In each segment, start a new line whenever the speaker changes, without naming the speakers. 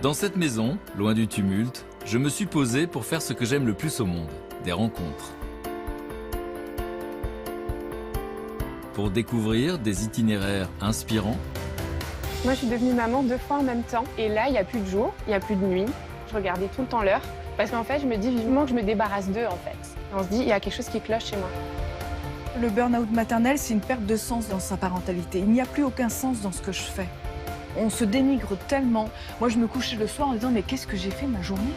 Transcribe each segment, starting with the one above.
Dans cette maison, loin du tumulte, je me suis posé pour faire ce que j'aime le plus au monde, des rencontres. Pour découvrir des itinéraires inspirants.
Moi, je suis devenue maman 2 fois en même temps. Et là, il n'y a plus de jour, il n'y a plus de nuit. Je regardais tout le temps l'heure. Parce qu'en fait, je me dis vivement que je me débarrasse d'eux, en fait. Et on se dit, il y a quelque chose qui cloche chez moi.
Le burn-out maternel, c'est une perte de sens dans sa parentalité. Il n'y a plus aucun sens dans ce que je fais. On se dénigre tellement. Moi, je me couchais le soir en disant, mais qu'est-ce que j'ai fait de ma journée ?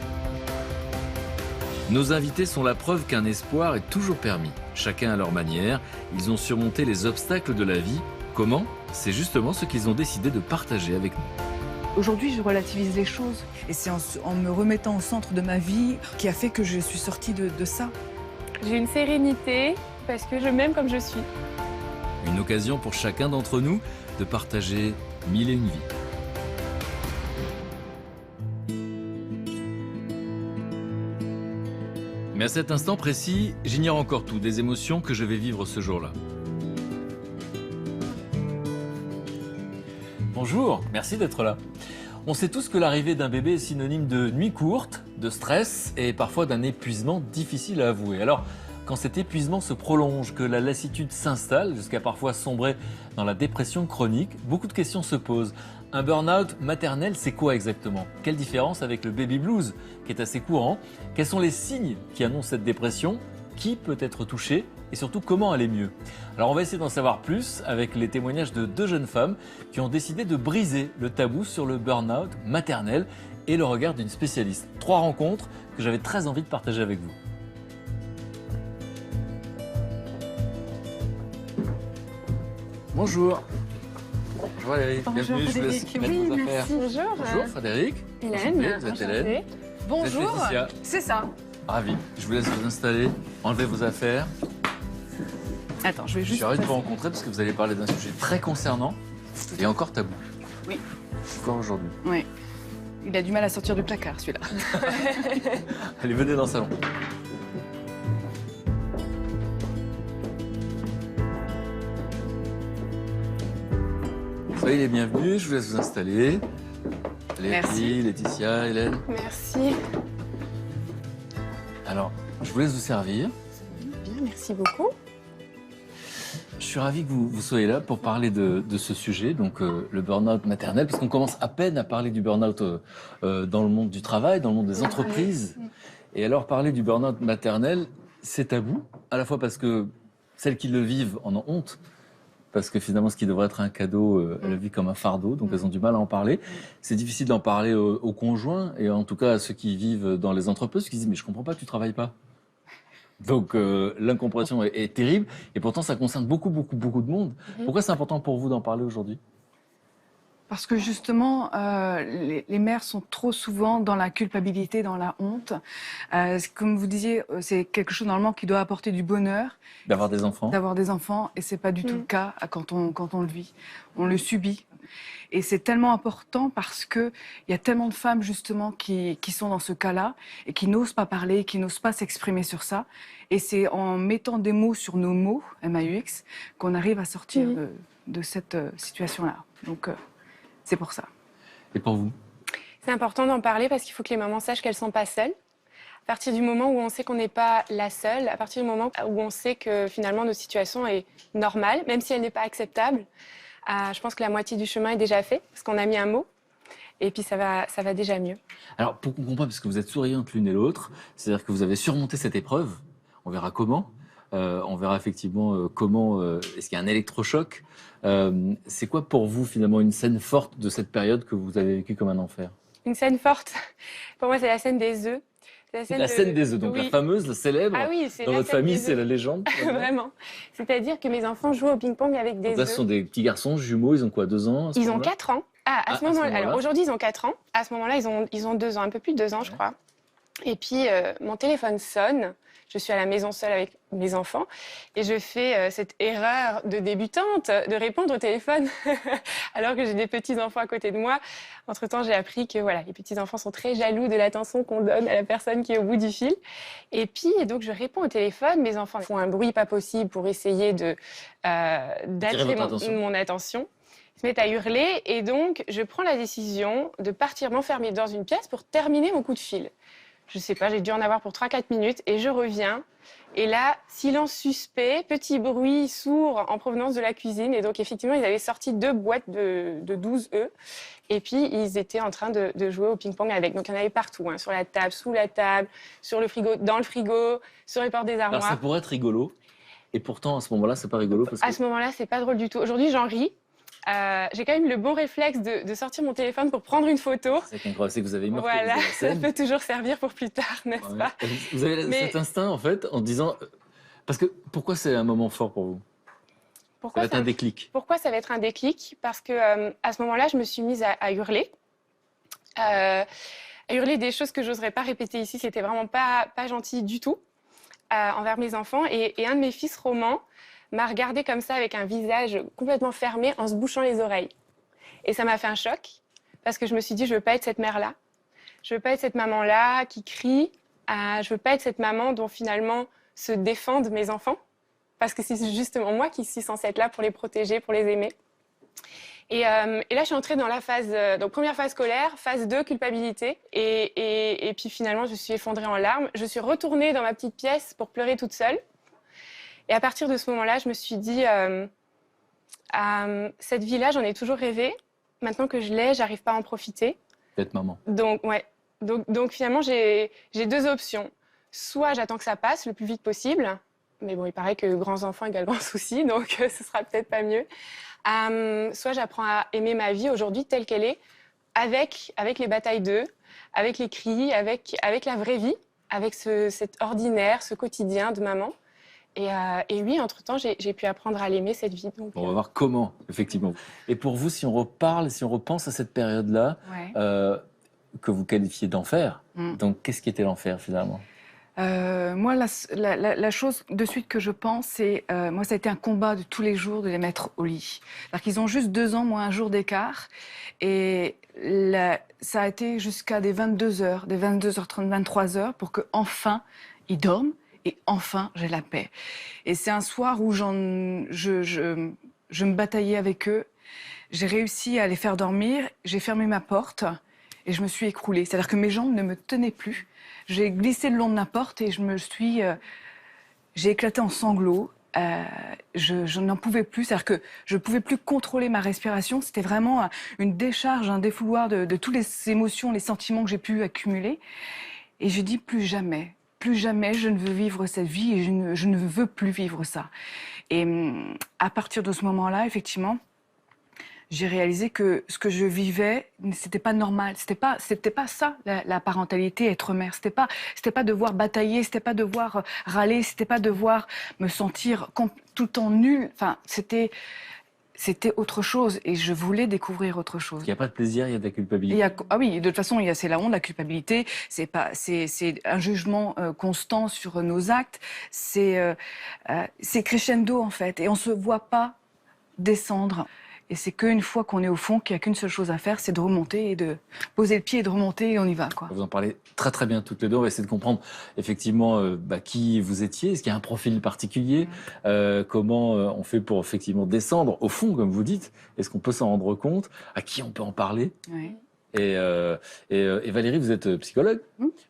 Nos invités sont la preuve qu'un espoir est toujours permis. Chacun à leur manière, ils ont surmonté les obstacles de la vie. Comment ? C'est justement ce qu'ils ont décidé de partager avec nous.
Aujourd'hui, je relativise les choses. Et c'est en me remettant au centre de ma vie qui a fait que je suis sortie de ça.
J'ai une sérénité parce que je m'aime comme je suis.
Une occasion pour chacun d'entre nous de partager 1001 vies. Mais à cet instant précis, j'ignore encore tout des émotions que je vais vivre ce jour-là. Bonjour, merci d'être là. On sait tous que l'arrivée d'un bébé est synonyme de nuit courte, de stress et parfois d'un épuisement difficile à avouer. Alors, quand cet épuisement se prolonge, que la lassitude s'installe jusqu'à parfois sombrer dans la dépression chronique, beaucoup de questions se posent. Un burn-out maternel, c'est quoi exactement? Quelle différence avec le baby blues, qui est assez courant? Quels sont les signes qui annoncent cette dépression? Qui peut être touché? Et surtout, comment aller mieux? Alors, on va essayer d'en savoir plus avec les témoignages de 2 jeunes femmes qui ont décidé de briser le tabou sur le burn-out maternel et le regard d'une spécialiste. 3 rencontres que j'avais très envie de partager avec vous. Bonjour. Bonjour Valérie.
Bonjour,
bienvenue, je vous laisse
Frédéric.
mettre
Oui,
vos affaires.
Bonjour.
Bonjour Frédéric.
Hélène.
Vous êtes Hélène.
Bonjour,
Vous êtes Laetitia.
c'est ça.
Ravi. Je vous laisse vous installer, enlever vos affaires.
Attends, je vais
Je
juste...
suis ravi de vous rencontrer parce que vous allez parler d'un sujet très concernant et encore tabou.
Oui.
Encore aujourd'hui.
Oui. Il a du mal à sortir du placard, celui-là.
Allez, venez dans le salon. Soyez les bienvenus, je vous laisse vous installer.
Merci.
Laetitia, Hélène.
Merci.
Alors, je vous laisse vous servir.
Bien, merci beaucoup.
Je suis ravi que vous soyez là pour parler de ce sujet, donc le burn-out maternel, parce qu'on commence à peine à parler du burn-out dans le monde du travail, dans le monde des entreprises. Et alors, parler du burn-out maternel, c'est tabou, à la fois parce que celles qui le vivent en ont honte, parce que finalement, ce qui devrait être un cadeau, elles le vivent comme un fardeau, donc elles ont du mal à en parler. C'est difficile d'en parler aux conjoints, et en tout cas à ceux qui vivent dans les entreprises, qui disent « mais je comprends pas, tu travailles pas ». Donc l'incompréhension est terrible, et pourtant ça concerne beaucoup de monde. Pourquoi c'est important pour vous d'en parler aujourd'hui?
Parce que justement, les mères sont trop souvent dans la culpabilité, dans la honte. Comme vous disiez, c'est quelque chose normalement qui doit apporter du bonheur.
D'avoir des enfants?
D'avoir des enfants, et c'est pas du tout le cas quand on le vit. On le subit. Et c'est tellement important parce que il y a tellement de femmes justement qui sont dans ce cas-là et qui n'osent pas parler, qui n'osent pas s'exprimer sur ça. Et c'est en mettant des mots sur nos mots, MAUX, qu'on arrive à sortir de cette situation-là. Donc c'est pour ça.
Et pour vous?
C'est important d'en parler parce qu'il faut que les mamans sachent qu'elles ne sont pas seules. À partir du moment où on sait qu'on n'est pas la seule, à partir du moment où on sait que finalement notre situation est normale, même si elle n'est pas acceptable, je pense que la moitié du chemin est déjà fait, parce qu'on a mis un mot, et puis ça va déjà mieux.
Alors pour qu'on comprenne, parce que vous êtes souriantes l'une et l'autre, c'est-à-dire que vous avez surmonté cette épreuve, on verra comment, on verra effectivement comment, est-ce qu'il y a un électrochoc. C'est quoi pour vous finalement une scène forte de cette période que vous avez vécue comme un enfer?
Une scène forte, pour moi c'est la scène des œufs.
La scène des œufs, donc la fameuse, la célèbre.
Ah oui,
dans votre famille, c'est la légende.
Vraiment. C'est-à-dire que mes enfants jouent au ping-pong avec des œufs.
Là, ce sont des petits garçons jumeaux, ils ont quoi, 2 ans?
Ils ont 4 ans. À ce moment-là. Alors aujourd'hui, ils ont 4 ans. À ce moment-là, ils ont 2 ans, un peu plus de 2 ans, je crois. Et puis, mon téléphone sonne. Je suis à la maison seule avec mes enfants et je fais cette erreur de débutante de répondre au téléphone alors que j'ai des petits-enfants à côté de moi. Entre-temps, j'ai appris que voilà, les petits-enfants sont très jaloux de l'attention qu'on donne à la personne qui est au bout du fil. Et puis, donc, je réponds au téléphone. Mes enfants font un bruit pas possible pour essayer d'attirer mon attention. se mettent à hurler et donc je prends la décision de partir m'enfermer dans une pièce pour terminer mon coup de fil. Je sais pas, j'ai dû en avoir pour 3-4 minutes et je reviens. Et là, silence suspect, petit bruit sourd en provenance de la cuisine. Et donc, effectivement, ils avaient sorti 2 boîtes de 12 œufs. Et puis, ils étaient en train de jouer au ping-pong avec. Donc, il y en avait partout, hein, sur la table, sous la table, sur le frigo, dans le frigo, sur les portes des armoires.
Alors, ça pourrait être rigolo. Et pourtant, à ce moment-là, c'est pas rigolo. Parce que...
À ce moment-là, c'est pas drôle du tout. Aujourd'hui, j'en ris. J'ai quand même le bon réflexe de sortir mon téléphone pour prendre une photo.
C'est incroyable, c'est que vous avez meurtri
Voilà,
la scène.
ça peut toujours servir pour plus tard, n'est-ce pas?
Vous avez cet instinct, en fait, en disant... Parce que, pourquoi c'est un moment fort pour vous? Ça va être un déclic.
Pourquoi ça va être un déclic? Parce que à ce moment-là, je me suis mise à hurler. À hurler des choses que j'oserais pas répéter ici. C'était vraiment pas gentil du tout envers mes enfants. Et un de mes fils, Roman, m'a regardé comme ça avec un visage complètement fermé en se bouchant les oreilles. Et ça m'a fait un choc parce que je me suis dit, je veux pas être cette mère-là. Je veux pas être cette maman-là qui crie. Je veux pas être cette maman dont finalement se défendent mes enfants. Parce que c'est justement moi qui suis censée être là pour les protéger, pour les aimer. Et là, je suis entrée dans la phase, donc première phase scolaire, phase 2, culpabilité. Et puis finalement, je suis effondrée en larmes. Je suis retournée dans ma petite pièce pour pleurer toute seule. Et à partir de ce moment-là, je me suis dit, cette vie-là, j'en ai toujours rêvé. Maintenant que je l'ai, j'arrive pas à en profiter.
D'être maman.
Donc, ouais. Donc finalement, j'ai 2 options. Soit j'attends que ça passe le plus vite possible. Mais bon, il paraît que grands enfants égale grands soucis, donc ce sera peut-être pas mieux. Soit j'apprends à aimer ma vie aujourd'hui telle qu'elle est, avec les batailles d'œufs, avec les cris, avec la vraie vie, avec cet ordinaire, ce quotidien de maman. Et oui, entre-temps, j'ai pu apprendre à l'aimer, cette vie. Donc,
on va voir comment, effectivement. Et pour vous, si on reparle, si on repense à cette période-là, que vous qualifiez d'enfer, donc qu'est-ce qui était l'enfer finalement?
Moi, la chose de suite que je pense, c'est... moi, ça a été un combat de tous les jours de les mettre au lit. Alors qu'ils ont juste 2 ans, moins 1 jour d'écart. Et ça a été jusqu'à des 22h, des 22h30, 23h, pour qu'enfin, ils dorment et enfin, j'ai la paix. Et c'est un soir où je me bataillais avec eux. J'ai réussi à les faire dormir. J'ai fermé ma porte et je me suis écroulée. C'est-à-dire que mes jambes ne me tenaient plus. J'ai glissé le long de la porte et j'ai éclaté en sanglots. Je n'en pouvais plus, c'est-à-dire que je ne pouvais plus contrôler ma respiration. C'était vraiment une décharge, un défouloir de toutes les émotions, les sentiments que j'ai pu accumuler. Et je dis plus jamais je ne veux vivre cette vie et je ne veux plus vivre ça. Et à partir de ce moment-là, effectivement, j'ai réalisé que ce que je vivais, c'était pas normal. C'était pas ça, la parentalité, être mère. C'était pas devoir batailler, c'était pas devoir râler, c'était pas devoir me sentir tout le temps nulle. Enfin, c'était autre chose et je voulais découvrir autre chose.
Il n'y a pas de plaisir, il y a de la culpabilité.
Ah oui, de toute façon, c'est la honte, la culpabilité. C'est un jugement constant sur nos actes. C'est crescendo en fait, et on se voit pas descendre. Et c'est qu'une fois qu'on est au fond, qu'il n'y a qu'une seule chose à faire, c'est de remonter et de poser le pied et de remonter et on y va, quoi.
Vous en parlez très très bien toutes les deux. On va essayer de comprendre effectivement qui vous étiez. Est-ce qu'il y a un profil particulier? Comment on fait pour effectivement descendre au fond, comme vous dites? Est-ce qu'on peut s'en rendre compte? À qui on peut en parler?
Oui.
Et Valérie, vous êtes psychologue.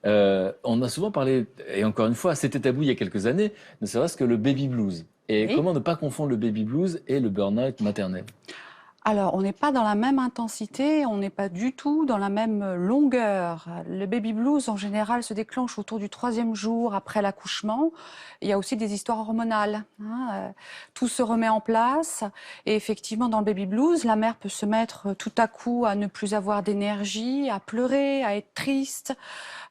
On a souvent parlé, et encore une fois, c'était tabou il y a quelques années, ne serait-ce que le baby blues. Et comment ne pas confondre le baby blues et le burn-out maternel?
Alors, on n'est pas dans la même intensité, on n'est pas du tout dans la même longueur. Le baby blues, en général, se déclenche autour du 3e jour après l'accouchement. Il y a aussi des histoires hormonales. Tout se remet en place. Et effectivement, dans le baby blues, la mère peut se mettre tout à coup à ne plus avoir d'énergie, à pleurer, à être triste,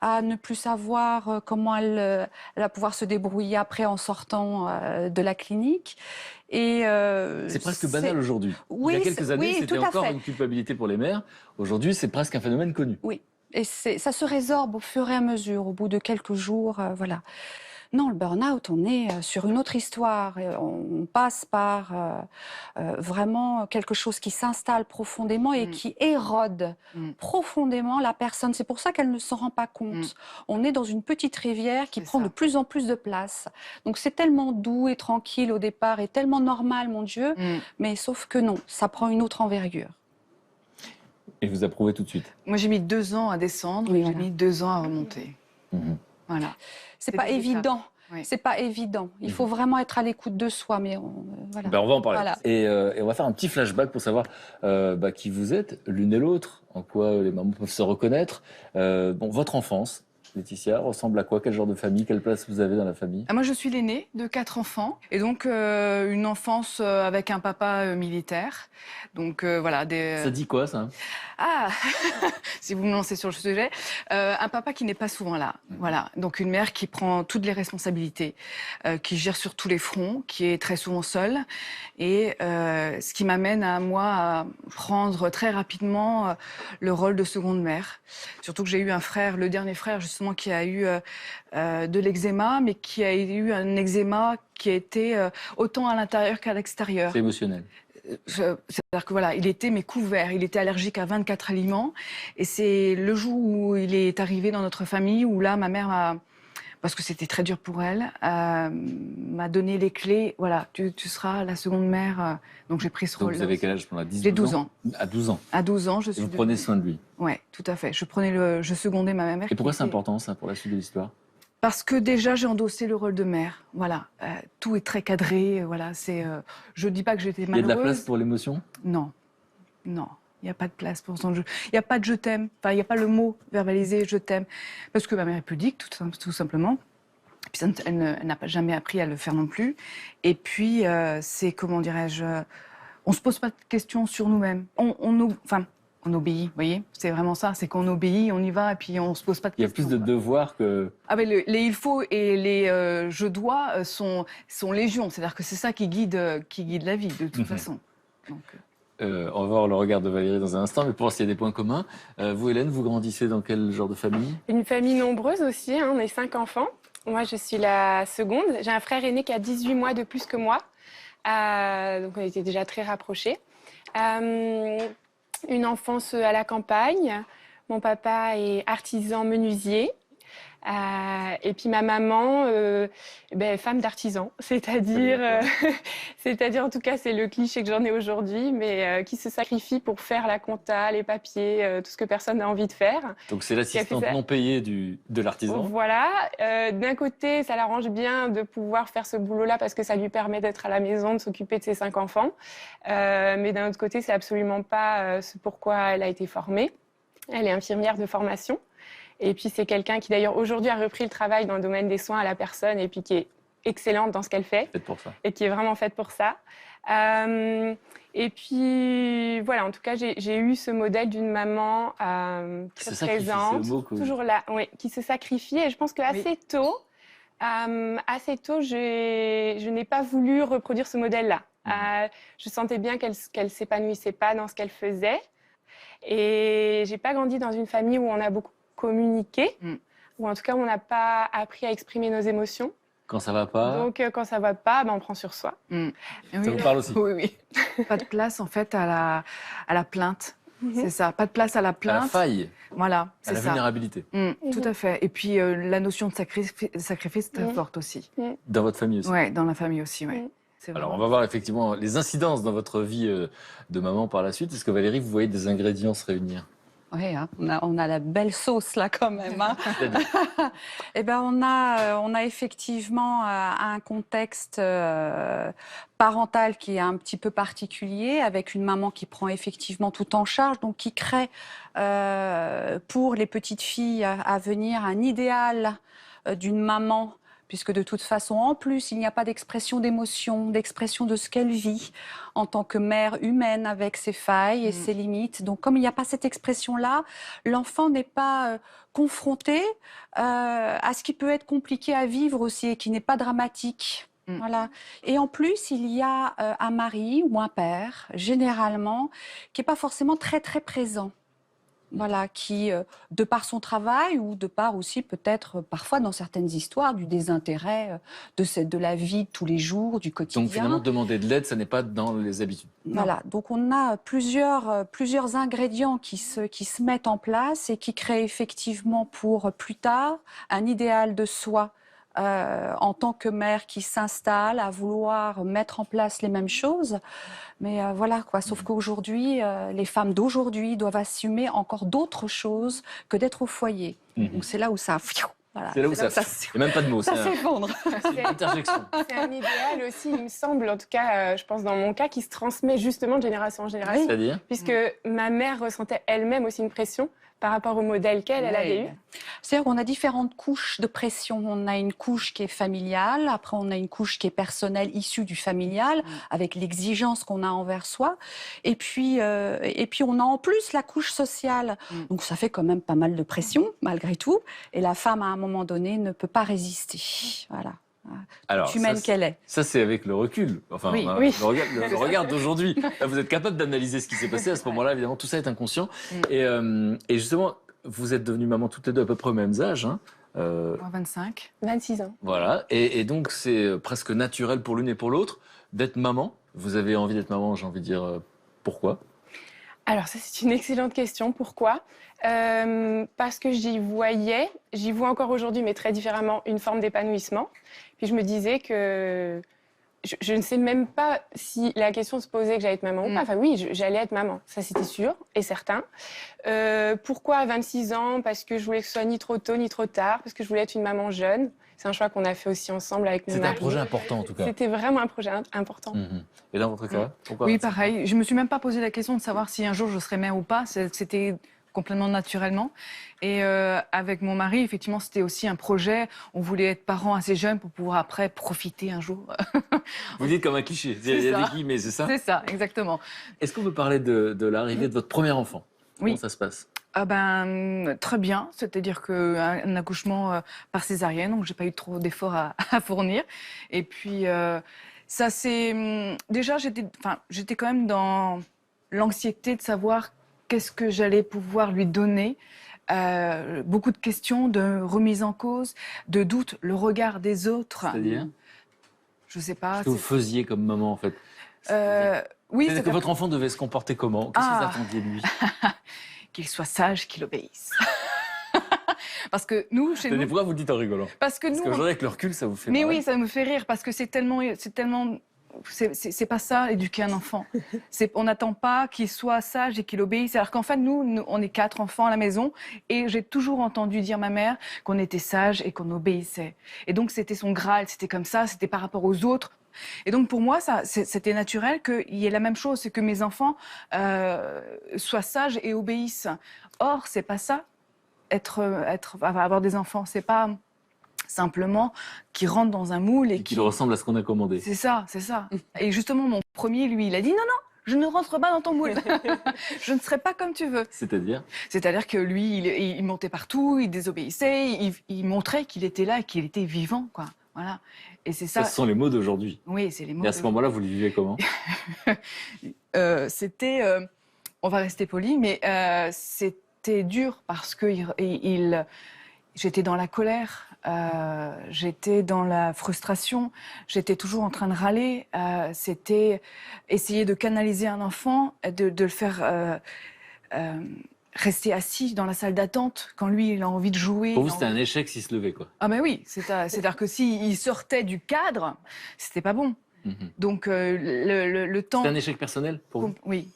à ne plus savoir comment elle va pouvoir se débrouiller après en sortant de la clinique.
C'est presque banal aujourd'hui.
Oui,
il y a quelques années, c'était encore une culpabilité pour les mères. Aujourd'hui, c'est presque un phénomène connu.
Oui, et ça se résorbe au fur et à mesure, au bout de quelques jours, voilà. Non, le burn-out, on est sur une autre histoire. On passe par vraiment quelque chose qui s'installe profondément et qui érode profondément la personne. C'est pour ça qu'elle ne s'en rend pas compte. On est dans une petite rivière qui prend de plus en plus de place. Donc c'est tellement doux et tranquille au départ et tellement normal, mon Dieu, mais sauf que non, ça prend une autre envergure.
Et vous approuvez tout de suite?
Moi, j'ai mis 2 ans à descendre,
Oui,
j'ai
voilà.
mis 2 ans à remonter. Voilà.
C'est pas évident.
Oui.
C'est pas évident. Il faut vraiment être à l'écoute de soi, mais voilà.
Ben, on va en parler.
Voilà.
Et on va faire un petit flashback pour savoir qui vous êtes, l'une et l'autre, en quoi les mamans peuvent se reconnaître. Bon, votre enfance, Laetitia, ressemble à quoi? Quel genre de famille? Quelle place vous avez dans la famille?
Moi, je suis l'aînée de 4 enfants. Et donc, une enfance avec un papa militaire. Donc, voilà.
Ça dit quoi, ça?
Ah, si vous me lancez sur le sujet. Un papa qui n'est pas souvent là. Voilà. Donc, une mère qui prend toutes les responsabilités, qui gère sur tous les fronts, qui est très souvent seule. Et ce qui m'amène à moi à prendre très rapidement le rôle de seconde mère. Surtout que j'ai eu un frère, le dernier frère, justement, qui a eu de l'eczéma, mais qui a eu un eczéma qui a été autant à l'intérieur qu'à l'extérieur.
C'est émotionnel.
C'est-à-dire que voilà, il était couvert, il était allergique à 24 aliments. Et c'est le jour où il est arrivé dans notre famille où là, ma mère parce que c'était très dur pour elle, m'a donné les clés. Voilà, tu seras la seconde mère. Donc j'ai pris ce rôle.
Vous avez quel âge pendant 10
J'ai 12 ans.
À 12 ans.
À 12 ans, je suis.
Et vous prenez soin de lui.
Ouais, tout à fait. Je secondais ma mère.
Et pourquoi c'est important, ça, pour la suite de l'histoire?
Parce que déjà, j'ai endossé le rôle de mère. Voilà, tout est très cadré. Voilà, je dis pas que j'étais malheureuse.
Il y a de la place pour l'émotion?
Non, non. Il n'y a pas de place pour son jeu. Il n'y a pas de je t'aime. Enfin, il n'y a pas le mot verbalisé je t'aime. Parce que ma mère est pudique, tout simplement. Puis elle n'a jamais appris à le faire non plus. Et puis, c'est, comment dirais-je, on ne se pose pas de questions sur nous-mêmes. On obéit, vous voyez. C'est vraiment ça, c'est qu'on obéit, on y va, et puis on ne se pose pas de questions.
Il y a plus de devoirs que...
Ah ben les il faut et les je dois sont légion. C'est-à-dire que c'est ça qui guide la vie, de toute façon. Donc,
on va voir le regard de Valérie dans un instant, mais pour voir s'il y a des points communs. Vous, Hélène, vous grandissez dans quel genre de famille?
Une famille nombreuse aussi, hein, on est 5 enfants. Moi, je suis la seconde. J'ai un frère aîné qui a 18 mois de plus que moi. Donc, on était déjà très rapprochés. Une enfance à la campagne. Mon papa est artisan menuisier. Et puis ma maman, femme d'artisan, c'est-à-dire en tout cas c'est le cliché que j'en ai aujourd'hui, mais qui se sacrifie pour faire la compta, les papiers, tout ce que personne n'a envie de faire.
Donc c'est l'assistante non payée de l'artisan.
Voilà, d'un côté ça l'arrange bien de pouvoir faire ce boulot-là parce que ça lui permet d'être à la maison, de s'occuper de ses 5 enfants, mais d'un autre côté c'est absolument pas ce pourquoi elle a été formée. Elle est infirmière de formation. Et puis, c'est quelqu'un qui, d'ailleurs, aujourd'hui a repris le travail dans le domaine des soins à la personne et puis qui est excellente dans ce qu'elle fait.
Faite pour ça. Et
qui est vraiment faite pour ça. Et puis, voilà, en tout cas, j'ai eu ce modèle d'une maman très présente, toujours là, oui, qui se sacrifie. Et je pense qu'assez tôt, je n'ai pas voulu reproduire ce modèle-là. Je sentais bien qu'elle s'épanouissait pas dans ce qu'elle faisait. Et j'ai pas grandi dans une famille où on a beaucoup communiquer, ou en tout cas on n'a pas appris à exprimer nos émotions.
Quand ça va pas.
Donc quand ça va pas, on prend sur soi.
Oui.
Ça vous parle aussi?
Oui. Pas de place en fait à la plainte. C'est ça, pas de place à la plainte.
À la faille.
Voilà, c'est ça.
À la vulnérabilité.
Tout à fait. Et puis la notion de sacrifice est très forte aussi.
Dans votre famille aussi?
Oui, dans la famille aussi, oui.
Alors, on va voir effectivement les incidences dans votre vie de maman par la suite. Est-ce que Valérie, vous voyez des ingrédients se réunir?
Oui, hein, on a la belle sauce là quand même. Hein. Eh ben, on a effectivement un contexte parental qui est un petit peu particulier, avec une maman qui prend effectivement tout en charge, donc qui crée pour les petites filles à venir un idéal d'une maman. Puisque de toute façon, en plus, il n'y a pas d'expression d'émotion, d'expression de ce qu'elle vit en tant que mère humaine avec ses failles et ses limites. Donc, comme il n'y a pas cette expression-là, l'enfant n'est pas confronté à ce qui peut être compliqué à vivre aussi et qui n'est pas dramatique. Voilà. Et en plus, il y a un mari ou un père, généralement, qui n'est pas forcément très, très présent. Voilà, qui, de par son travail ou de par aussi peut-être parfois dans certaines histoires du désintérêt de la vie de tous les jours, du quotidien.
Donc finalement, demander de l'aide, ça n'est pas dans les habitudes.
Voilà, donc on a plusieurs ingrédients qui se mettent en place et qui créent effectivement pour plus tard un idéal de soi en tant que mère qui s'installe à vouloir mettre en place les mêmes choses. Mais voilà quoi, sauf qu'aujourd'hui, les femmes d'aujourd'hui doivent assumer encore d'autres choses que d'être au foyer. Donc c'est là où ça... Voilà,
c'est là où ça... Il n'y a même pas de mots.
Ça s'effondre.
C'est une interjection.
C'est un idéal aussi, il me semble, en tout cas, je pense dans mon cas, qui se transmet justement de génération en génération.
C'est-à-dire ?
Puisque ma mère ressentait elle-même aussi une pression par rapport au modèle qu'elle avait eu.
C'est-à-dire qu'on a différentes couches de pression. On a une couche qui est familiale, après on a une couche qui est personnelle, issue du familial, avec l'exigence qu'on a envers soi. Et puis on a en plus la couche sociale. Donc ça fait quand même pas mal de pression, malgré tout. Et la femme, à un moment donné, ne peut pas résister. Voilà.
Alors,
humaine qu'elle est.
Ça, c'est avec le recul. Enfin,
oui.
Le regard d'aujourd'hui. Là, vous êtes capable d'analyser ce qui s'est passé à ce moment-là. Évidemment, tout ça est inconscient. Et justement, vous êtes devenues maman toutes les deux à peu près au même âge. Hein.
25.
26 ans.
Voilà. Et donc, c'est presque naturel pour l'une et pour l'autre d'être maman. Vous avez envie d'être maman, j'ai envie de dire, pourquoi ?
Alors ça, c'est une excellente question. Pourquoi ? Parce que j'y vois encore aujourd'hui, mais très différemment, une forme d'épanouissement. Puis je me disais que je ne sais même pas si la question se posait que j'allais être maman ou pas. Enfin oui, j'allais être maman, ça c'était sûr et certain. Pourquoi à 26 ans ? Parce que je voulais que ce soit ni trop tôt ni trop tard, parce que je voulais être une maman jeune. C'est un choix qu'on a fait aussi ensemble avec mon mari.
C'était un projet important en tout cas.
C'était vraiment un projet important.
Et dans votre cas, pourquoi ?
Oui, pareil. Je me suis même pas posé la question de savoir si un jour je serais mère ou pas. C'était complètement naturellement. Et avec mon mari, effectivement, c'était aussi un projet. On voulait être parents assez jeunes pour pouvoir après profiter un jour.
Vous dites comme un cliché. Il y a des guillemets, c'est ça ?
C'est ça, exactement.
Est-ce qu'on peut parler de l'arrivée de votre premier enfant ?
Oui.
Comment ça se passe ?
Très bien, c'est-à-dire qu'un accouchement par césarienne, donc j'ai pas eu trop d'efforts à fournir. Et puis ça c'est déjà j'étais quand même dans l'anxiété de savoir qu'est-ce que j'allais pouvoir lui donner. Beaucoup de questions, de remise en cause, de doutes, le regard des autres.
C'est-à-dire ?
Je sais pas.
Ce que vous faisiez comme maman en fait.
Oui,
c'est que votre enfant devait se comporter comment ? Qu'est-ce que vous attendiez de lui ?
Qu'il soit sage, qu'il obéisse. Parce que nous, chez nous...
Pourquoi vous le dites en rigolant ?
Parce qu'aujourd'hui,
avec le recul, ça vous fait
Mais
marrer.
oui, ça me fait rire, parce que c'est pas ça, éduquer un enfant. On n'attend pas qu'il soit sage et qu'il obéisse. Alors qu'en fait, nous, on est 4 enfants à la maison, et j'ai toujours entendu dire ma mère qu'on était sage et qu'on obéissait. Et donc, c'était son Graal, c'était comme ça, c'était par rapport aux autres. Et donc pour moi, c'était naturel qu'il y ait la même chose, c'est que mes enfants soient sages et obéissent. Or, c'est pas ça, avoir des enfants, c'est pas simplement qu'ils rentrent dans un moule et
qu'ils ressemblent à ce qu'on a commandé.
C'est ça, c'est ça. Et justement, mon premier, lui, il a dit non, je ne rentre pas dans ton moule. Je ne serai pas comme tu veux.
C'est-à-dire ?
C'est-à-dire que lui, il montait partout, il désobéissait, il montrait qu'il était là et qu'il était vivant, quoi. Voilà. Et c'est ça.
Ce sont les mots d'aujourd'hui.
Oui, c'est les mots.
Et à ce moment-là, vous les vivez comment ?
C'était, on va rester poli, mais c'était dur parce que j'étais dans la colère, j'étais dans la frustration, j'étais toujours en train de râler. C'était essayer de canaliser un enfant, de le faire rester assis dans la salle d'attente quand lui il a envie de jouer.
Pour vous, c'était un échec s'il se levait, quoi.
Ah ben oui, c'est-à-dire que s'il sortait du cadre, c'était pas bon. Donc le temps.
C'est un échec personnel pour vous ?
Oui.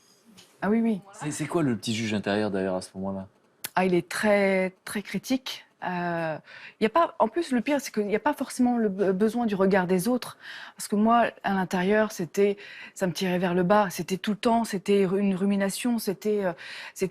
Ah oui, oui.
C'est quoi le petit juge intérieur d'ailleurs à ce moment-là ?
Ah, il est très très critique. Y a pas. En plus, le pire, c'est qu'il n'y a pas forcément le besoin du regard des autres, parce que moi, à l'intérieur, ça me tirait vers le bas. C'était tout le temps, c'était une rumination, c'était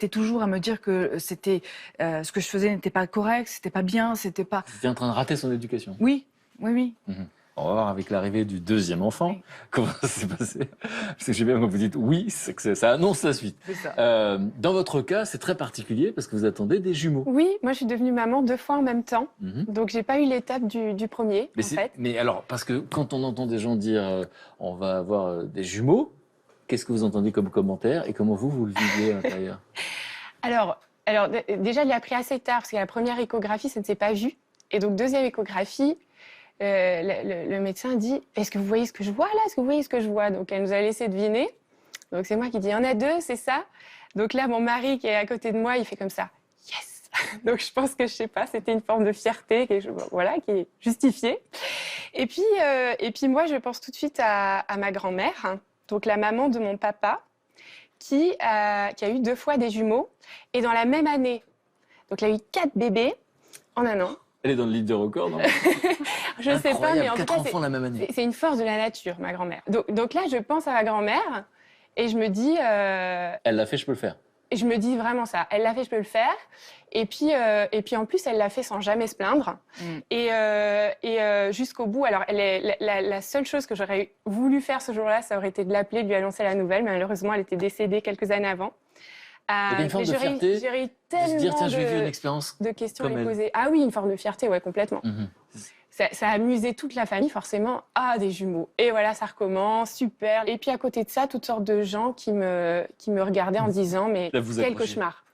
toujours à me dire que ce que je faisais n'était pas correct, c'était pas bien, c'était pas.
Vous étiez en train de rater son éducation.
Oui, oui, oui.
On va voir avec l'arrivée du deuxième enfant, comment ça s'est passé. Parce que j'ai bien quand vous dites oui, c'est que ça annonce la suite.
C'est ça.
Dans votre cas, c'est très particulier parce que vous attendez des jumeaux.
Oui, moi je suis devenue maman 2 fois en même temps. Donc j'ai pas eu l'étape du premier, en fait.
Mais alors, parce que quand on entend des gens dire on va avoir des jumeaux, qu'est-ce que vous entendez comme commentaire et comment vous le vivez à l'intérieur ?
Alors, Alors, déjà, je l'ai appris assez tard, parce que la première échographie, ça ne s'est pas vu. Et donc, deuxième échographie, le médecin dit « Est-ce que vous voyez ce que je vois là? Est-ce que vous voyez ce que je vois ?» Donc, elle nous a laissé deviner. Donc, c'est moi qui dis « Il y en a deux, c'est ça ?» Donc là, mon mari qui est à côté de moi, il fait comme ça « Yes !» Donc, je pense que, je sais pas, c'était une forme de fierté voilà, qui est justifiée. Et puis, moi, je pense tout de suite à ma grand-mère, donc la maman de mon papa, qui a eu 2 fois des jumeaux, et dans la même année. Donc, elle a eu 4 bébés en un an.
Elle est dans le livre de record, non?
Je sais pas, mais en tout
4
cas,
enfants la même année.
c'est une force de la nature, ma grand-mère. Donc là, je pense à ma grand-mère, et je me dis...
Elle l'a fait, je peux le faire.
Et je me dis vraiment ça. Elle l'a fait, je peux le faire. Et puis en plus, elle l'a fait sans jamais se plaindre. Et jusqu'au bout. Alors, la seule chose que j'aurais voulu faire ce jour-là, ça aurait été de l'appeler, de lui annoncer la nouvelle. Mais malheureusement, elle était décédée quelques années avant.
Donc, il y a une forme de fierté.
J'aurais eu
De se
tellement
dire, tiens, je vais vivre une expérience
de questions à
comme
lui
elle.
poser. Ah oui, une forme de fierté, ouais, complètement. Ça a amusé toute la famille, forcément. Ah, des jumeaux. Et voilà, ça recommence, super. Et puis à côté de ça, toutes sortes de gens qui me regardaient en disant, mais quel cauchemar.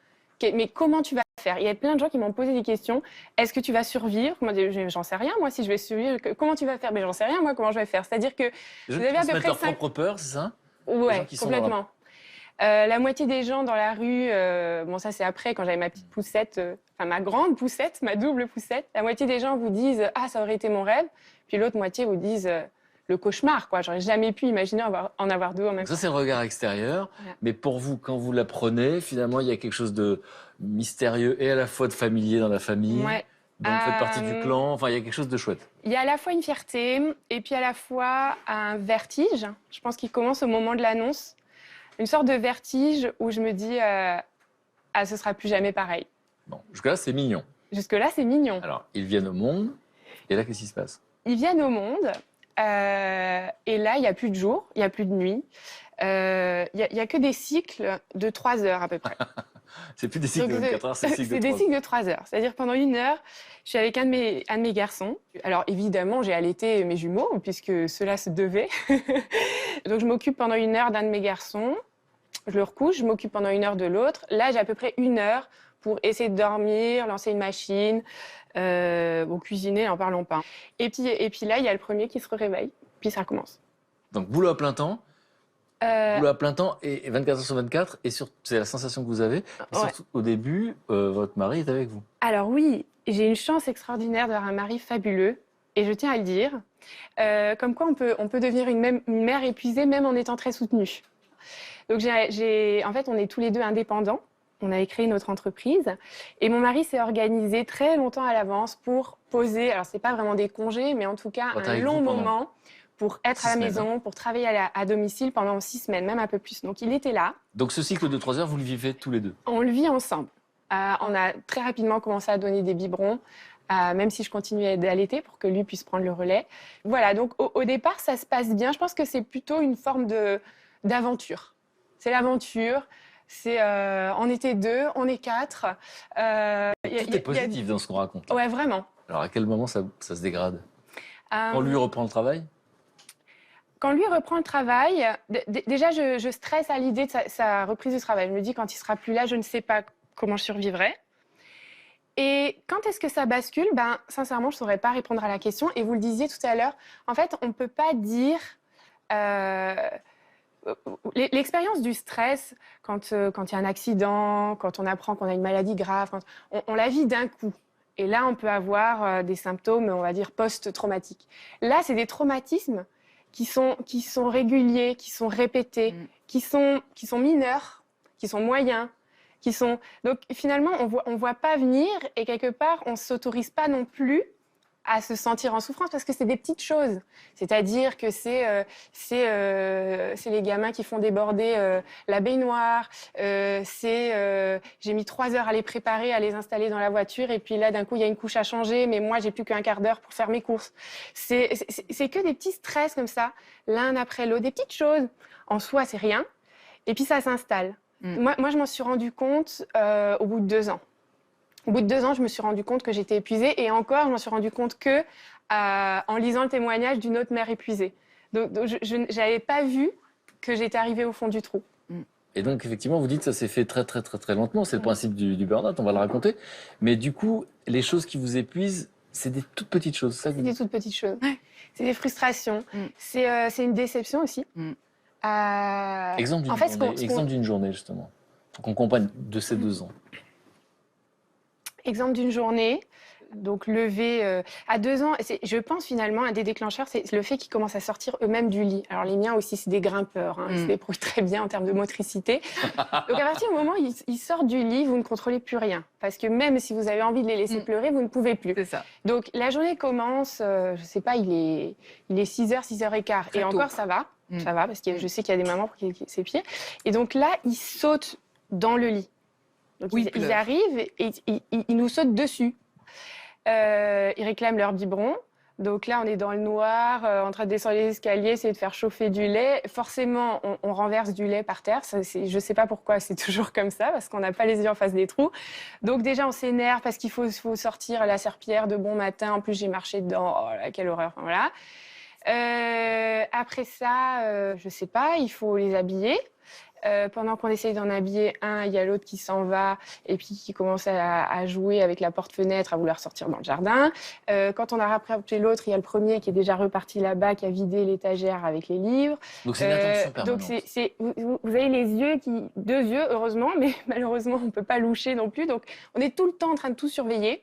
Mais comment tu vas faire? Il y a plein de gens qui m'ont posé des questions. Est-ce que tu vas survivre? Moi, j'en sais rien, moi, si je vais survivre. Comment tu vas faire? Mais j'en sais rien, moi, comment je vais faire. C'est-à-dire que
Les gens
vous avez à peu
transmettent
près
leur propre peur, c'est ça?
Ouais, complètement. La moitié des gens dans la rue, bon ça c'est après quand j'avais ma petite poussette, enfin ma grande poussette, ma double poussette, la moitié des gens vous disent « Ah, ça aurait été mon rêve », puis l'autre moitié vous disent le cauchemar, quoi. J'aurais jamais pu imaginer en avoir 2 en même temps.
Ça c'est le regard extérieur, mais pour vous, quand vous l'apprenez, finalement il y a quelque chose de mystérieux et à la fois de familier dans la famille.
Ouais.
Donc vous faites partie du clan, enfin il y a quelque chose de chouette.
Il y a à la fois une fierté et puis à la fois un vertige, je pense qu'il commence au moment de l'annonce. Une sorte de vertige où je me dis ah, ce sera plus jamais pareil.
Bon, jusque-là, c'est mignon.
Jusque-là, c'est mignon.
Alors, ils viennent au monde, et là, qu'est-ce qui se passe?
Ils viennent au monde, et là, il n'y a plus de jour, il n'y a plus de nuit. Il n'y a que des cycles de 3 heures à peu près.
C'est plus des cycles de 24 heures, c'est des cycles de 3 heures.
C'est des cycles de 3 heures. C'est-à-dire pendant 1 heure, je suis avec un de mes garçons. Alors évidemment, j'ai allaité mes jumeaux, puisque cela se devait. Donc je m'occupe pendant 1 heure d'un de mes garçons. Je le recouche, je m'occupe pendant 1 heure de l'autre. Là, j'ai à peu près 1 heure pour essayer de dormir, lancer une machine, cuisiner, n'en parlons pas. Et puis là, il y a le premier qui se réveille, puis ça recommence.
Donc boulot à plein temps. Boulot à plein temps et 24 heures sur 24, et c'est la sensation que vous avez. Et surtout, au début, votre mari est avec vous.
Alors oui, j'ai une chance extraordinaire d'avoir un mari fabuleux, et je tiens à le dire. Comme quoi, on peut devenir une mère épuisée même en étant très soutenue. Donc, en fait, on est tous les deux indépendants. On avait créé notre entreprise. Et mon mari s'est organisé très longtemps à l'avance pour poser, alors c'est pas vraiment des congés, mais en tout cas un long moment pour être à la maison, pour travailler à domicile pendant 6 semaines, même un peu plus. Donc, il était là.
Donc, ce cycle de 3 heures, vous le vivez tous les deux?
On le vit ensemble. On a très rapidement commencé à donner des biberons, même si je continuais d'allaiter pour que lui puisse prendre le relais. Voilà, donc au départ, ça se passe bien. Je pense que c'est plutôt une forme d'aventure. C'est l'aventure. On était 2, on est 4.
Tout est positif dans ce qu'on raconte.
Ouais, vraiment.
Alors, à quel moment ça se dégrade? Quand lui reprend le travail?
Quand lui reprend le travail, déjà, je stresse à l'idée de sa reprise du travail. Je me dis, quand il sera plus là, je ne sais pas comment je survivrai. Et quand est-ce que ça bascule? Sincèrement, je ne saurais pas répondre à la question. Et vous le disiez tout à l'heure, en fait, on ne peut pas dire... L'expérience du stress, quand il y a un accident, quand on apprend qu'on a une maladie grave, on la vit d'un coup. Et là, on peut avoir des symptômes, on va dire, post-traumatiques. Là, c'est des traumatismes qui sont réguliers, qui sont répétés, qui sont mineurs, qui sont moyens, Donc, finalement, on voit pas venir et quelque part, on s'autorise pas non plus à se sentir en souffrance parce que c'est des petites choses. C'est-à-dire que c'est les gamins qui font déborder la baignoire, j'ai mis 3 heures à les préparer, à les installer dans la voiture et puis là, d'un coup, il y a une couche à changer, mais moi, j'ai plus qu'1 quart d'heure pour faire mes courses. C'est que des petits stress comme ça, l'un après l'autre, des petites choses. En soi, c'est rien. Et puis, ça s'installe. Moi, je m'en suis rendu compte au bout de 2 ans. Au bout de 2 ans, je me suis rendu compte que j'étais épuisée. Et encore, je m'en suis rendu compte en lisant le témoignage d'une autre mère épuisée. Donc je n'avais pas vu que j'étais arrivée au fond du trou.
Et donc, effectivement, vous dites ça s'est fait très, très, très, très lentement. C'est le principe du burn-out, on va le raconter. Mais du coup, les choses qui vous épuisent, c'est des toutes petites choses.
C'est des toutes petites choses. Ouais. C'est des frustrations. C'est une déception aussi.
Exemple d'une journée, justement, pour qu'on comprenne de ces 2 ans.
Exemple d'une journée. Donc, lever à 2 ans, je pense finalement, un des déclencheurs, c'est le fait qu'ils commencent à sortir eux-mêmes du lit. Alors, les miens aussi, c'est des grimpeurs. Ils se débrouillent très bien en termes de motricité. Donc, à partir du moment où ils sortent du lit, vous ne contrôlez plus rien. Parce que même si vous avez envie de les laisser pleurer, vous ne pouvez plus.
C'est ça.
Donc, la journée commence, je ne sais pas, il est 6h, 6h15.
Très
et
tôt.
encore, ça va. Ça va, parce que je sais qu'il y a des mamans pour qui c'est pire. Et donc là, ils sautent dans le lit. Donc, ils arrivent et ils nous sautent dessus. Ils réclament leur biberon. Donc là, on est dans le noir, en train de descendre les escaliers, essayer de faire chauffer du lait. Forcément, on renverse du lait par terre. Je ne sais pas pourquoi, c'est toujours comme ça, parce qu'on n'a pas les yeux en face des trous. Donc déjà, on s'énerve parce qu'il faut sortir la serpillière de bon matin. En plus, j'ai marché dedans. Oh là, quelle horreur. Enfin, voilà. Après ça, je ne sais pas, il faut les habiller. Pendant qu'on essaye d'en habiller un, il y a l'autre qui s'en va et puis qui commence à jouer avec la porte-fenêtre, à vouloir sortir dans le jardin. Quand on a rapproché l'autre, il y a le premier qui est déjà reparti là-bas, qui a vidé l'étagère avec les livres.
Donc c'est une attention permanente.
Donc vous avez les yeux, 2 yeux, heureusement, mais malheureusement, on ne peut pas loucher non plus. Donc on est tout le temps en train de tout surveiller.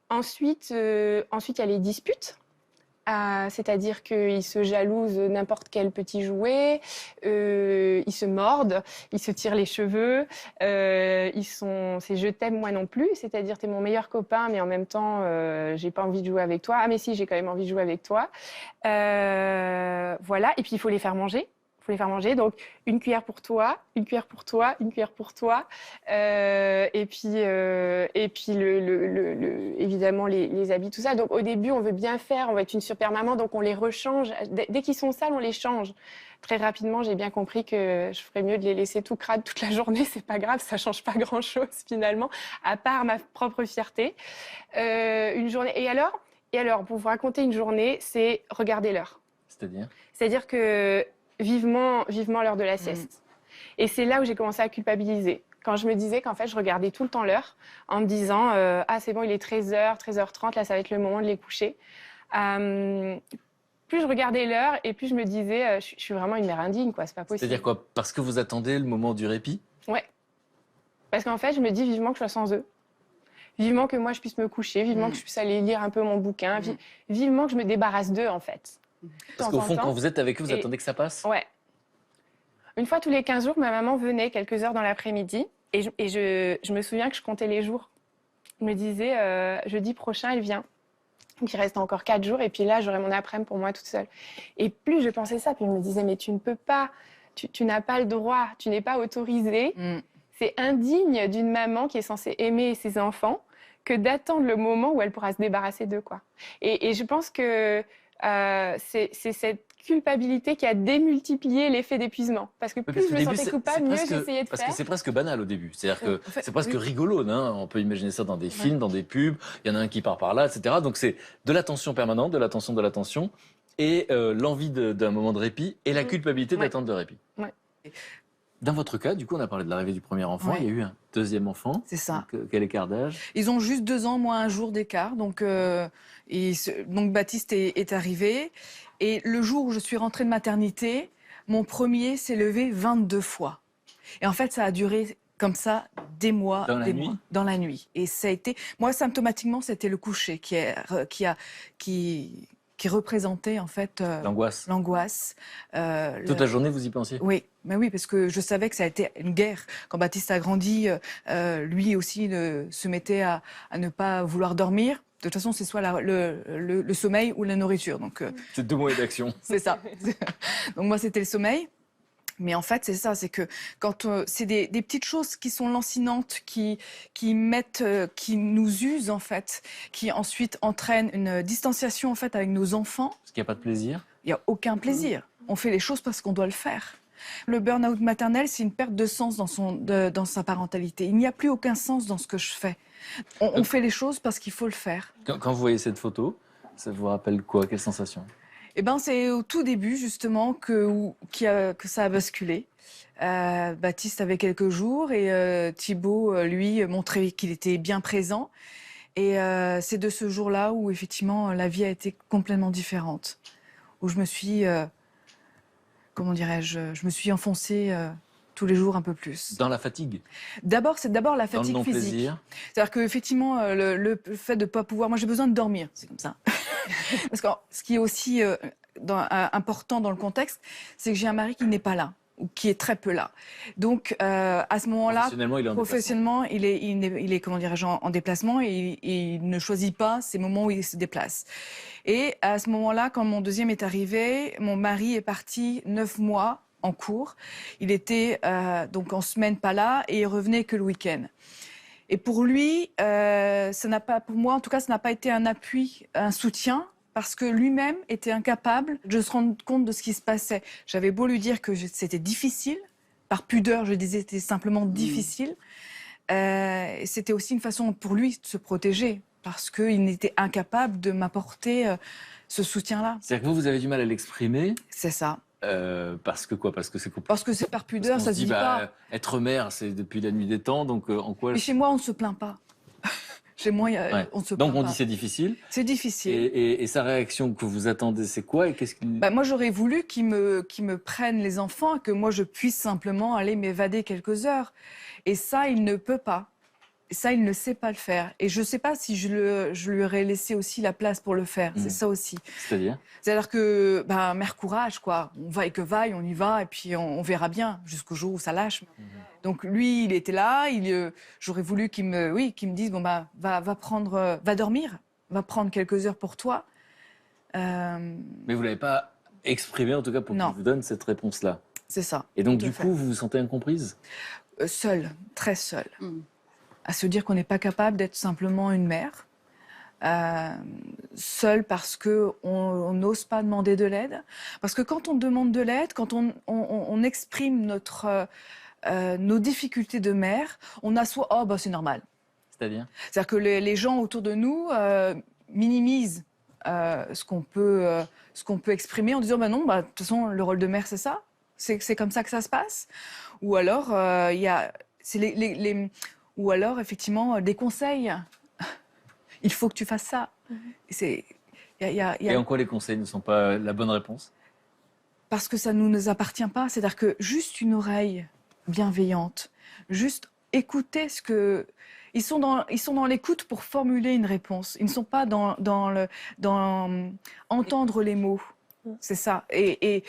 Ensuite, il y a les disputes. C'est-à-dire qu'ils se jalousent n'importe quel petit jouet, ils se mordent, ils se tirent les cheveux, c'est je t'aime moi non plus, c'est-à-dire t'es mon meilleur copain mais en même temps j'ai pas envie de jouer avec toi, ah mais si j'ai quand même envie de jouer avec toi, voilà, et puis il faut les faire manger. Donc une cuillère pour toi, une cuillère pour toi, une cuillère pour toi, et puis évidemment les habits, tout ça. Donc au début, on veut bien faire, on va être une super maman, donc on les rechange. Dès qu'ils sont sales, on les change. Très rapidement, j'ai bien compris que je ferais mieux de les laisser tout crades toute la journée. C'est pas grave, ça change pas grand-chose finalement, à part ma propre fierté. Une journée. Et alors, pour vous raconter une journée, c'est regarder l'heure. C'est-à-dire que vivement l'heure de la sieste. Et c'est là où j'ai commencé à culpabiliser. Quand je me disais qu'en fait, je regardais tout le temps l'heure en me disant « Ah, c'est bon, il est 13h, 13h30, là, ça va être le moment de les coucher. » Plus je regardais l'heure et plus je me disais « Je suis vraiment une mère indigne, quoi, c'est pas possible. »
C'est-à-dire quoi? Parce que vous attendez le moment du répit?
Ouais. Parce qu'en fait, je me dis vivement que je sois sans eux. Vivement que moi, je puisse me coucher. Vivement que je puisse aller lire un peu mon bouquin. Vivement que je me débarrasse d'eux, en fait.
Parce qu'au fond, quand vous êtes avec eux, vous attendez que ça passe?
Ouais. Une fois tous les 15 jours, ma maman venait quelques heures dans l'après-midi et je me souviens que je comptais les jours. Je me disais, jeudi prochain, elle vient. Donc il reste encore 4 jours et puis là, j'aurai mon après-midi pour moi toute seule. Et plus je pensais ça, puis je me disais, mais tu ne peux pas, tu n'as pas le droit, tu n'es pas autorisée. C'est indigne d'une maman qui est censée aimer ses enfants que d'attendre le moment où elle pourra se débarrasser d'eux, quoi. Et je pense que c'est cette culpabilité qui a démultiplié l'effet d'épuisement. Parce que plus je me sentais coupable, mieux j'essayais de faire.
Parce que c'est presque banal au début. C'est-à-dire que c'est presque rigolo. Hein, on peut imaginer ça dans des films, dans des pubs. Il y en a un qui part par là, etc. Donc c'est de l'attention permanente, de l'attention, et l'envie d'un moment de répit et la culpabilité d'attendre le répit. Dans votre cas, du coup, on a parlé de l'arrivée du premier enfant. Il y a eu un deuxième enfant.
C'est ça.
Donc, quel écart d'âge?
Ils ont juste 2 ans, moins 1 jour d'écart. Donc Baptiste est arrivé. Et le jour où je suis rentrée de maternité, mon premier s'est levé 22 fois. Et en fait, ça a duré comme ça des mois, dans la nuit. Et ça a été, moi, symptomatiquement, c'était le coucher qui représentait en fait
l'angoisse.
Toute
la journée, vous y pensiez?
Oui, mais oui, parce que je savais que ça a été une guerre. Quand Baptiste a grandi, lui aussi se mettait à ne pas vouloir dormir. De toute façon, c'est soit le sommeil ou la nourriture. Donc,
c'est 2 moyens d'action.
C'est ça. Donc moi, c'était le sommeil. Mais en fait, c'est ça, c'est que quand c'est des petites choses qui sont lancinantes, qui nous usent en fait, qui ensuite entraînent une distanciation en fait avec nos enfants.
Parce qu'il n'y a pas de plaisir?
Il n'y a aucun plaisir. On fait les choses parce qu'on doit le faire. Le burn-out maternel, c'est une perte de sens dans sa parentalité. Il n'y a plus aucun sens dans ce que je fais. On fait les choses parce qu'il faut le faire.
Quand vous voyez cette photo, ça vous rappelle quoi? Quelle sensation?
Eh ben, c'est au tout début, justement, que ça a basculé. Baptiste avait quelques jours et Thibaut, lui, montrait qu'il était bien présent. Et c'est de ce jour-là où, effectivement, la vie a été complètement différente. Où je me suis, comment dirais-je, je me suis enfoncée tous les jours un peu plus.
Dans la fatigue?
C'est d'abord la fatigue physique.
Non-plaisir.
C'est-à-dire qu'effectivement, le fait de ne pas pouvoir... Moi, j'ai besoin de dormir, c'est comme ça. Parce que ce qui est aussi important dans le contexte, c'est que j'ai un mari qui n'est pas là, ou qui est très peu là. Donc, à ce moment-là, professionnellement, il est comment dirais-je, en déplacement et il ne choisit pas ces moments où il se déplace. Et à ce moment-là, quand mon deuxième est arrivé, mon mari est parti 9 mois en cours. Il était donc en semaine pas là et il revenait que le week-end. Et pour lui, pour moi en tout cas, ça n'a pas été un appui, un soutien, parce que lui-même était incapable de se rendre compte de ce qui se passait. J'avais beau lui dire que c'était difficile, par pudeur, je disais que c'était simplement difficile. C'était aussi une façon pour lui de se protéger, parce qu'il était incapable de m'apporter ce soutien-là.
C'est-à-dire que vous avez du mal à l'exprimer.
C'est ça.
Parce que quoi? Parce que c'est
par pudeur, ça se dit pas.
Être mère, c'est depuis la nuit des temps, donc en quoi?
Mais chez moi, on ne se plaint pas. Chez moi, on se plaint
donc on
pas.
dit c'est difficile.
C'est difficile.
Et sa réaction que vous attendez, c'est quoi? Et qu'est-ce qu'il...
Moi, j'aurais voulu qu'il me prenne les enfants, que moi, je puisse simplement aller m'évader quelques heures. Et ça, il ne peut pas. Ça, il ne sait pas le faire. Et je ne sais pas si je lui aurais laissé aussi la place pour le faire. C'est ça aussi.
C'est-à-dire?
C'est-à-dire que, mère courage, quoi. On va et que vaille, on y va, et puis on verra bien jusqu'au jour où ça lâche. Donc lui, il était là. J'aurais voulu qu'il me dise, va dormir, va prendre quelques heures pour toi.
Mais vous l'avez pas exprimé, en tout cas, pour qu'il vous donne cette réponse-là.
C'est ça.
Et donc, du coup, vous vous sentez incomprise?
Seule, très seule. À se dire qu'on n'est pas capable d'être simplement une mère. Seule parce qu'on n'ose pas demander de l'aide. Parce que quand on demande de l'aide, quand on exprime nos difficultés de mère, on assoit « oh, c'est normal ».
C'est-à-dire
que les gens autour de nous minimisent ce qu'on peut exprimer en disant non, de toute façon, le rôle de mère, c'est ça. C'est comme ça que ça se passe. Ou alors, ou alors, effectivement, des conseils. Il faut que tu fasses ça.
Et en quoi les conseils ne sont pas la bonne réponse?
Parce que ça ne nous appartient pas. C'est-à-dire que juste une oreille bienveillante, juste écouter ce que... Ils sont dans l'écoute pour formuler une réponse. Ils ne sont pas dans entendre les mots. C'est ça. Et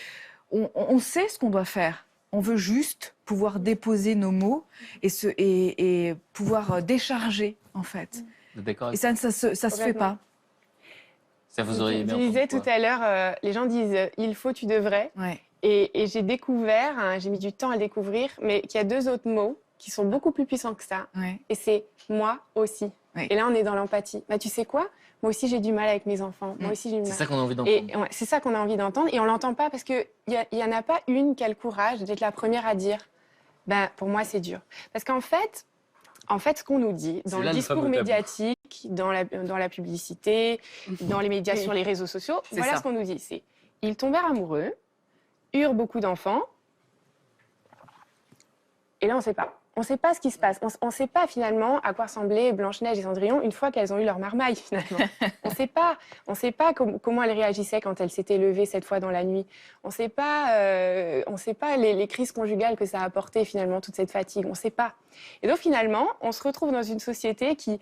on sait ce qu'on doit faire. On veut juste pouvoir déposer nos mots et pouvoir décharger, en fait.
D'accord.
Et ça ne se fait pas.
Ça vous auriez bien.
Tu disais tout à l'heure, les gens disent « il faut, tu devrais
ouais. ».
Et j'ai découvert, j'ai mis du temps à découvrir, mais qu'il y a 2 autres mots qui sont beaucoup plus puissants que ça.
Ouais.
Et c'est « moi aussi ouais. ». Et là, on est dans l'empathie. Tu sais quoi? Moi aussi, j'ai du mal avec mes enfants. Moi aussi, j'ai du mal.
C'est ça qu'on a envie d'entendre.
C'est ça qu'on a envie d'entendre. Et on ne l'entend pas parce qu'il n'y en a pas une qui a le courage d'être la première à dire pour moi, c'est dur. Parce qu'en fait, ce qu'on nous dit dans le discours médiatique, dans la publicité, dans les médias sur les réseaux sociaux, voilà ce qu'on nous dit. C'est ils tombèrent amoureux, eurent beaucoup d'enfants, et là, on ne sait pas. On ne sait pas ce qui se passe. On ne sait pas finalement à quoi ressemblaient Blanche-Neige et Cendrillon une fois qu'elles ont eu leur marmaille, finalement. On ne sait pas comment elles réagissaient quand elles s'étaient levées cette fois dans la nuit. On ne sait pas les crises conjugales que ça a apporté finalement, toute cette fatigue. On ne sait pas. Et donc finalement, on se retrouve dans une société qui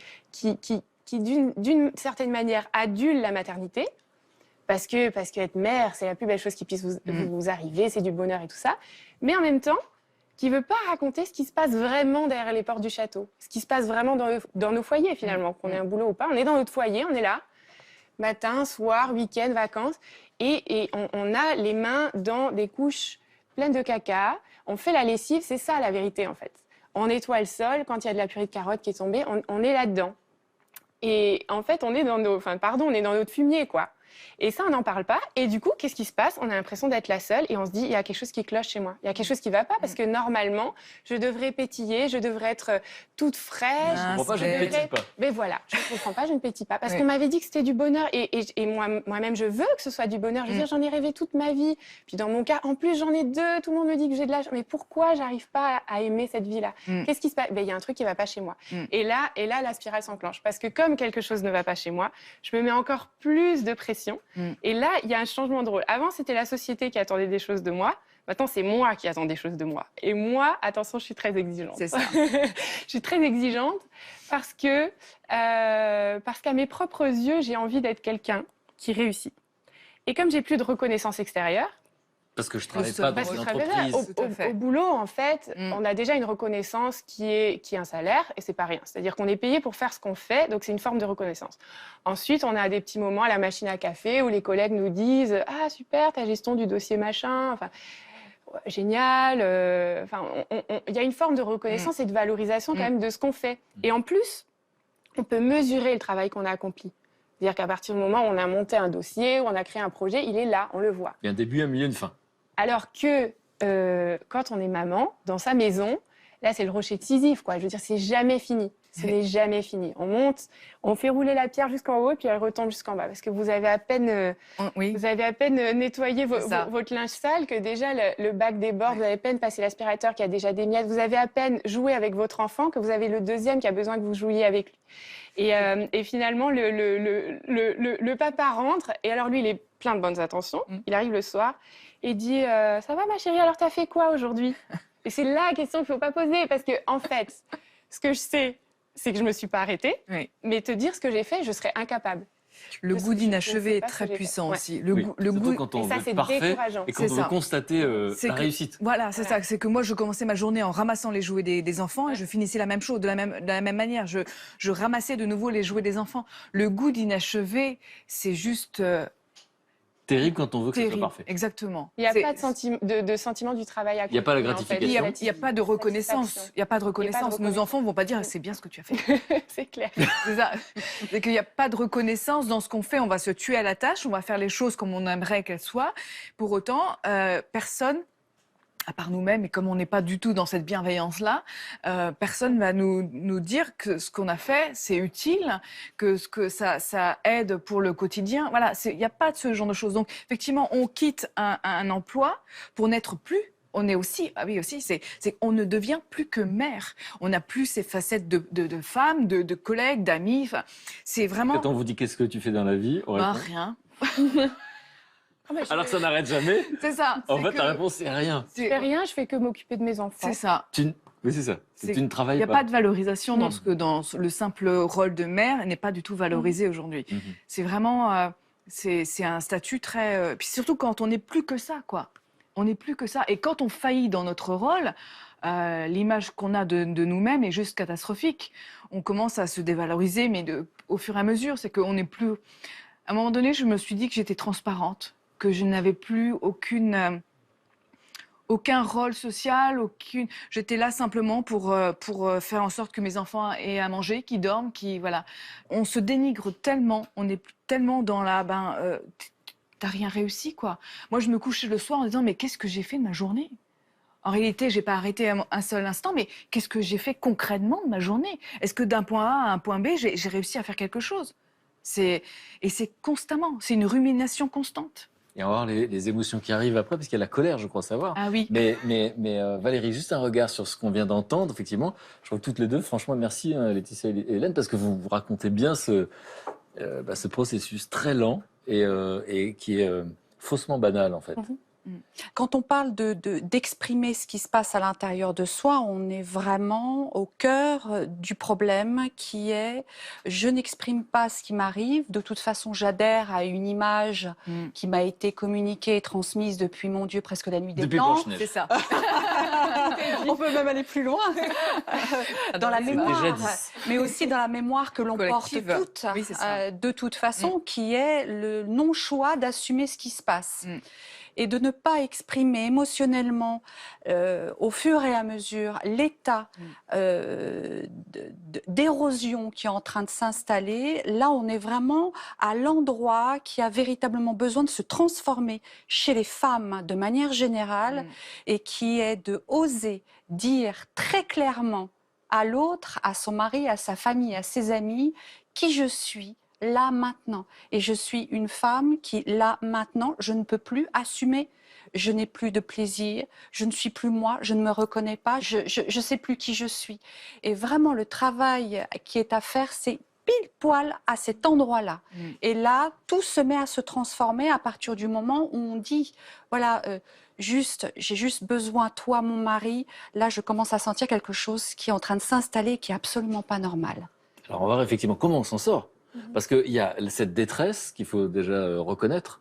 d'une certaine manière, adule la maternité, parce que être mère, c'est la plus belle chose qui puisse vous arriver, c'est du bonheur et tout ça. Mais en même temps, qui ne veut pas raconter ce qui se passe vraiment derrière les portes du château, ce qui se passe vraiment dans nos foyers, finalement, qu'on ait un boulot ou pas. On est dans notre foyer, on est là, matin, soir, week-end, vacances, et on a les mains dans des couches pleines de caca, on fait la lessive, c'est ça la vérité, en fait. On nettoie le sol, quand il y a de la purée de carottes qui est tombée, on est là-dedans. Et en fait, on est dans notre fumier, quoi. Et ça, on n'en parle pas. Et du coup, qu'est-ce qui se passe? On a l'impression d'être la seule et on se dit, il y a quelque chose qui cloche chez moi. Il y a quelque chose qui ne va pas parce que normalement, je devrais pétiller, je devrais être toute fraîche.
Je ne comprends pas, je ne pétille pas.
Mais voilà, je ne comprends pas, je ne pétille pas. Parce qu'on m'avait dit que c'était du bonheur. Et moi-même, je veux que ce soit du bonheur. Je veux dire, j'en ai rêvé toute ma vie. Puis dans mon cas, en plus, j'en ai 2. Tout le monde me dit que j'ai de l'âge. Mais pourquoi j'arrive pas à aimer cette vie-là? Qu'est-ce qui se passe? Il y a un truc qui ne va pas chez moi. Et là, la spirale s'enclenche. Parce que comme quelque chose ne va pas chez moi, je me mets encore plus de pression. Et là, il y a un changement de rôle. Avant, c'était la société qui attendait des choses de moi. Maintenant, c'est moi qui attends des choses de moi. Et moi, attention, je suis très exigeante.
C'est ça.
Je suis très exigeante parce qu'à mes propres yeux, j'ai envie d'être quelqu'un qui réussit. Et comme j'ai plus de reconnaissance extérieure,
parce que je travaille pas dans une entreprise.
Au boulot, en fait, on a déjà une reconnaissance qui est un salaire et c'est pas rien. C'est-à-dire qu'on est payé pour faire ce qu'on fait, donc c'est une forme de reconnaissance. Ensuite, on a des petits moments à la machine à café où les collègues nous disent « Ah, super, ta gestion du dossier machin ». Enfin, génial. Il y a une forme de reconnaissance et de valorisation quand même de ce qu'on fait. Et en plus, on peut mesurer le travail qu'on a accompli. C'est-à-dire qu'à partir du moment où on a monté un dossier, où on a créé un projet, il est là, on le voit.
Il y a un début, un milieu, une fin.
Alors que quand on est maman, dans sa maison, là, c'est le rocher de Sisyphe, quoi. Je veux dire, c'est jamais fini. Ce n'est jamais fini. On monte, on fait rouler la pierre jusqu'en haut, puis elle retombe jusqu'en bas. Parce que vous avez à peine, nettoyé votre linge sale, que déjà le bac déborde, vous avez à peine passé l'aspirateur qui a déjà des miettes, vous avez à peine joué avec votre enfant, que vous avez le deuxième qui a besoin que vous jouiez avec lui. Et finalement, le papa rentre, et alors lui, il est plein de bonnes intentions. Il arrive le soir et dit ça va ma chérie, alors t'as fait quoi aujourd'hui? Et c'est la question qu'il ne faut pas poser, parce que en fait, ce que je sais, c'est que je ne me suis pas arrêtée, mais te dire ce que j'ai fait, je serais incapable.
Le goût d'inachevé est très puissant aussi. Le goût,
quand on
et ça,
veut
c'est
être parfait
décourageant.
et quand on veut constater la réussite.
Voilà, c'est ça. C'est que moi, je commençais ma journée en ramassant les jouets des enfants et je finissais la même chose, de la même manière. Je ramassais de nouveau les jouets des enfants. Le goût d'inachevé, c'est juste...
terrible quand on veut que ce soit parfait.
Exactement.
Il n'y a pas de sentiment du travail accompli.
Il n'y a pas la gratification.
Il n'y a pas de reconnaissance. Il n'y a pas de reconnaissance. Nos enfants ne vont pas dire c'est bien ce que tu as fait.
C'est clair.
C'est ça. C'est qu'il n'y a pas de reconnaissance dans ce qu'on fait. On va se tuer à la tâche. On va faire les choses comme on aimerait qu'elles soient. Pour autant, personne, à part nous-mêmes, et comme on n'est pas du tout dans cette bienveillance-là, personne va nous dire que ce qu'on a fait, c'est utile, que ça aide pour le quotidien. Voilà, il n'y a pas de ce genre de choses. Donc, effectivement, on quitte un emploi pour n'être plus. On est aussi, c'est on ne devient plus que mère. On n'a plus ces facettes de femme, de collègues, d'amis. Enfin, c'est vraiment...
Quand on vous dit qu'est-ce que tu fais dans la vie, on répond
rien.
Alors ça n'arrête jamais.
C'est ça.
En fait, la réponse, c'est rien.
Je fais rien, je fais que m'occuper de mes enfants.
C'est ça.
Oui, c'est ça. Tu ne travailles pas.
Il n'y a pas de valorisation dans le simple rôle de mère n'est pas du tout valorisé aujourd'hui. C'est vraiment... c'est un statut très... Puis surtout quand on n'est plus que ça, quoi. On n'est plus que ça. Et quand on faillit dans notre rôle, l'image qu'on a de nous-mêmes est juste catastrophique. On commence à se dévaloriser, mais au fur et à mesure, c'est qu'on n'est plus... À un moment donné, je me suis dit que j'étais transparente, que je n'avais plus aucun rôle social, j'étais là simplement pour faire en sorte que mes enfants aient à manger, qu'ils dorment, voilà. On se dénigre tellement, on est tellement dans t'as rien réussi, quoi. Moi, je me couchais le soir en disant, mais qu'est-ce que j'ai fait de ma journée? En réalité, j'ai pas arrêté un seul instant, mais qu'est-ce que j'ai fait concrètement de ma journée? Est-ce que d'un point A à un point B, j'ai réussi à faire quelque chose? Et c'est constamment, c'est une rumination constante.
Et on va voir les émotions qui arrivent après, parce qu'il y a la colère, je crois savoir.
Ah oui.
Mais Valérie, juste un regard sur ce qu'on vient d'entendre, effectivement. Je crois que toutes les deux, franchement, merci Laetitia et Hélène, parce que vous racontez bien ce processus très lent et qui est faussement banal, en fait.
Quand on parle d'exprimer ce qui se passe à l'intérieur de soi, on est vraiment au cœur du problème qui est « je n'exprime pas ce qui m'arrive, de toute façon j'adhère à une image qui m'a été communiquée et transmise depuis, mon Dieu, presque la nuit des temps. »
C'est ça.
On peut même aller plus loin. Dans la mémoire, mais aussi dans la mémoire que l'on porte toutes, de toute façon, qui est le non-choix d'assumer ce qui se passe. Et de ne pas exprimer émotionnellement, au fur et à mesure, l'état d'érosion qui est en train de s'installer, là, on est vraiment à l'endroit qui a véritablement besoin de se transformer chez les femmes de manière générale et qui est de oser dire très clairement à l'autre, à son mari, à sa famille, à ses amis, qui je suis là maintenant. Et je suis une femme qui, là maintenant, je ne peux plus assumer. Je n'ai plus de plaisir, je ne suis plus moi, je ne me reconnais pas, je ne sais plus qui je suis. Et vraiment, le travail qui est à faire, c'est pile poil à cet endroit-là. Et là, tout se met à se transformer à partir du moment où on dit, voilà, j'ai juste besoin, toi, mon mari, là, je commence à sentir quelque chose qui est en train de s'installer, qui est absolument pas normal.
Alors, on va voir effectivement comment on s'en sort. Parce qu'il y a cette détresse qu'il faut déjà reconnaître,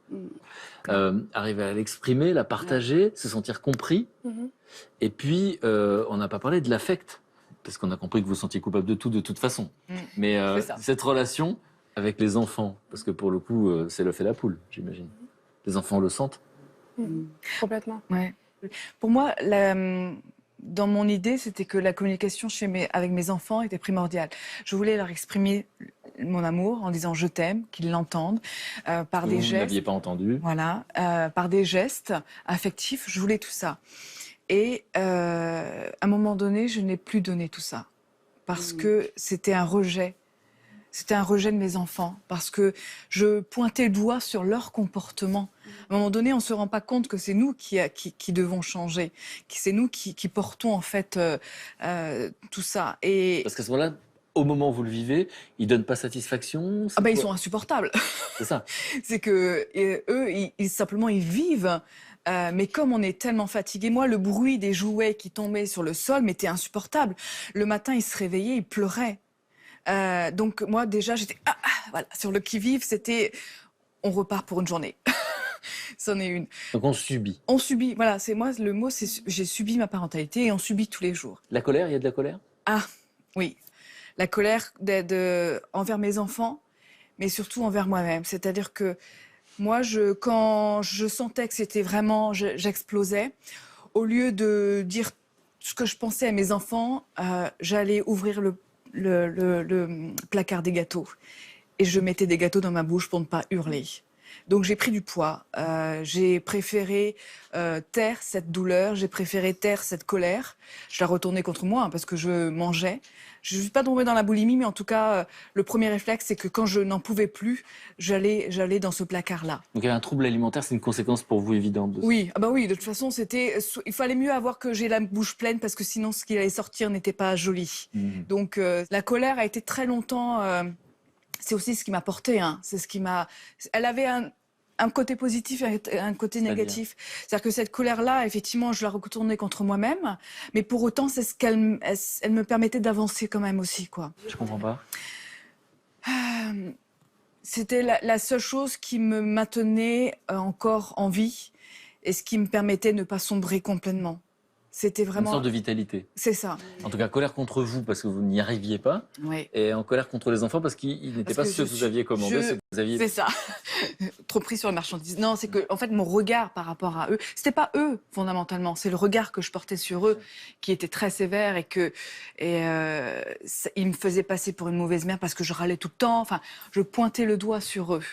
arriver à l'exprimer, la partager, se sentir compris. Et puis, on n'a pas parlé de l'affect, parce qu'on a compris que vous vous sentiez coupable de tout, de toute façon. Mais cette relation avec les enfants, parce que pour le coup, c'est l'œuf et la poule, j'imagine. Les enfants le sentent.
Complètement.
Ouais. Pour moi, dans mon idée, c'était que la communication avec mes enfants était primordiale. Je voulais leur exprimer mon amour en disant je t'aime, qu'ils l'entendent, par des gestes.
Vous n'aviez pas entendu.
Voilà, par des gestes affectifs, je voulais tout ça. Et à un moment donné, je n'ai plus donné tout ça. Parce que c'était un rejet. C'était un rejet de mes enfants. Parce que je pointais le doigt sur leur comportement. À un moment donné, on ne se rend pas compte que c'est nous qui devons changer. C'est nous qui portons en fait tout ça. Et
parce qu'à ce moment-là, au moment où vous le vivez, ils ne donnent pas satisfaction.
Ah ben, ils sont insupportables.
C'est ça.
C'est que eux, simplement, ils vivent. Mais comme on est tellement fatigué, moi, le bruit des jouets qui tombaient sur le sol m'était insupportable. Le matin, ils se réveillaient, ils pleuraient. Donc moi, déjà, j'étais voilà, sur le qui-vive. C'était on repart pour une journée. C'en est une.
Donc on subit.
On subit. Voilà, c'est moi le mot, c'est j'ai subi ma parentalité et on subit tous les jours.
La colère, il y a de la colère?
Ah oui, la colère envers mes enfants, mais surtout envers moi-même. C'est-à-dire que moi, quand je sentais que c'était vraiment, j'explosais, au lieu de dire ce que je pensais à mes enfants, j'allais ouvrir le placard des gâteaux. Et je mettais des gâteaux dans ma bouche pour ne pas hurler. Donc j'ai pris du poids. J'ai préféré taire cette douleur, j'ai préféré taire cette colère. Je la retournais contre moi parce que je mangeais. Je ne suis pas tombée dans la boulimie, mais en tout cas, le premier réflexe, c'est que quand je n'en pouvais plus, j'allais dans ce placard-là.
Donc il y a un trouble alimentaire, c'est une conséquence pour vous évidente de ça.
Oui, ah bah oui, de toute façon, il fallait mieux avoir que j'ai la bouche pleine parce que sinon, ce qui allait sortir n'était pas joli. Donc la colère a été très longtemps... c'est aussi ce qui m'a porté. Hein. C'est ce qui m'a... Elle avait un côté positif et un côté négatif. C'est-à-dire que cette colère-là, effectivement, je la retournais contre moi-même, mais pour autant, c'est ce qu'elle elle me permettait d'avancer quand même aussi, quoi.
Je comprends pas.
C'était la seule chose qui me maintenait encore en vie et ce qui me permettait de ne pas sombrer complètement. C'était vraiment...
Une sorte de vitalité.
C'est ça.
En tout cas, colère contre vous parce que vous n'y arriviez pas.
Oui.
Et en colère contre les enfants parce qu'ils n'étaient pas ce que vous aviez commandé, ce que vous aviez...
C'est ça. Trop pris sur la marchandise. Non, c'est que, en fait, mon regard par rapport à eux, c'était pas eux, fondamentalement. C'est le regard que je portais sur eux qui était très sévère et ils me faisaient passer pour une mauvaise mère parce que je râlais tout le temps. Enfin, je pointais le doigt sur eux.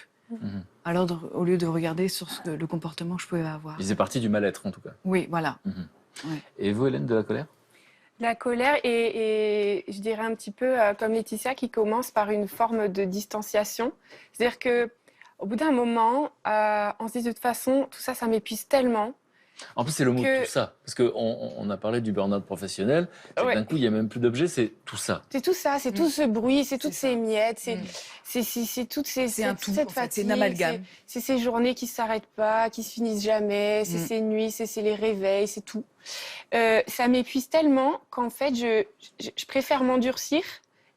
Alors, au lieu de regarder sur le comportement que je pouvais avoir.
Ils faisaient partie du mal-être, en tout cas.
Oui, voilà.
Ouais. Et vous, Hélène, de la colère?
La colère et je dirais un petit peu comme Laetitia qui commence par une forme de distanciation. C'est-à-dire qu'au bout d'un moment, on se dit de toute façon, tout ça, ça m'épuise tellement.
En plus, c'est le mot tout ça. Parce qu'on a parlé du burn-out professionnel. Ouais. D'un coup, il n'y a même plus d'objet, c'est tout ça.
C'est tout ça, c'est tout ce bruit, c'est toutes ces miettes, c'est toutes ces...
C'est un tout,
cette fatigue,
c'est une amalgame.
C'est ces journées qui ne s'arrêtent pas, qui se finissent jamais, c'est ces nuits, c'est les réveils, c'est tout. Ça m'épuise tellement qu'en fait, je préfère m'endurcir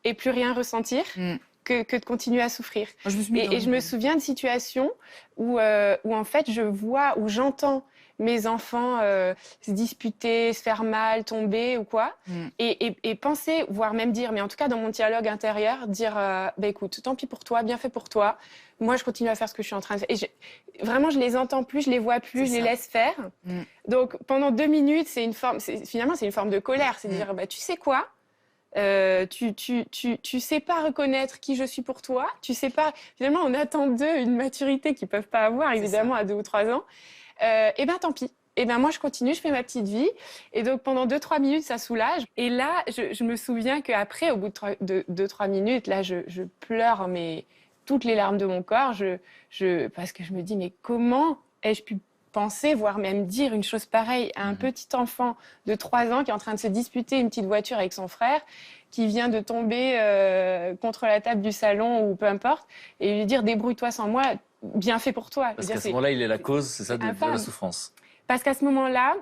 et plus rien ressentir. Que de continuer à souffrir. Je me souviens de situations où en fait, je vois, où j'entends mes enfants se disputer, se faire mal, tomber ou quoi, et penser, voire même dire, mais en tout cas dans mon dialogue intérieur, dire, bah écoute, tant pis pour toi, bien fait pour toi, moi, je continue à faire ce que je suis en train de faire. Et vraiment, je les entends plus, je les vois plus, je les laisse faire. Donc, pendant 2 minutes, finalement, c'est une forme de colère. C'est de dire, bah, tu sais quoi ? Tu sais pas reconnaître qui je suis pour toi. Tu sais pas. Finalement, on attend d'eux une maturité qu'ils peuvent pas avoir, évidemment, à 2 ou 3 ans. Et ben, tant pis. Et ben moi, je continue, je fais ma petite vie. Et donc, pendant 2-3 minutes, ça soulage. Et là, je me souviens qu'après, au bout de 2-3 minutes, là, je pleure toutes les larmes de mon corps. Parce que je me dis, mais comment ai-je pu penser, voire même dire une chose pareille à un petit enfant de 3 ans qui est en train de se disputer une petite voiture avec son frère, qui vient de tomber contre la table du salon ou peu importe, et lui dire, débrouille-toi sans moi, bien fait pour toi.
Parce qu'à ce moment-là, il est la cause, c'est ça, de la souffrance.
Parce qu'à ce moment-là,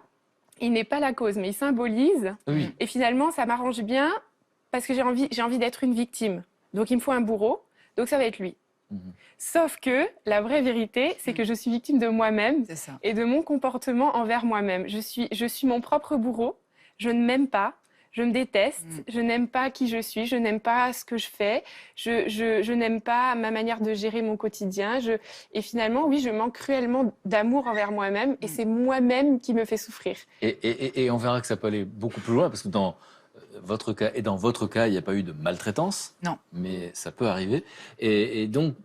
il n'est pas la cause, mais il symbolise.
Oui.
Et finalement, ça m'arrange bien parce que j'ai envie d'être une victime. Donc, il me faut un bourreau. Donc, ça va être lui. Sauf que la vraie vérité, c'est que je suis victime de moi-même et de mon comportement envers moi-même. Je suis mon propre bourreau. Je ne m'aime pas. Je me déteste, je n'aime pas qui je suis, je n'aime pas ce que je fais, je n'aime pas ma manière de gérer mon quotidien. Et finalement, oui, je manque cruellement d'amour envers moi-même et c'est moi-même qui me fait souffrir.
Et on verra que ça peut aller beaucoup plus loin parce que dans votre cas et dans votre cas, il n'y a pas eu de maltraitance.
Non.
Mais ça peut arriver. Et donc,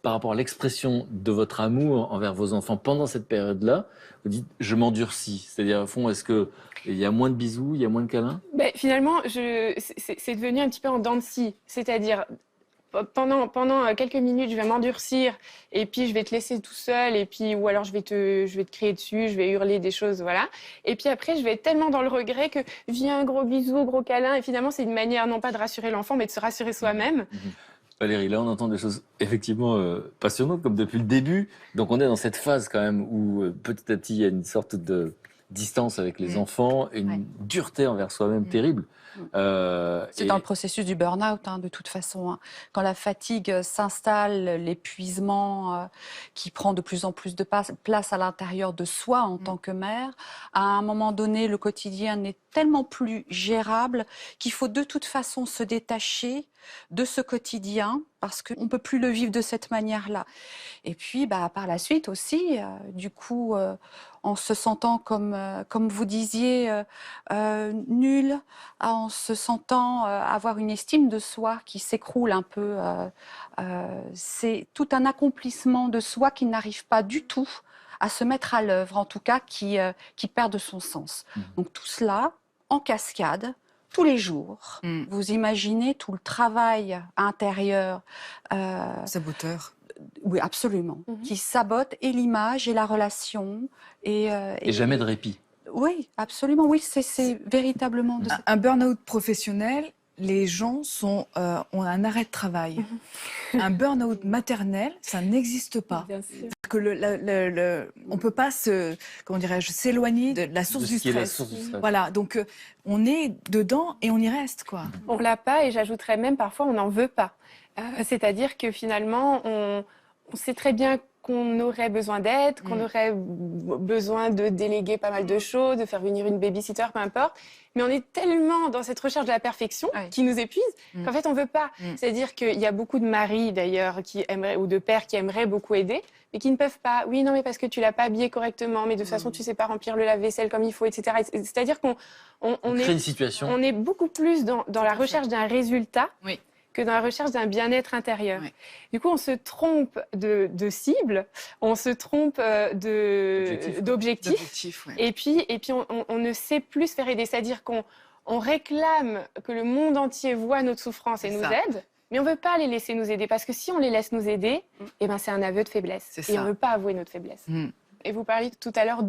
par rapport à l'expression de votre amour envers vos enfants pendant cette période-là, vous dites « je m'endurcis ». C'est-à-dire, au fond, est-ce qu'il y a moins de bisous, il y a moins de câlins ?
Finalement, c'est devenu un petit peu en dents de scie. C'est-à-dire, pendant quelques minutes, je vais m'endurcir et puis je vais te laisser tout seul et puis, ou alors je vais te crier dessus, je vais hurler des choses, voilà. Et puis après, je vais être tellement dans le regret que viens, un gros bisou, gros câlin. Et finalement, c'est une manière non pas de rassurer l'enfant, mais de se rassurer soi-même.
Valérie, là on entend des choses effectivement passionnantes comme depuis le début. Donc on est dans cette phase quand même où petit à petit il y a une sorte de distance avec les enfants, une dureté envers soi-même terrible.
C'est dans le processus du burn-out, de toute façon. Hein. Quand la fatigue s'installe, l'épuisement qui prend de plus en plus de place à l'intérieur de soi en tant que mère, à un moment donné, le quotidien n'est tellement plus gérable qu'il faut de toute façon se détacher de ce quotidien parce qu'on ne peut plus le vivre de cette manière-là. Et puis, par la suite aussi, du coup, en se sentant, comme vous disiez, nul, en se sentant avoir une estime de soi qui s'écroule un peu. C'est tout un accomplissement de soi qui n'arrive pas du tout à se mettre à l'œuvre, en tout cas qui perd de son sens. Donc tout cela, en cascade, tous les jours. Vous imaginez tout le travail intérieur.
Saboteur.
Oui, absolument. Qui sabote et l'image et la relation. Et
jamais de répit.
Oui, absolument. Oui, c'est véritablement...
Un burn-out professionnel, les gens ont un arrêt de travail. Un burn-out maternel, ça n'existe pas.
Bien sûr.
On ne peut pas s'éloigner de la source du stress. Voilà, donc on est dedans et on y reste, quoi.
On l'a pas et j'ajouterais même parfois on n'en veut pas. C'est-à-dire que finalement on sait très bien qu'on aurait besoin d'aide, qu'on aurait besoin de déléguer pas mal de choses, de faire venir une babysitter, peu importe. Mais on est tellement dans cette recherche de la perfection qui nous épuise qu'en fait on veut pas. C'est-à-dire qu'il y a beaucoup de maris d'ailleurs qui aimeraient, ou de pères qui aimeraient beaucoup aider, mais qui ne peuvent pas. Oui, non, mais parce que tu l'as pas habillé correctement, mais de toute façon tu sais pas remplir le lave-vaisselle comme il faut, etc. C'est-à-dire qu'on
crée une situation.
On est beaucoup plus dans la recherche d'un résultat. Que dans la recherche d'un bien-être intérieur. Du coup, on se trompe de cible, on se trompe d'objectif. Et puis on ne sait plus se faire aider. C'est-à-dire qu'on réclame que le monde entier voit notre souffrance et nous aide, mais on ne veut pas les laisser nous aider. Parce que si on les laisse nous aider, c'est un aveu de faiblesse. Et on ne veut pas avouer notre faiblesse. Et vous parliez tout à l'heure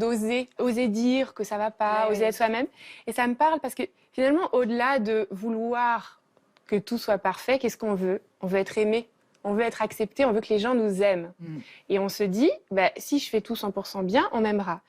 oser dire que ça ne va pas, oser être soi-même. Et ça me parle parce que finalement, au-delà de vouloir que tout soit parfait, qu'est-ce qu'on veut ? On veut être aimé, on veut être accepté, on veut que les gens nous aiment. Et on se dit, si je fais tout 100% bien, on m'aimera.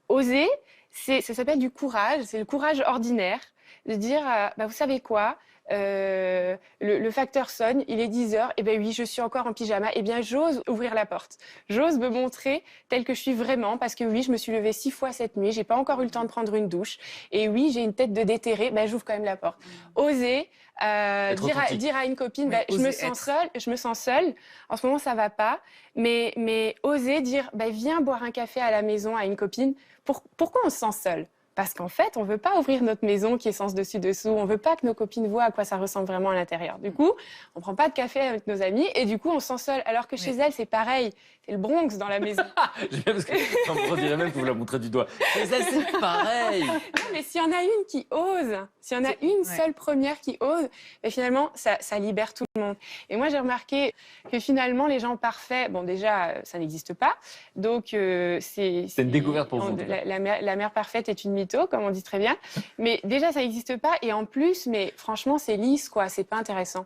Oser, ça s'appelle du courage, c'est le courage ordinaire, de dire, vous savez quoi ? le facteur sonne, il est 10h, et bien oui, je suis encore en pyjama, et bien j'ose ouvrir la porte. J'ose me montrer telle que je suis vraiment, parce que oui, je me suis levée 6 fois cette nuit, j'ai pas encore eu le temps de prendre une douche, et oui, j'ai une tête de déterré, ben j'ouvre quand même la porte. Oser dire à une copine,
Oui,
je me sens seule, en ce moment ça va pas, mais oser dire, viens boire un café à la maison à une copine, pourquoi on se sent seul? Parce qu'en fait, on ne veut pas ouvrir notre maison qui est sens dessus-dessous. On ne veut pas que nos copines voient à quoi ça ressemble vraiment à l'intérieur. Du coup, on ne prend pas de café avec nos amis et du coup, on se sent seul. Alors que chez elle, c'est pareil. C'est le Bronx dans la maison.
J'aime bien parce que ça me redirait même que vous la montrez du doigt. Chez elle, c'est pareil.
Non, mais s'il y en a une qui ose, s'il y en a une seule première qui ose, finalement, ça libère tout le monde. Et moi, j'ai remarqué que finalement, les gens parfaits, bon, déjà, ça n'existe pas. Donc, c'est
une découverte pour vous.
La mère parfaite est une mytho, comme on dit très bien. Mais déjà, ça n'existe pas. Et en plus, mais franchement, c'est lisse, quoi. C'est pas intéressant.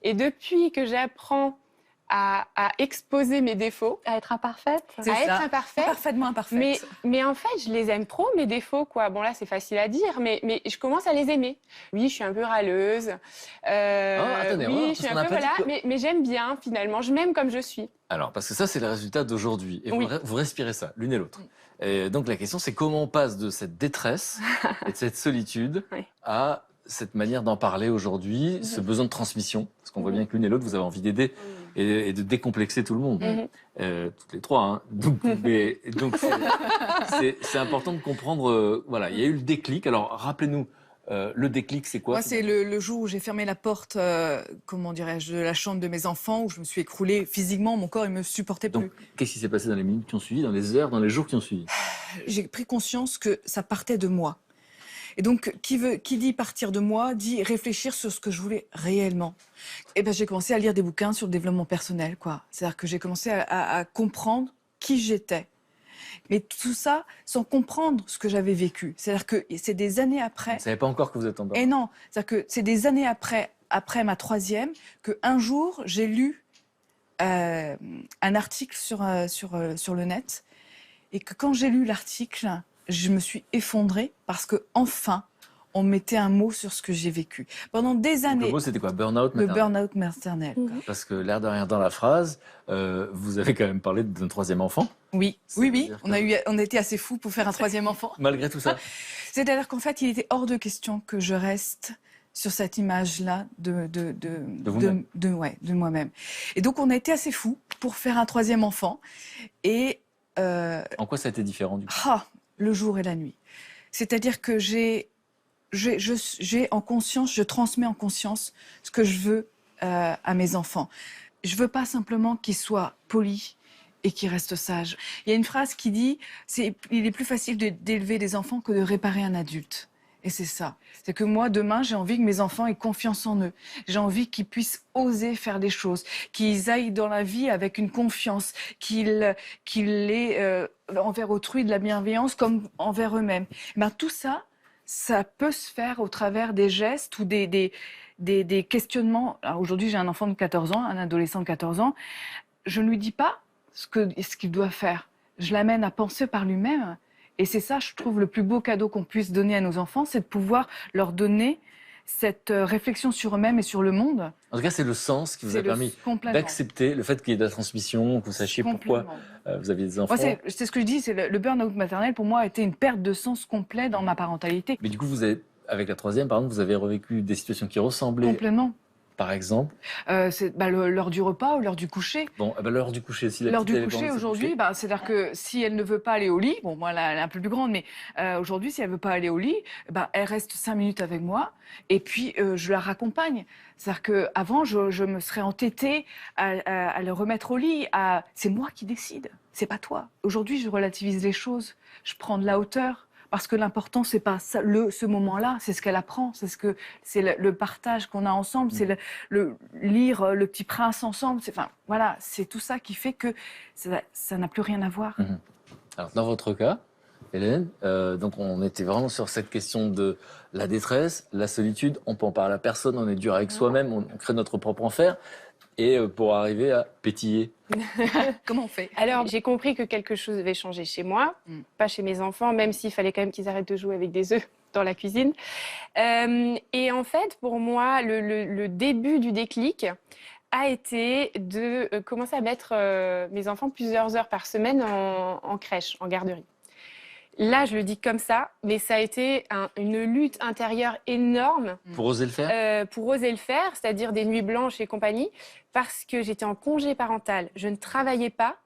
Et depuis que j'apprends à exposer mes défauts,
À être imparfaite.
être imparfaite.
Parfaitement imparfaite.
Mais en fait, je les aime trop, mes défauts, quoi. Bon, là, c'est facile à dire, mais je commence à les aimer. Oui, je suis un peu râleuse.
Attendez,
oui, je suis un peu, voilà, mais j'aime bien, finalement. Je m'aime comme je suis.
Alors, parce que ça, c'est le résultat d'aujourd'hui. Et
Oui.
vous respirez ça, l'une et l'autre. Et donc, la question, c'est comment on passe de cette détresse et de cette solitude
Oui.
à cette manière d'en parler aujourd'hui, ce besoin de transmission. Parce qu'on voit bien que l'une et l'autre, vous avez envie d'aider et de décomplexer tout le monde. Toutes les trois. Hein. Donc, c'est important de comprendre. Voilà, il y a eu le déclic. Alors, rappelez-nous, le déclic, c'est quoi?
Moi, c'est le jour où j'ai fermé la porte, comment dirais-je, de la chambre de mes enfants, où je me suis écroulée physiquement, mon corps, il me supportait plus.
Donc, qu'est-ce qui s'est passé dans les minutes qui ont suivi, dans les heures, dans les jours qui ont suivi?
J'ai pris conscience que ça partait de moi. Et donc, qui dit partir de moi, dit réfléchir sur ce que je voulais réellement. Et ben, j'ai commencé à lire des bouquins sur le développement personnel, quoi. C'est-à-dire que j'ai commencé à comprendre qui j'étais. Mais tout ça sans comprendre ce que j'avais vécu. C'est-à-dire que c'est des années après.
Vous ne savez pas encore que vous êtes en bas.
Et non, c'est-à-dire que c'est des années après ma 3e, qu'un jour, j'ai lu un article sur le net. Et que quand j'ai lu l'article, je me suis effondrée parce que enfin, on mettait un mot sur ce que j'ai vécu. Pendant des années...
Donc le mot, c'était quoi? Burn-out
Le
maternel.
burn-out maternel.
Parce que l'air de rien dans la phrase, vous avez quand même parlé d'un 3e enfant.
Oui,
Ça veut
oui.
dire
On était assez fous pour faire un 3e enfant.
Malgré tout ça.
C'est-à-dire qu'en fait, il était hors de question que je reste sur cette image-là de moi-même. Et donc, on a été assez fous pour faire un 3e enfant. Et...
En quoi ça a été différent du coup?
Le jour et la nuit. C'est-à-dire que j'ai en conscience, je transmets en conscience ce que je veux à mes enfants. Je veux pas simplement qu'ils soient polis et qu'ils restent sages. Il y a une phrase qui dit il est plus facile d'élever des enfants que de réparer un adulte. Et c'est ça. C'est que moi, demain, j'ai envie que mes enfants aient confiance en eux. J'ai envie qu'ils puissent oser faire des choses, qu'ils aillent dans la vie avec une confiance, qu'ils aient envers autrui de la bienveillance comme envers eux-mêmes. Tout ça, ça peut se faire au travers des gestes ou des questionnements. Alors aujourd'hui, j'ai un enfant de 14 ans, un adolescent de 14 ans. Je ne lui dis pas ce qu'il doit faire. Je l'amène à penser par lui-même. Et c'est ça, je trouve, le plus beau cadeau qu'on puisse donner à nos enfants, c'est de pouvoir leur donner cette réflexion sur eux-mêmes et sur le monde.
En tout cas, c'est le sens qui vous a permis d'accepter le fait qu'il y ait de la transmission, que vous sachiez pourquoi vous aviez des enfants.
Moi, c'est ce que je dis, c'est le burn-out maternel, pour moi, a été une perte de sens complet dans ma parentalité.
Mais du coup, vous avez, avec la 3e, par exemple, vous avez revécu des situations qui ressemblaient...
Complètement.
Par exemple
l'heure du repas ou l'heure du coucher.
Bon, l'heure du coucher. Si
l'heure du coucher, aujourd'hui, c'est-à-dire que si elle ne veut pas aller au lit, bon, moi, elle est un peu plus grande, mais aujourd'hui, si elle ne veut pas aller au lit, elle reste 5 minutes avec moi et puis je la raccompagne. C'est-à-dire qu'avant, je me serais entêtée à le remettre au lit. C'est moi qui décide, c'est pas toi. Aujourd'hui, je relativise les choses, je prends de la hauteur. Parce que l'important, c'est pas ça, ce moment-là, c'est ce qu'elle apprend, c'est le partage qu'on a ensemble, c'est le lire Le Petit Prince ensemble. Voilà, c'est tout ça qui fait que ça n'a plus rien à voir.
Alors, dans votre cas, Hélène, donc on était vraiment sur cette question de la détresse, la solitude. On peut en parler à personne, on est dur avec soi-même, on crée notre propre enfer. et pour arriver à pétiller?
Comment on fait?
Alors, j'ai compris que quelque chose devait changer chez moi, pas chez mes enfants, même s'il fallait quand même qu'ils arrêtent de jouer avec des œufs dans la cuisine. Et en fait, pour moi, le début du déclic a été de commencer à mettre mes enfants plusieurs heures par semaine en crèche, en garderie. Là, je le dis comme ça, mais ça a été une lutte intérieure énorme.
Pour oser le faire?
Pour oser le faire, c'est-à-dire des nuits blanches et compagnie, parce que j'étais en congé parental, je ne travaillais pas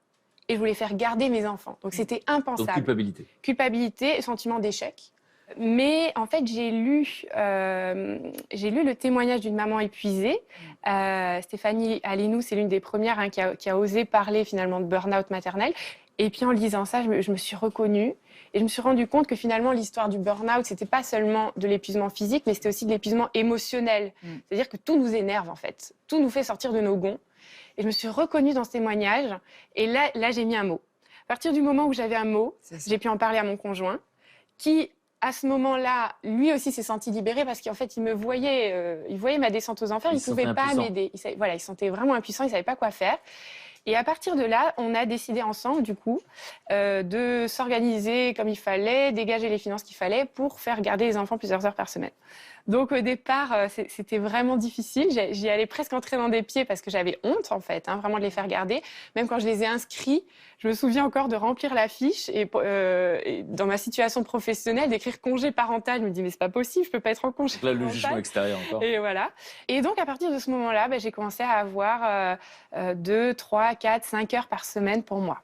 et je voulais faire garder mes enfants. Donc c'était impensable.
Donc culpabilité.
Culpabilité, sentiment d'échec. Mais en fait, j'ai lu le témoignage d'une maman épuisée. Stéphanie Alinou, c'est l'une des premières qui a osé parler finalement de burn-out maternel. Et puis en lisant ça, je me suis reconnue. Et je me suis rendu compte que finalement, l'histoire du burn-out, c'était pas seulement de l'épuisement physique, mais c'était aussi de l'épuisement émotionnel. C'est-à-dire que tout nous énerve, en fait. Tout nous fait sortir de nos gonds. Et je me suis reconnue dans ce témoignage. Et là j'ai mis un mot. À partir du moment où j'avais un mot, j'ai pu en parler à mon conjoint, qui, à ce moment-là, lui aussi s'est senti libéré parce qu'en fait, il voyait ma descente aux enfers. Il ne pouvait pas m'aider. Il se sentait vraiment impuissant, il ne savait pas quoi faire. Et à partir de là, on a décidé ensemble, du coup, de s'organiser comme il fallait, dégager les finances qu'il fallait pour faire garder les enfants plusieurs heures par semaine. Donc au départ, c'était vraiment difficile. J'y allais presque en traînant des pieds parce que j'avais honte, en fait, vraiment de les faire garder. Même quand je les ai inscrits, je me souviens encore de remplir la fiche et dans ma situation professionnelle, d'écrire congé parental. Je me dis, mais c'est pas possible, je peux pas être en congé parental.
Là, le jugement extérieur encore.
Et voilà. Et donc, à partir de ce moment-là, j'ai commencé à avoir 2, 3, 4, 5 heures par semaine pour moi.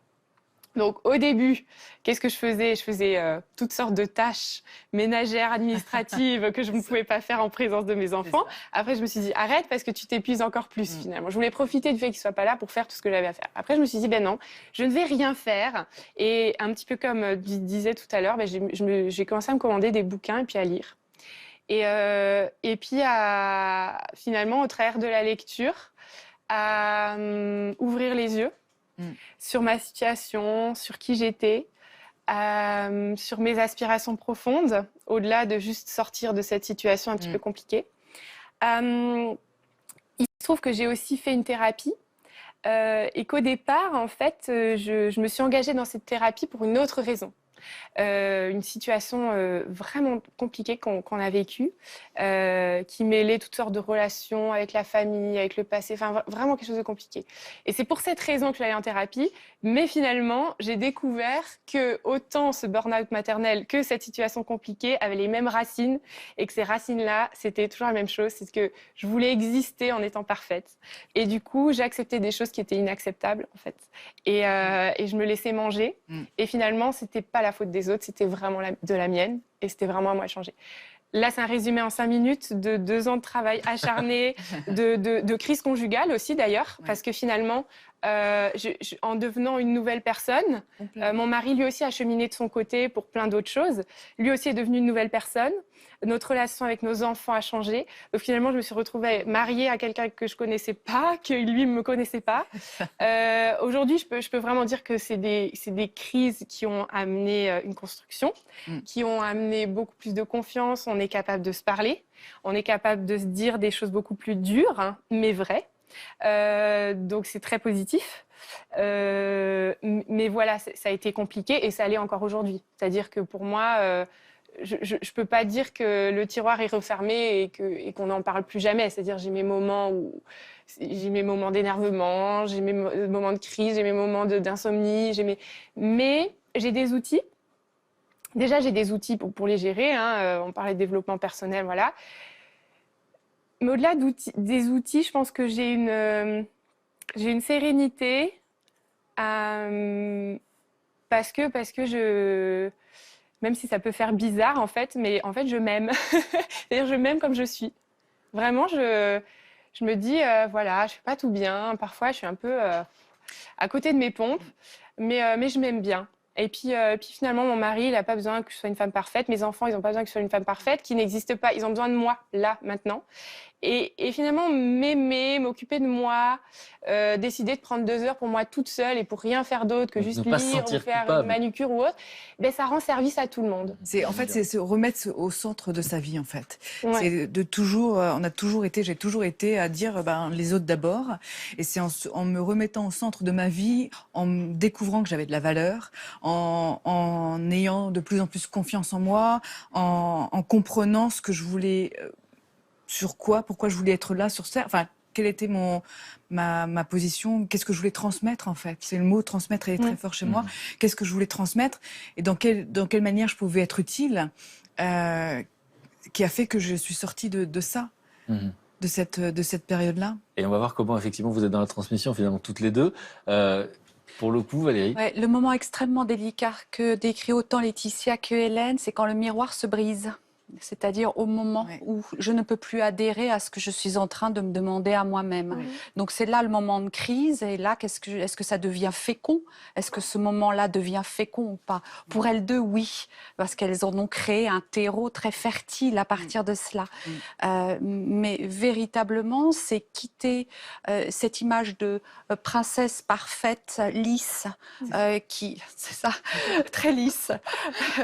Donc, au début, qu'est-ce que je faisais? Je faisais toutes sortes de tâches ménagères, administratives que je ne pouvais pas faire en présence de mes enfants. Après, je me suis dit, arrête parce que tu t'épuises encore plus, finalement. Je voulais profiter du fait qu'ils ne soient pas là pour faire tout ce que j'avais à faire. Après, je me suis dit, ben non, je ne vais rien faire. Et un petit peu comme je disais tout à l'heure, j'ai commencé à me commander des bouquins et puis à lire. Et puis, finalement, au travers de la lecture, à ouvrir les yeux sur ma situation, sur qui j'étais, sur mes aspirations profondes, au-delà de juste sortir de cette situation un petit peu compliquée. Il se trouve que j'ai aussi fait une thérapie et qu'au départ, en fait, je me suis engagée dans cette thérapie pour une autre raison. Une situation vraiment compliquée qu'on a vécue, qui mêlait toutes sortes de relations avec la famille, avec le passé, enfin vraiment quelque chose de compliqué. Et c'est pour cette raison que je suis allée en thérapie, mais finalement, j'ai découvert que autant ce burn-out maternel que cette situation compliquée avaient les mêmes racines et que ces racines-là, c'était toujours la même chose, c'est que je voulais exister en étant parfaite. Et du coup, j'acceptais des choses qui étaient inacceptables, en fait. Et je me laissais manger. Et finalement, c'était pas la faute des autres, c'était vraiment de la mienne et c'était vraiment à moi de changer. Là, c'est un résumé en 5 minutes de 2 ans de travail acharné, de crise conjugale aussi d'ailleurs, parce que finalement, en devenant une nouvelle personne, mon mari lui aussi a cheminé de son côté pour plein d'autres choses. Lui aussi est devenu une nouvelle personne. Notre relation avec nos enfants a changé. Donc finalement, je me suis retrouvée mariée à quelqu'un que je connaissais pas, que lui ne me connaissait pas. Aujourd'hui, je peux vraiment dire que c'est des crises qui ont amené une construction, qui ont amené beaucoup plus de confiance. On est capable de se parler, on est capable de se dire des choses beaucoup plus dures, mais vraies. Donc c'est très positif. Mais voilà, ça a été compliqué et ça l'est encore aujourd'hui. C'est-à-dire que pour moi, je peux pas dire que le tiroir est refermé et qu'on n'en parle plus jamais. C'est-à-dire j'ai mes moments d'énervement, j'ai mes moments de crise, j'ai mes moments d'insomnie, mais j'ai des outils. Déjà, j'ai des outils pour les gérer. On parlait de développement personnel, voilà. Mais au-delà des outils, je pense que j'ai une sérénité parce que même si ça peut faire bizarre en fait, mais en fait je m'aime. C'est-à-dire je m'aime comme je suis. Vraiment, je me dis voilà, je fais pas tout bien. Parfois, je suis un peu à côté de mes pompes, mais je m'aime bien. Et puis finalement, mon mari, il n'a pas besoin que je sois une femme parfaite. Mes enfants, ils n'ont pas besoin que je sois une femme parfaite, qui n'existe pas. Ils ont besoin de moi, là, maintenant. Et finalement, m'aimer, m'occuper de moi, décider de prendre 2 heures pour moi toute seule et pour rien faire d'autre que juste lire ou faire une manucure ou autre, ben, ça rend service à tout le monde.
En fait, c'est se remettre au centre de sa vie, en fait.
Ouais.
C'est de toujours, j'ai toujours été à dire les autres d'abord. Et c'est en me remettant au centre de ma vie, en découvrant que j'avais de la valeur, en ayant de plus en plus confiance en moi, en comprenant ce que je voulais, pourquoi je voulais être là sur Terre. Enfin, quelle était ma position, qu'est-ce que je voulais transmettre en fait. C'est le mot transmettre est très fort chez moi. Qu'est-ce que je voulais transmettre et dans quelle manière je pouvais être utile, qui a fait que je suis sortie de ça, de cette période-là.
Et on va voir comment effectivement vous êtes dans la transmission finalement toutes les deux. Pour le coup, Valérie.
Ouais, le moment extrêmement délicat que décrit autant Laetitia que Hélène, c'est quand le miroir se brise. C'est-à-dire au moment où je ne peux plus adhérer à ce que je suis en train de me demander à moi-même. Donc c'est là le moment de crise. Et là, est-ce que ça devient fécond? Est-ce que ce moment-là devient fécond ou pas? Pour elles deux, oui, parce qu'elles en ont créé un terreau très fertile à partir de cela. Mais véritablement, c'est quitter cette image de princesse parfaite, lisse, c'est ça, très lisse.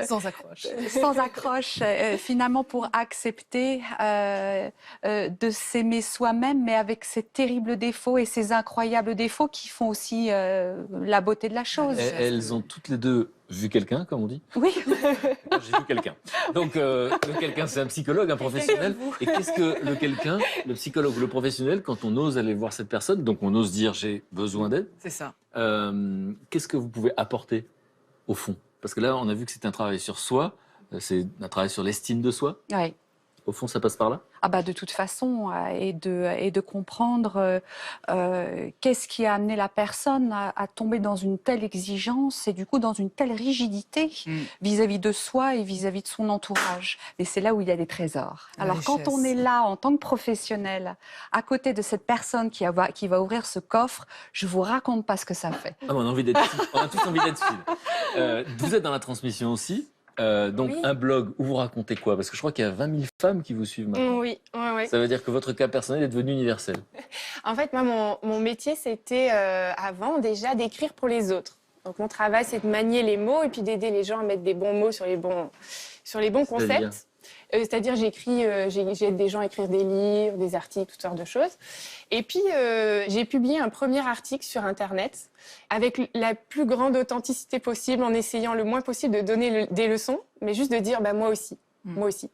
Sans accroche.
Sans accroche, finalement pour accepter de s'aimer soi-même, mais avec ses terribles défauts et ses incroyables défauts qui font aussi la beauté de la chose.
Elles ont toutes les deux vu quelqu'un, comme on dit.
Oui.
J'ai vu quelqu'un. Donc, le quelqu'un, c'est un psychologue, un professionnel. Et qu'est-ce que le quelqu'un, le psychologue, le professionnel, quand on ose aller voir cette personne, donc on ose dire j'ai besoin d'aide.
C'est ça.
Qu'est-ce que vous pouvez apporter au fond? Parce que là, on a vu que c'est un travail sur soi. C'est un travail sur l'estime de soi.
Oui.
Au fond, ça passe par là?
Ah bah de toute façon, et de comprendre qu'est-ce qui a amené la personne à tomber dans une telle exigence et du coup dans une telle rigidité vis-à-vis de soi et vis-à-vis de son entourage. Et c'est là où il y a des trésors. Alors quand on est là en tant que professionnel, à côté de cette personne qui va ouvrir ce coffre, je vous raconte pas ce que ça fait.
Ah, on a envie d'être on a tous envie d'être fidèles. Vous êtes dans la transmission aussi. Donc un blog où vous racontez quoi? Parce que je crois qu'il y a 20 000 femmes qui vous suivent maintenant.
Oui.
Ça veut dire que votre cas personnel est devenu universel.
En fait, moi, mon métier, c'était avant déjà d'écrire pour les autres. Donc mon travail, c'est de manier les mots et puis d'aider les gens à mettre des bons mots sur les bons concepts. C'est-à-dire, j'aide des gens à écrire des livres, des articles, toutes sortes de choses. Et puis, j'ai publié un premier article sur Internet avec la plus grande authenticité possible, en essayant le moins possible de donner des leçons, mais juste de dire moi aussi.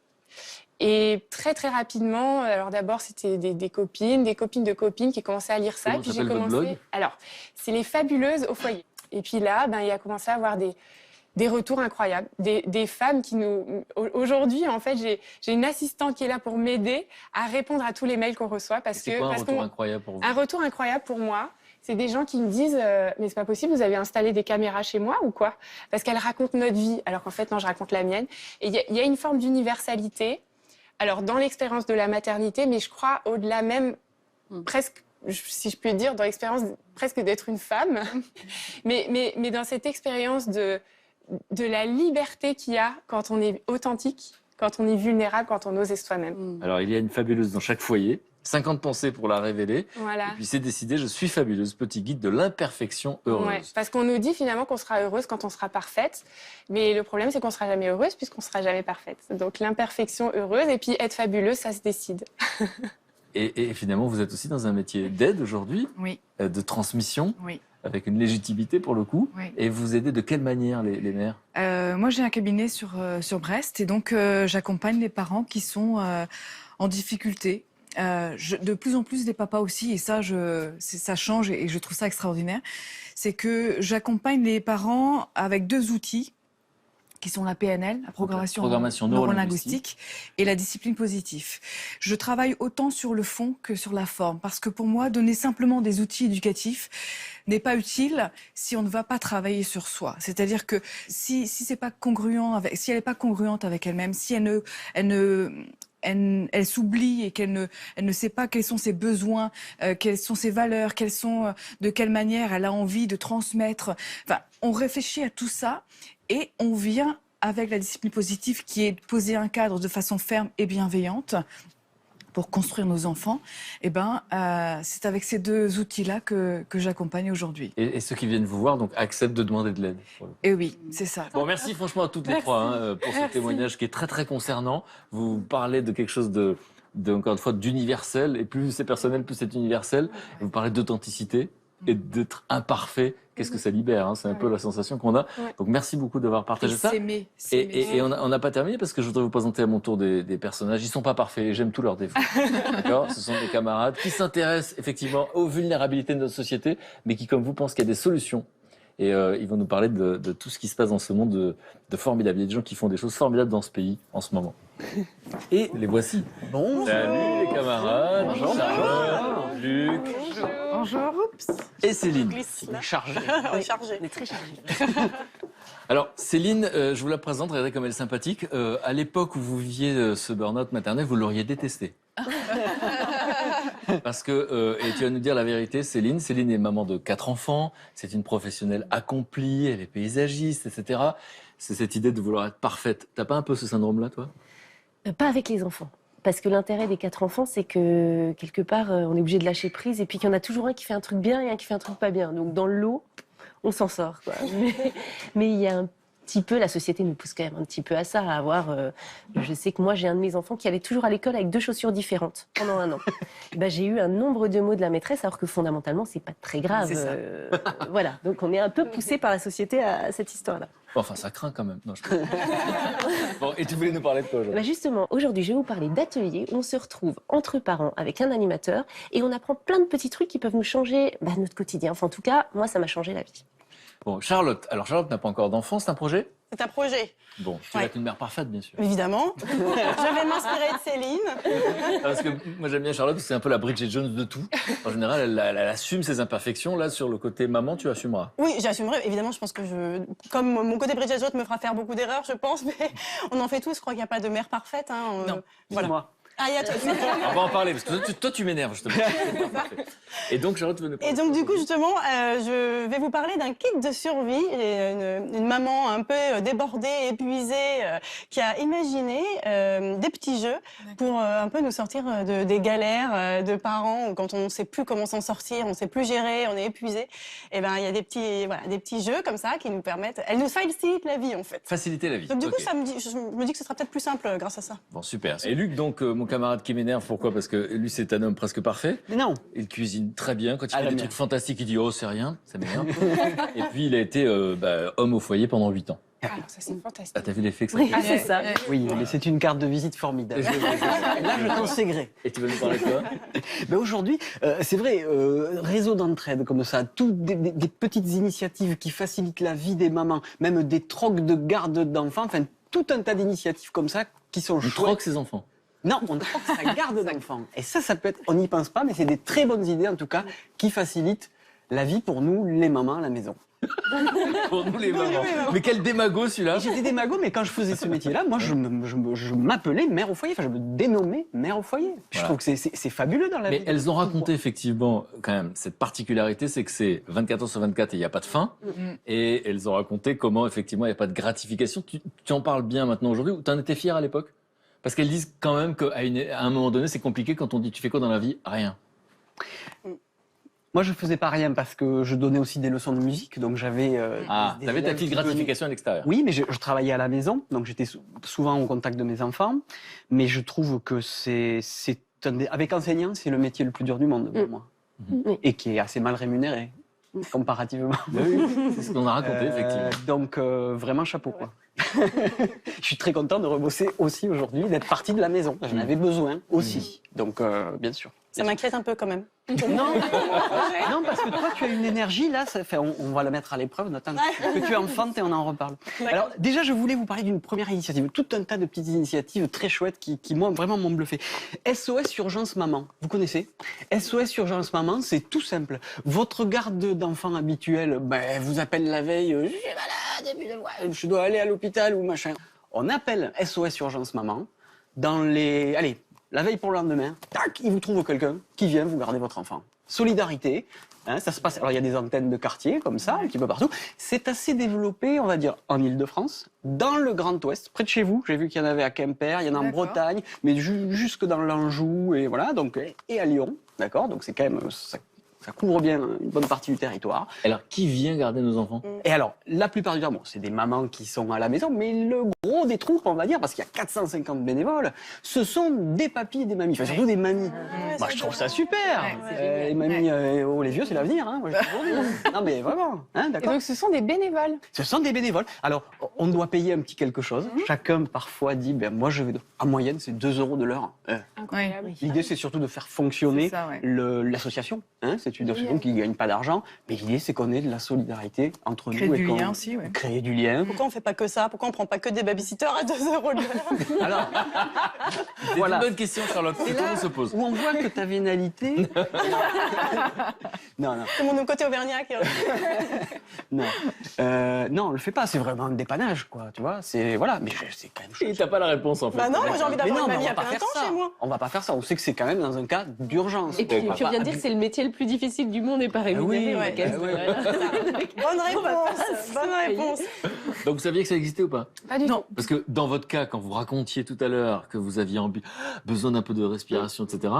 Et très, très rapidement, alors d'abord, c'était des copines de copines qui commençaient à lire ça.
Comment s'appelle votre blog ?
Alors, c'est Les Fabuleuses au foyer. Et puis là, il a commencé à avoir des retours incroyables, des femmes qui nous... Aujourd'hui, en fait, j'ai une assistante qui est là pour m'aider à répondre à tous les mails qu'on reçoit.
C'est quoi un retour incroyable pour vous ?
Un retour incroyable pour moi, c'est des gens qui me disent mais c'est pas possible, vous avez installé des caméras chez moi ou quoi ? Parce qu'elles racontent notre vie, alors qu'en fait, non, je raconte la mienne. Et il y a une forme d'universalité, alors dans l'expérience de la maternité, mais je crois au-delà même, presque, si je puis dire, dans l'expérience presque d'être une femme, mais dans cette expérience de la liberté qu'il y a quand on est authentique, quand on est vulnérable, quand on ose être soi-même.
Alors, il y a une fabuleuse dans chaque foyer. 50 pensées pour la révéler.
Voilà.
Et puis c'est décidé, je suis fabuleuse, petit guide de l'imperfection heureuse.
Ouais, parce qu'on nous dit finalement qu'on sera heureuse quand on sera parfaite, mais le problème c'est qu'on sera jamais heureuse puisqu'on sera jamais parfaite. Donc l'imperfection heureuse et puis être fabuleuse, ça se décide.
Oui.
Et finalement, vous êtes aussi dans un métier d'aide aujourd'hui, de transmission, avec une légitimité pour le coup.
Oui.
Et vous aidez de quelle manière les mères ?
Moi, j'ai un cabinet sur Brest et donc j'accompagne les parents qui sont en difficulté. De plus en plus des papas aussi, et ça change et je trouve ça extraordinaire, c'est que j'accompagne les parents avec 2 outils qui sont la PNL, la programmation neurolinguistique, et la discipline positive. Je travaille autant sur le fond que sur la forme, parce que pour moi, donner simplement des outils éducatifs n'est pas utile si on ne va pas travailler sur soi. C'est-à-dire que si c'est pas congruent si elle n'est pas congruente avec elle-même, si elle s'oublie et qu'elle ne sait pas quels sont ses besoins, quelles sont ses valeurs, de quelle manière elle a envie de transmettre. Enfin, on réfléchit à tout ça et on vient avec la discipline positive qui est de poser un cadre de façon ferme et bienveillante pour construire nos enfants, eh ben, c'est avec ces deux outils-là que j'accompagne aujourd'hui.
Et ceux qui viennent vous voir donc acceptent de demander de l'aide.
Et oui, c'est ça.
Bon, merci franchement à toutes les trois pour ce témoignage qui est très très concernant. Vous parlez de quelque chose encore une fois, d'universel, et plus c'est personnel, plus c'est universel. Vous parlez d'authenticité et d'être imparfait. Qu'est-ce que ça libère, hein. C'est un peu la sensation qu'on a. Donc merci beaucoup d'avoir partagé ça. Et on n'a pas terminé parce que je voudrais vous présenter à mon tour des personnages. Ils ne sont pas parfaits et j'aime tous leurs défauts. D'accord ? Ce sont des camarades qui s'intéressent effectivement aux vulnérabilités de notre société, mais qui, comme vous, pensent qu'il y a des solutions. Et ils vont nous parler de tout ce qui se passe dans ce monde de formidable. Il y a des gens qui font des choses formidables dans ce pays en ce moment. Et les voici.
Bonjour.
Salut les camarades.
Bonjour.
Charlotte, Luc.
Bonjour.
Et Céline.
Chargé.
On est très chargé.
Alors Céline, je vous la présente, regardez comme elle est sympathique. À l'époque où vous viviez ce burn-out maternel, vous l'auriez détesté. Parce que, et tu vas nous dire la vérité, Céline est maman de 4 enfants, c'est une professionnelle accomplie, elle est paysagiste, etc. C'est cette idée de vouloir être parfaite. T'as pas un peu ce syndrome-là, toi ?
Pas avec les enfants. Parce que l'intérêt des 4 enfants, c'est que quelque part, on est obligé de lâcher prise et puis qu'il y en a toujours un qui fait un truc bien et un qui fait un truc pas bien. Donc dans le lot, on s'en sort, quoi. Mais il y a un petit peu, la société nous pousse quand même un petit peu à ça, à avoir... je sais que moi, j'ai un de mes enfants qui allait toujours à l'école avec 2 chaussures différentes pendant 1 an. J'ai eu un nombre de mots de la maîtresse, alors que fondamentalement, c'est pas très grave. Voilà, donc on est un peu poussé par la société à cette histoire-là.
Enfin, ça craint quand même. Non, Bon, et tu voulais nous parler de quoi aujourd'hui ?
Justement, aujourd'hui, je vais vous parler d'ateliers où on se retrouve entre parents avec un animateur et on apprend plein de petits trucs qui peuvent nous changer notre quotidien. Enfin, en tout cas, moi, ça m'a changé la vie.
Bon, Charlotte. Alors, Charlotte n'a pas encore d'enfant, c'est un projet ?
C'est un projet.
Bon, tu vas être une mère parfaite, bien sûr.
Évidemment. Je vais m'inspirer de Céline.
Parce que moi, j'aime bien Charlotte, parce que c'est un peu la Bridget Jones de tout. En général, elle assume ses imperfections. Là, sur le côté maman, tu assumeras.
Oui, j'assumerai. Évidemment, je pense que comme mon côté Bridget Jones me fera faire beaucoup d'erreurs, je pense, mais on en fait tous. Je crois qu'il n'y a pas de mère parfaite. Hein.
Non,
voilà.
moi.
Ah, il y a toi.
On va en parler, parce que toi, tu m'énerves, justement. Et donc, Charlotte veut nous parler.
Et donc, du coup, justement, je vais vous parler d'un kit de survie. Une maman un peu débordée, épuisée, qui a imaginé des petits jeux pour un peu nous sortir des galères de parents où quand on ne sait plus comment s'en sortir, on ne sait plus gérer, on est épuisé. Et ben, il y a des petits jeux comme ça qui nous permettent... Elles nous facilitent la vie, en fait.
Faciliter la vie.
Donc, du coup, je me dis que ce sera peut-être plus simple grâce à ça.
Bon, super. Et Luc, donc, mon camarade qui m'énerve, pourquoi ? Parce que lui, c'est un homme presque parfait.
Mais non.
Il cuisine très bien. Quand il fait des trucs fantastiques, il dit « Oh, c'est rien, ça m'énerve. » Et puis, il a été homme au foyer pendant 8 ans.
Alors ça, c'est fantastique.
Ah, t'as vu l'effet que ça
Oui,
fait ?
c'est ça.
Oui, mais c'est une carte de visite formidable. Là, je t'en sais gré.
Et tu veux nous parler de quoi ?
Aujourd'hui, c'est vrai, réseau d'entraide comme ça, toutes des petites initiatives qui facilitent la vie des mamans, même des trocs de garde d'enfants, enfin tout un tas d'initiatives comme ça qui sont
On
chouettes.
troque ses enfants.
Non, on troque sa garde d'enfants. Et ça peut être, on n'y pense pas, mais c'est des très bonnes idées en tout cas qui facilitent la vie pour nous, les mamans à la maison.
Pour nous, les mamans. Mais quel démago, celui-là.
Et j'étais démago, mais quand je faisais ce métier-là, moi, je m'appelais mère au foyer. Enfin, je me dénommais mère au foyer. Puis
Voilà.
je trouve que c'est fabuleux dans la vie.
Mais elles ont raconté effectivement quand même cette particularité, c'est que c'est 24 heures sur 24 et il n'y a pas de fin. Et elles ont raconté comment effectivement il n'y a pas de gratification. Tu en parles bien maintenant aujourd'hui, ou tu en étais fière à l'époque ? Parce qu'elles disent quand même qu'à un moment donné, c'est compliqué quand on dit tu fais quoi dans la vie ? Rien.
Moi, je faisais pas rien parce que je donnais aussi des leçons de musique, donc j'avais.
T'avais ta petite gratification à l'extérieur.
Oui, mais je travaillais à la maison, donc j'étais souvent au contact de mes enfants. Mais je trouve que avec enseignant, c'est le métier le plus dur du monde pour moi, et qui est assez mal rémunéré comparativement.
Oui, c'est ce qu'on a raconté effectivement.
Donc vraiment chapeau quoi. Je suis très content de rebosser aussi aujourd'hui, d'être parti de la maison. J'en avais besoin aussi, donc bien sûr.
Ça m'inquiète un peu quand même.
Non, non, parce que toi, tu as une énergie, là, on va la mettre à l'épreuve, Nathan, que tu enfantes et on en reparle. Alors, déjà, je voulais vous parler d'une première initiative, tout un tas de petites initiatives très chouettes qui moi, vraiment m'ont bluffé. SOS Urgence Maman, vous connaissez ? SOS Urgence Maman, c'est tout simple. Votre garde d'enfant habituelle vous appelle la veille, je suis malade, je dois aller à l'hôpital ou machin. On appelle SOS Urgence Maman la veille pour le lendemain, tac, il vous trouve quelqu'un qui vient vous garder votre enfant. Solidarité, Hein, ça se passe. Alors il y a des antennes de quartier comme ça, un petit peu partout. C'est assez développé, on va dire, en Île-de-France, dans le Grand Ouest, près de chez vous. J'ai vu qu'il y en avait à Quimper, il y en a en
D'accord.
Bretagne, mais jusque dans l'Anjou et voilà. Donc et à Lyon, d'accord. Donc c'est quand même ça couvre bien une bonne partie du territoire.
Alors, qui vient garder nos enfants?
Et alors, la plupart du temps, bon, c'est des mamans qui sont à la maison, mais le gros des troupes, on va dire, parce qu'il y a 450 bénévoles, ce sont des papis et des mamies, enfin surtout des mamies. Moi, je trouve ça super. Les mamies, les vieux, c'est l'avenir. Hein, moi, je toujours dit. Non, mais vraiment, hein,
Et
d'accord.
donc, ce sont des bénévoles.
Ce sont des bénévoles. Alors, on doit payer un petit quelque chose. Chacun, parfois, dit, ben, moi, je vais... En moyenne, c'est 2 € de l'heure.
Incroyable.
L'idée, c'est surtout de faire fonctionner
C'est ça, ouais.
l'association. Hein, c'est une association qui ne gagne pas d'argent, mais l'idée, c'est qu'on ait de la solidarité entre
Créer
nous.
du
et qu'on-
lien aussi, ouais.
Créer du lien.
Pourquoi on fait pas que ça? Pourquoi on prend pas que des babysitters à 2 € de l'heure?
Alors,
C'est
Voilà.
une bonne question, Charlotte.
c'est
Que tout le
là
monde se pose.
où on voit que ta vénalité... non, non,
C'est mon côté auvergnat qui...
non. Non, on le fait pas, c'est vraiment un dépannage, quoi, tu vois. C'est, voilà, mais c'est quand même
Et
chouette.
t'as pas la réponse, en fait.
Bah non, moi j'ai envie
Mais
d'avoir
non,
une
mais
mamie
on
à
va pas
plein
faire
temps
ça.
chez moi.
On va pas faire ça, on sait que c'est quand même dans un cas d'urgence.
Et puis,
On va
tu viens
pas
de dire que c'est le métier le plus difficile du monde et pas rémunéré.
oui,
ouais, quasi.
oui.
Bonne réponse, bonne réponse.
Donc, vous saviez que ça existait ou pas?
Pas du
Non.
tout.
Parce que dans votre cas, quand vous racontiez tout à l'heure que vous aviez besoin d'un peu de respiration, etc.,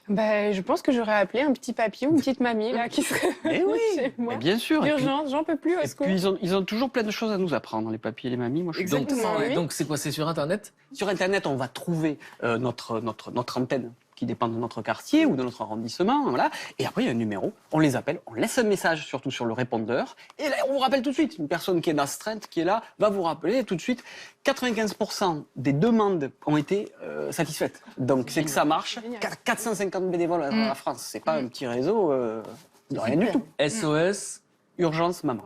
Bah, je pense que j'aurais appelé un petit papy ou une petite mamie là, qui serait
Eh oui,
chez moi.
mais bien sûr. Et puis-
Urgence, j'en peux plus au
Et
secours.
puis ils ont toujours plein de choses à nous apprendre, les papis et les mamies. Moi, je suis
donc,
Exactement, oui.
donc c'est quoi? C'est sur Internet?
Sur Internet, on va trouver notre antenne qui dépend de notre quartier ou de notre arrondissement, voilà. Et après, il y a un numéro, on les appelle, on laisse un message surtout sur le répondeur, et là, on vous rappelle tout de suite. Une personne qui est d'astreinte, qui est là, va vous rappeler tout de suite. 95% des demandes ont été satisfaites. Donc, c'est que ça marche.
Génial.
450 bénévoles dans la France, c'est pas un petit réseau de rien du tout.
SOS?
Urgence, maman.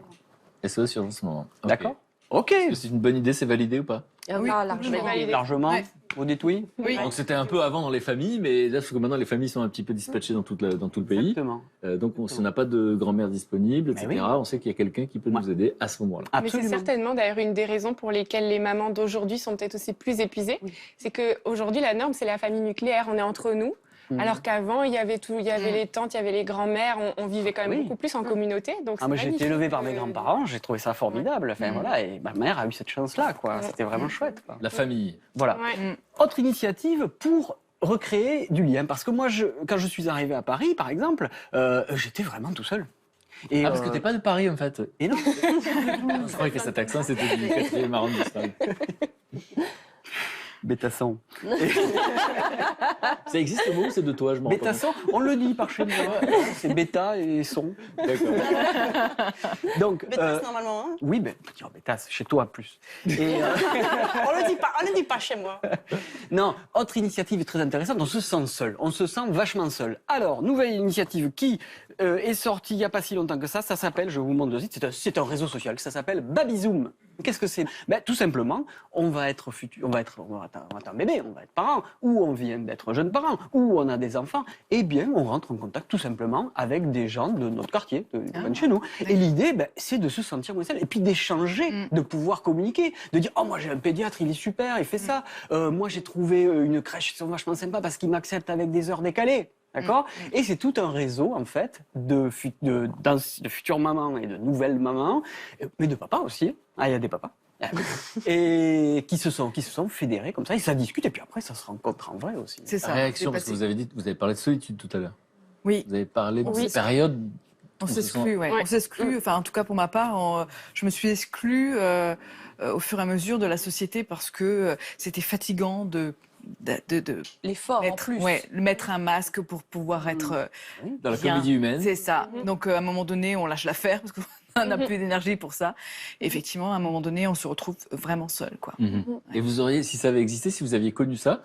SOS Urgence Maman. Ok.
D'accord. Ok.
Est-ce que c'est une bonne idée, c'est validé ou pas?
Ah oui,
Ah,
Je vais
largement.
valider.
Largement.
Ouais.
Vous dites oui?
Oui.
Donc c'était un peu avant dans les familles, mais là, parce que maintenant les familles sont un petit peu dispatchées dans tout le pays.
Exactement.
Donc si on n'a pas de grand-mère disponible, etc.,
oui.
on sait qu'il y a quelqu'un qui peut
Ouais.
nous aider à ce moment-là.
Mais c'est
Absolument.
certainement d'ailleurs une des raisons pour lesquelles les mamans d'aujourd'hui sont peut-être aussi plus épuisées.
Oui.
C'est qu'aujourd'hui, la norme, c'est la famille nucléaire. On est entre nous. Alors qu'avant, il y avait les tantes, il y avait les grands-mères. On vivait quand même
Oui.
beaucoup plus en communauté. Donc
Ah, moi,
c'est
j'ai été
magnifique
élevé par mes
que-
grands-parents, j'ai trouvé ça formidable. Enfin, voilà, et ma mère a eu cette chance-là, quoi.
Ouais.
C'était vraiment chouette, quoi.
La famille.
Voilà.
Ouais.
Autre initiative pour recréer du lien. Parce que moi, quand je suis arrivé à Paris, par exemple, j'étais vraiment tout seul. Et,
Ah, parce que t'es pas de Paris, en fait.
Et non.
Je croyais que cet accent, c'était du 4e arrondissement.
Bétasson.
Ça existe le mot ou c'est de toi, je m'en rends pas compte.
Bétasson, on le dit par chez moi. C'est bêta et son.
D'accord.
Donc,
Bétasse normalement. Hein.
oui, ben, on peut dire bétasse, chez toi plus. Et,
On le dit pas chez moi.
non, autre initiative très intéressante, on se sent seul, on se sent vachement seul. Alors, nouvelle initiative qui est sortie il n'y a pas si longtemps que ça s'appelle, je vous montre le site, c'est un réseau social, ça s'appelle Babyzoom. Qu'est-ce que c'est? Ben, tout simplement, on va être un bébé, on va être parent, ou on vient d'être jeune parent, ou on a des enfants, et bien on rentre en contact tout simplement avec des gens de notre quartier, de chez nous. Et l'idée, ben, c'est de se sentir moins seul, et puis d'échanger, de pouvoir communiquer, de dire, oh moi j'ai un pédiatre, il est super, il fait ça, moi j'ai trouvé une crèche, ils sont vachement sympas parce qu'ils m'acceptent avec des heures décalées. D'accord. Et c'est tout un réseau, en fait, de futures mamans et de nouvelles mamans, mais de papas aussi. Ah, il y a des papas. Et qui se sont fédérés comme ça, et ça discute, et puis après, ça se rencontre en vrai aussi.
C'est
La
ça.
réaction,
c'est
parce que
passé.
vous avez parlé de solitude tout à l'heure.
Oui.
Vous avez parlé de
Oui.
cette période.
On
On se
s'exclut, ouais.
Ouais.
On s'exclut. Enfin, en tout cas pour ma part, je me suis exclue au fur et à mesure de la société parce que c'était fatigant de
L'effort en
mettre,
plus.
mettre un masque pour pouvoir être.
Dans la
bien.
comédie humaine.
C'est ça. Donc à un moment donné, on lâche l'affaire parce qu'on n'a plus d'énergie pour ça. Et effectivement, à un moment donné, on se retrouve vraiment seul, quoi.
Mhm. Et vous auriez, si ça avait existé, si vous aviez connu ça,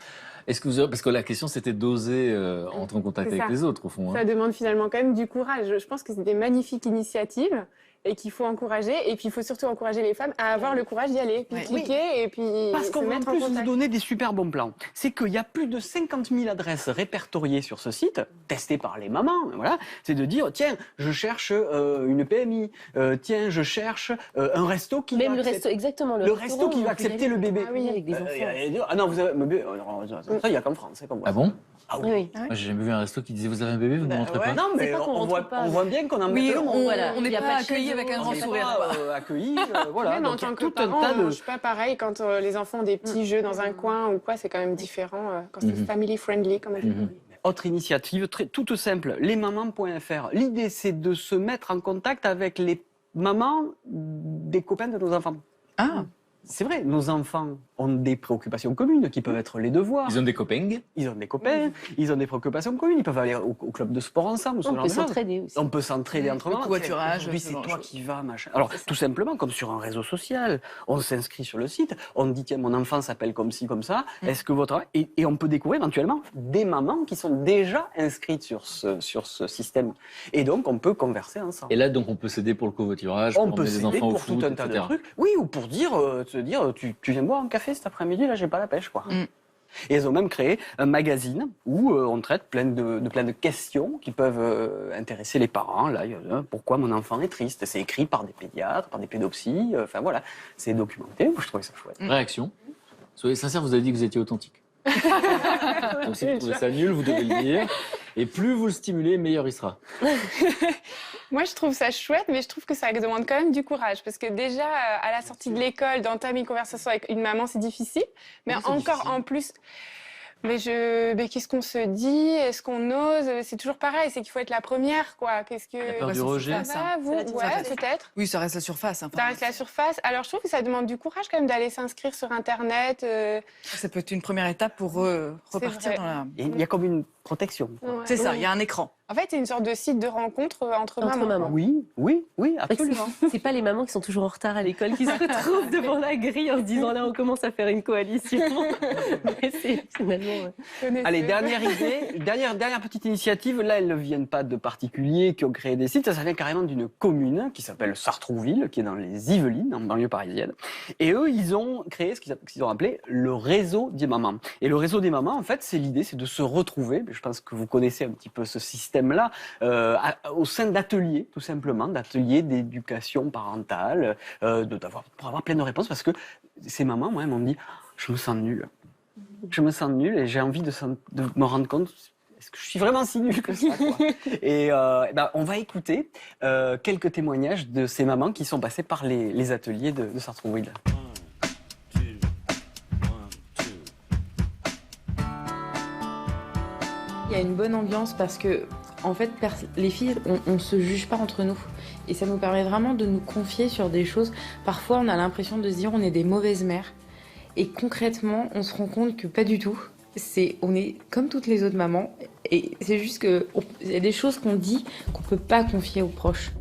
est-ce que vous auriez, parce que la question c'était d'oser entrer en contact
C'est
avec
ça.
les autres au fond.
Ça
Hein.
demande finalement quand même du courage. Je pense que c'est des magnifiques initiatives et qu'il faut encourager. Et puis il faut surtout encourager les femmes à avoir le courage d'y aller, puis
Ouais.
cliquer et puis
Parce
se
qu'on va en
mettre en
plus vous
contact.
donner des super bons plans. C'est qu'il y a plus de 50 000 adresses répertoriées sur ce site, testées par les mamans. Voilà. C'est de dire, tiens, je cherche une PMI, tiens, je cherche un resto qui
Même
va
le
accepter-
resto, exactement.
le resto
restaurant,
qui
on
va
peut y
accepter
aller.
le bébé.
Ah oui, avec des enfants.
Ah non, vous avez, ça, il n'y a qu'en France. Hein, comme
Ah
moi.
bon?
Ah oui.
Oui.
Moi, j'ai jamais vu un resto qui disait vous avez un bébé, vous ne montrez pas.
Non, mais
C'est pas qu'on
on
montre pas,
on
mais-
voit bien qu'on en
Oui,
met
on
voilà.
n'est
Il y a
pas
pas de
accueilli
chaise
avec un
haute,
grand
on est
sourire.
accueillis, voilà.
Même en
Donc, il y a
tant que
tout un
parent,
tas de...
je suis pas pareil quand les enfants ont des petits jeux dans un coin ou quoi, c'est quand même différent quand c'est family friendly, comme on dit.
Autre initiative toute simple, lesmamans.fr. L'idée, c'est de se mettre en contact avec les mamans des copains de nos enfants.
Ah,
C'est vrai, nos enfants ont des préoccupations communes qui peuvent être les devoirs.
Ils ont des copains.
Ils ont des copains, ils ont des préoccupations communes, ils peuvent aller au club de sport ensemble. ce
On
genre
peut
de choses.
s'entraider aussi.
On peut s'entraider entre
Le
mamans.
covoiturage,
Aujourd'hui,
ce
c'est
genre de
toi
choses.
qui vas, machin. Alors, tout simplement, comme sur un réseau social, on s'inscrit sur le site, on dit, tiens, mon enfant s'appelle comme ci, comme ça, est-ce que votre... Et on peut découvrir éventuellement des mamans qui sont déjà inscrites sur ce système. Et donc, on peut converser ensemble.
Et là, donc, on peut s'aider pour le covoiturage,
On
pour
peut
emmener les
s'aider
enfants au
pour
foot,
tout un tas de
etc.
trucs. Oui, ou pour dire, te dire, tu viens boire un café cet après-midi, là, j'ai pas la pêche, quoi. Et ils ont même créé un magazine où on traite plein de questions qui peuvent intéresser les parents. Là, il y a, pourquoi mon enfant est triste? C'est écrit par des pédiatres, par des pédopsies. Enfin voilà, c'est documenté. Moi, je trouvais ça chouette.
Réaction. Soyez sincère, vous avez dit que vous étiez authentique. Donc si vous trouvez ça nul, vous devez le dire. Et plus vous le stimulez, meilleur il sera.
Moi, je trouve ça chouette, mais je trouve que ça demande quand même du courage. Parce que déjà, à la sortie de l'école, d'entamer une conversation avec une maman, c'est difficile. Mais
Oui, c'est
encore
difficile.
en plus... Mais qu'est-ce qu'on se dit? Est-ce qu'on ose? C'est toujours pareil, c'est qu'il faut être la première, quoi. Qu'est-ce que...
La peur du
c'est
rejet.
Ça va, vous? Ouais, peut-être.
oui, ça reste la surface. Hein,
Ça reste la surface. Alors, je trouve que ça demande du courage quand même d'aller s'inscrire sur Internet.
Ça peut être une première étape pour repartir
vrai.
dans la...
Et il y a comme une protection.
Ouais.
C'est ça, il y a un écran.
En fait, c'est une sorte de site de rencontre entre mamans.
mamans.
Oui, absolument.
C'est pas les mamans qui sont toujours en retard à l'école qui se retrouvent devant la grille en se disant là on commence à faire une coalition. Mais c'est finalement.
Allez, dernière idée, dernière petite initiative. Là, elles ne viennent pas de particuliers qui ont créé des sites. Ça vient carrément d'une commune qui s'appelle Sartrouville, qui est dans les Yvelines, en banlieue parisienne. Et eux, ils ont créé ce qu'ils ont appelé le réseau des mamans. Et le réseau des mamans, en fait, l'idée, c'est de se retrouver. Je pense que vous connaissez un petit peu ce système-là, au sein d'ateliers, tout simplement, d'ateliers d'éducation parentale, pour avoir plein de réponses, parce que ces mamans, moi, elles m'ont dit, je me sens nulle. Je me sens nulle et j'ai envie de me rendre compte, est-ce que je suis vraiment si nulle que ça, quoi. Et on va écouter quelques témoignages de ces mamans qui sont passées par les ateliers de Sartrouville.
Il y a une bonne ambiance parce que, en fait, les filles, on se juge pas entre nous. Et ça nous permet vraiment de nous confier sur des choses. Parfois, on a l'impression de se dire on est des mauvaises mères. Et concrètement, on se rend compte que pas du tout. On est comme toutes les autres mamans. Et c'est juste qu'il y a des choses qu'on dit qu'on peut pas confier aux proches.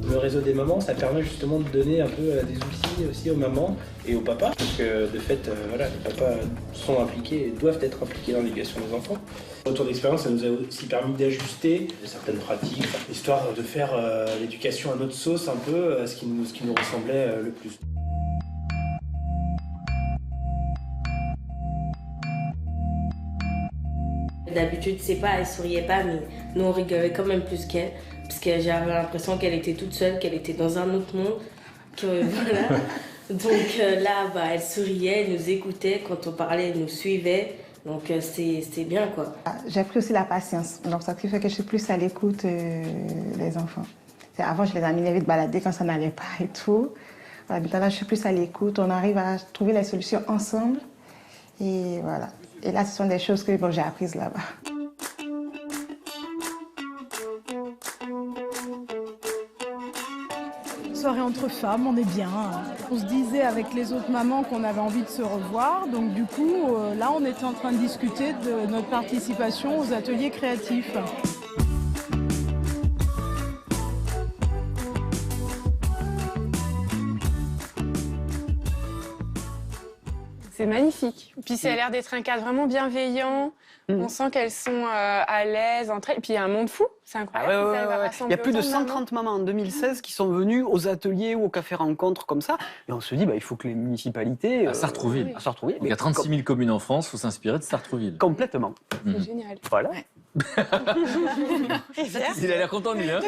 Le réseau des mamans, ça permet justement de donner un peu des outils aussi aux mamans et aux papas, parce que de fait, voilà, les papas sont impliqués et doivent être impliqués dans l'éducation des enfants. Autour d'expérience, ça nous a aussi permis d'ajuster certaines pratiques, histoire de faire l'éducation à notre sauce un peu, à ce qui nous ressemblait le plus.
D'habitude, c'est pas, elle souriait pas, mais nous on rigolait quand même plus qu'elle, parce que j'avais l'impression qu'elle était toute seule, qu'elle était dans un autre monde, que voilà. Donc là, elle souriait, elle nous écoutait, quand on parlait, elle nous suivait, donc c'était bien, quoi.
J'ai appris aussi la patience, donc ça fait que je suis plus à l'écoute des enfants. Avant, je les amenais vite balader quand ça n'allait pas et tout. Voilà, maintenant, là, je suis plus à l'écoute, on arrive à trouver les solutions ensemble, et voilà. Et là, ce sont des choses que j'ai apprises là-bas.
Soirée entre femmes, on est bien. On se disait avec les autres mamans qu'on avait envie de se revoir. Donc du coup, là, on était en train de discuter de notre participation aux ateliers créatifs.
C'est magnifique. Puis ça a l'air d'être un cadre vraiment bienveillant. On sent qu'elles sont à l'aise entre elles. Et puis il y a un monde fou. C'est incroyable.
Il y a plus de 130 mamans en 2016 qui sont venues aux ateliers ou aux cafés rencontres comme ça. Et on se dit, il faut que les municipalités...
À Sartrouville.
À Sartrouville.
Il y a 36 000 communes en France, il faut s'inspirer de Sartrouville.
Complètement.
C'est génial.
Voilà.
Il a l'air content, lui. Hein.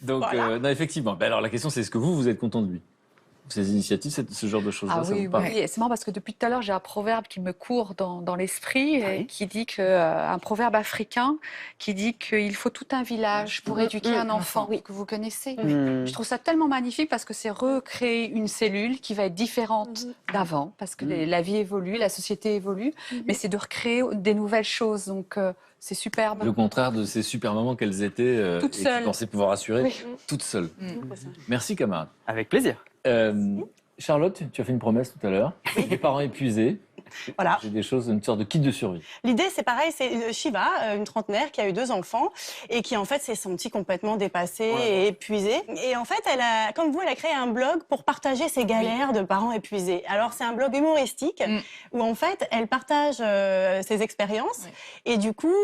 Donc,
Voilà.
non, effectivement. Ben alors, la question, c'est est-ce que vous êtes content de lui? Ces initiatives, ce genre de choses-là,
Ah
ça
oui,
vous parle?
oui. Et c'est marrant parce que depuis tout à l'heure, j'ai un proverbe qui me court dans l'esprit et qui dit que, un proverbe africain qui dit qu'il faut tout un village pour éduquer un enfant que vous connaissez. Je trouve ça tellement magnifique parce que c'est recréer une cellule qui va être différente d'avant parce que la vie évolue, la société évolue, mais c'est de recréer des nouvelles choses. Donc, c'est superbe.
Le contraire de ces super mamans qu'elles étaient
Toutes
et
seules.
qui pensaient pouvoir assurer
Oui.
toutes seules. Merci, camarade.
Avec plaisir.
Charlotte, tu as fait une promesse tout à l'heure. Les parents épuisés.
Voilà.
J'ai des choses, une sorte de kit de survie.
L'idée, c'est pareil, c'est Shiva, une trentenaire qui a eu 2 enfants et qui, en fait, s'est sentie complètement dépassée et épuisée. Et en fait, comme vous, elle a créé un blog pour partager ses galères de parents épuisés. Alors, c'est un blog humoristique où, en fait, elle partage ses expériences et du coup,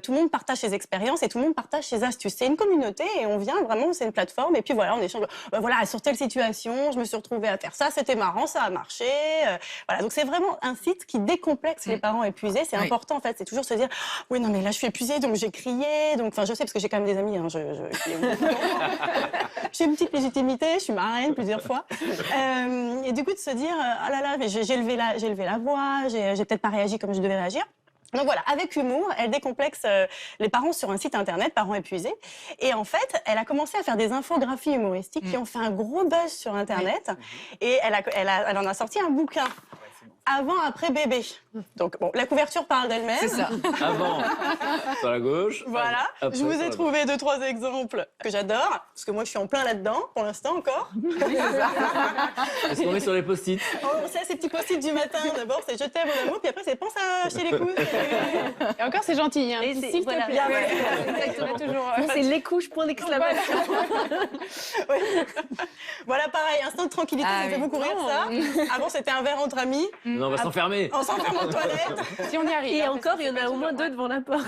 tout le monde partage ses expériences et tout le monde partage ses astuces. C'est une communauté et on vient vraiment, c'est une plateforme et puis voilà, on échange. Voilà, sur telle situation, je me suis retrouvée à faire ça, c'était marrant, ça a marché. Voilà, donc c'est vraiment un site qui décomplexe les parents épuisés. C'est important, en fait. C'est toujours se dire, oui, non, mais là, je suis épuisée, donc j'ai crié. Donc, enfin, je sais, parce que j'ai quand même des amis. Hein, j'ai une petite légitimité, je suis marraine plusieurs fois. Et du coup, de se dire, ah là là, mais j'ai levé la voix, j'ai peut-être pas réagi comme je devais réagir. Donc voilà, avec humour, elle décomplexe les parents sur un site internet, Parents épuisés. Et en fait, elle a commencé à faire des infographies humoristiques qui ont fait un gros buzz sur internet. Et elle en a sorti un bouquin. Avant, après bébé. Donc, bon, la couverture parle d'elle-même.
C'est ça.
Avant, sur la gauche.
Voilà.
Après,
Je vous
sur
ai
la
trouvé 2-3 exemples que j'adore, parce que moi, je suis en plein là-dedans, pour l'instant encore.
Est-ce qu'on est sur les post-it?
On sait ces petits post-it du matin. D'abord, c'est je t'aime, mon amour, puis après, c'est pense à acheter les couches.
Et encore, c'est gentil. Hein.
Et
S'il
c'est-
te
voilà.
plaît.
Exactement.
Toujours.
Non, c'est les couches, point d'exclamation.
Ouais. Voilà, pareil, instant de tranquillité,
Ah
ça me fait
oui.
beaucoup rire, ça. Avant, c'était un verre entre amis.
Non, on va s'enfermer.
On s'enferme en toilette.
Si on y arrive.
Et
après,
encore,
ça
il y en
fait
a
pas
au moins
toujours.
2 devant la porte.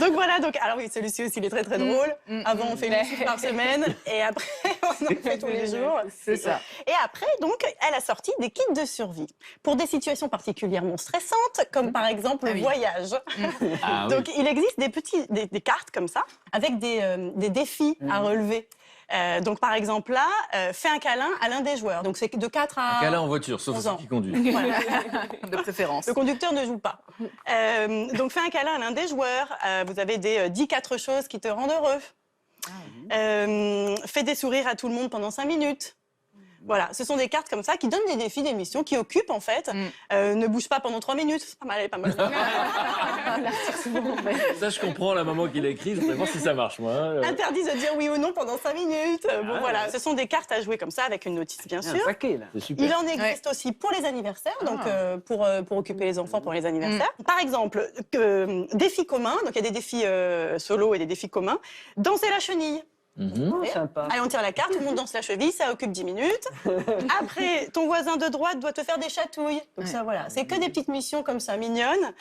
Donc voilà, alors oui, celui-ci aussi, il est très très drôle. Avant, on fait une étude par semaine et après, on en fait tous les jours.
C'est ça.
Et après, donc, elle a sorti des kits de survie pour des situations particulièrement stressantes, comme par exemple le voyage.
Ah oui.
Donc, il existe des cartes comme ça, avec des défis à relever. Donc, par exemple, là, fais un câlin à l'un des joueurs. Donc, c'est de 4 à...
Un câlin en voiture, sauf
11
ceux
ans.
qui conduisent.
Voilà.
De préférence.
Le conducteur ne joue pas. Donc, fais un câlin à l'un des joueurs. Vous avez des 10-4 choses qui te rendent heureux. Fais des sourires à tout le monde pendant 5 minutes. Voilà, ce sont des cartes comme ça qui donnent des défis, des missions, qui occupent en fait. Ne bouge pas pendant 3 minutes. C'est pas mal, elle est pas mal.
Ça, je comprends la maman qui l'a écrit. Je voudrais voir si ça marche, moi.
Interdit de dire oui ou non pendant 5 minutes. Bon, voilà, ce sont des cartes à jouer comme ça avec une notice, bien sûr.
C'est super.
Il en existe aussi pour les anniversaires, donc pour occuper les enfants pour les anniversaires. Par exemple, défis communs, donc il y a des défis solo et des défis communs. Danser la chenille.
Sympa.
Allez, on tire la carte, tout le monde danse la cheville, ça occupe 10 minutes. Après, ton voisin de droite doit te faire des chatouilles. Donc ça, voilà, c'est que des petites missions comme ça, mignonnes.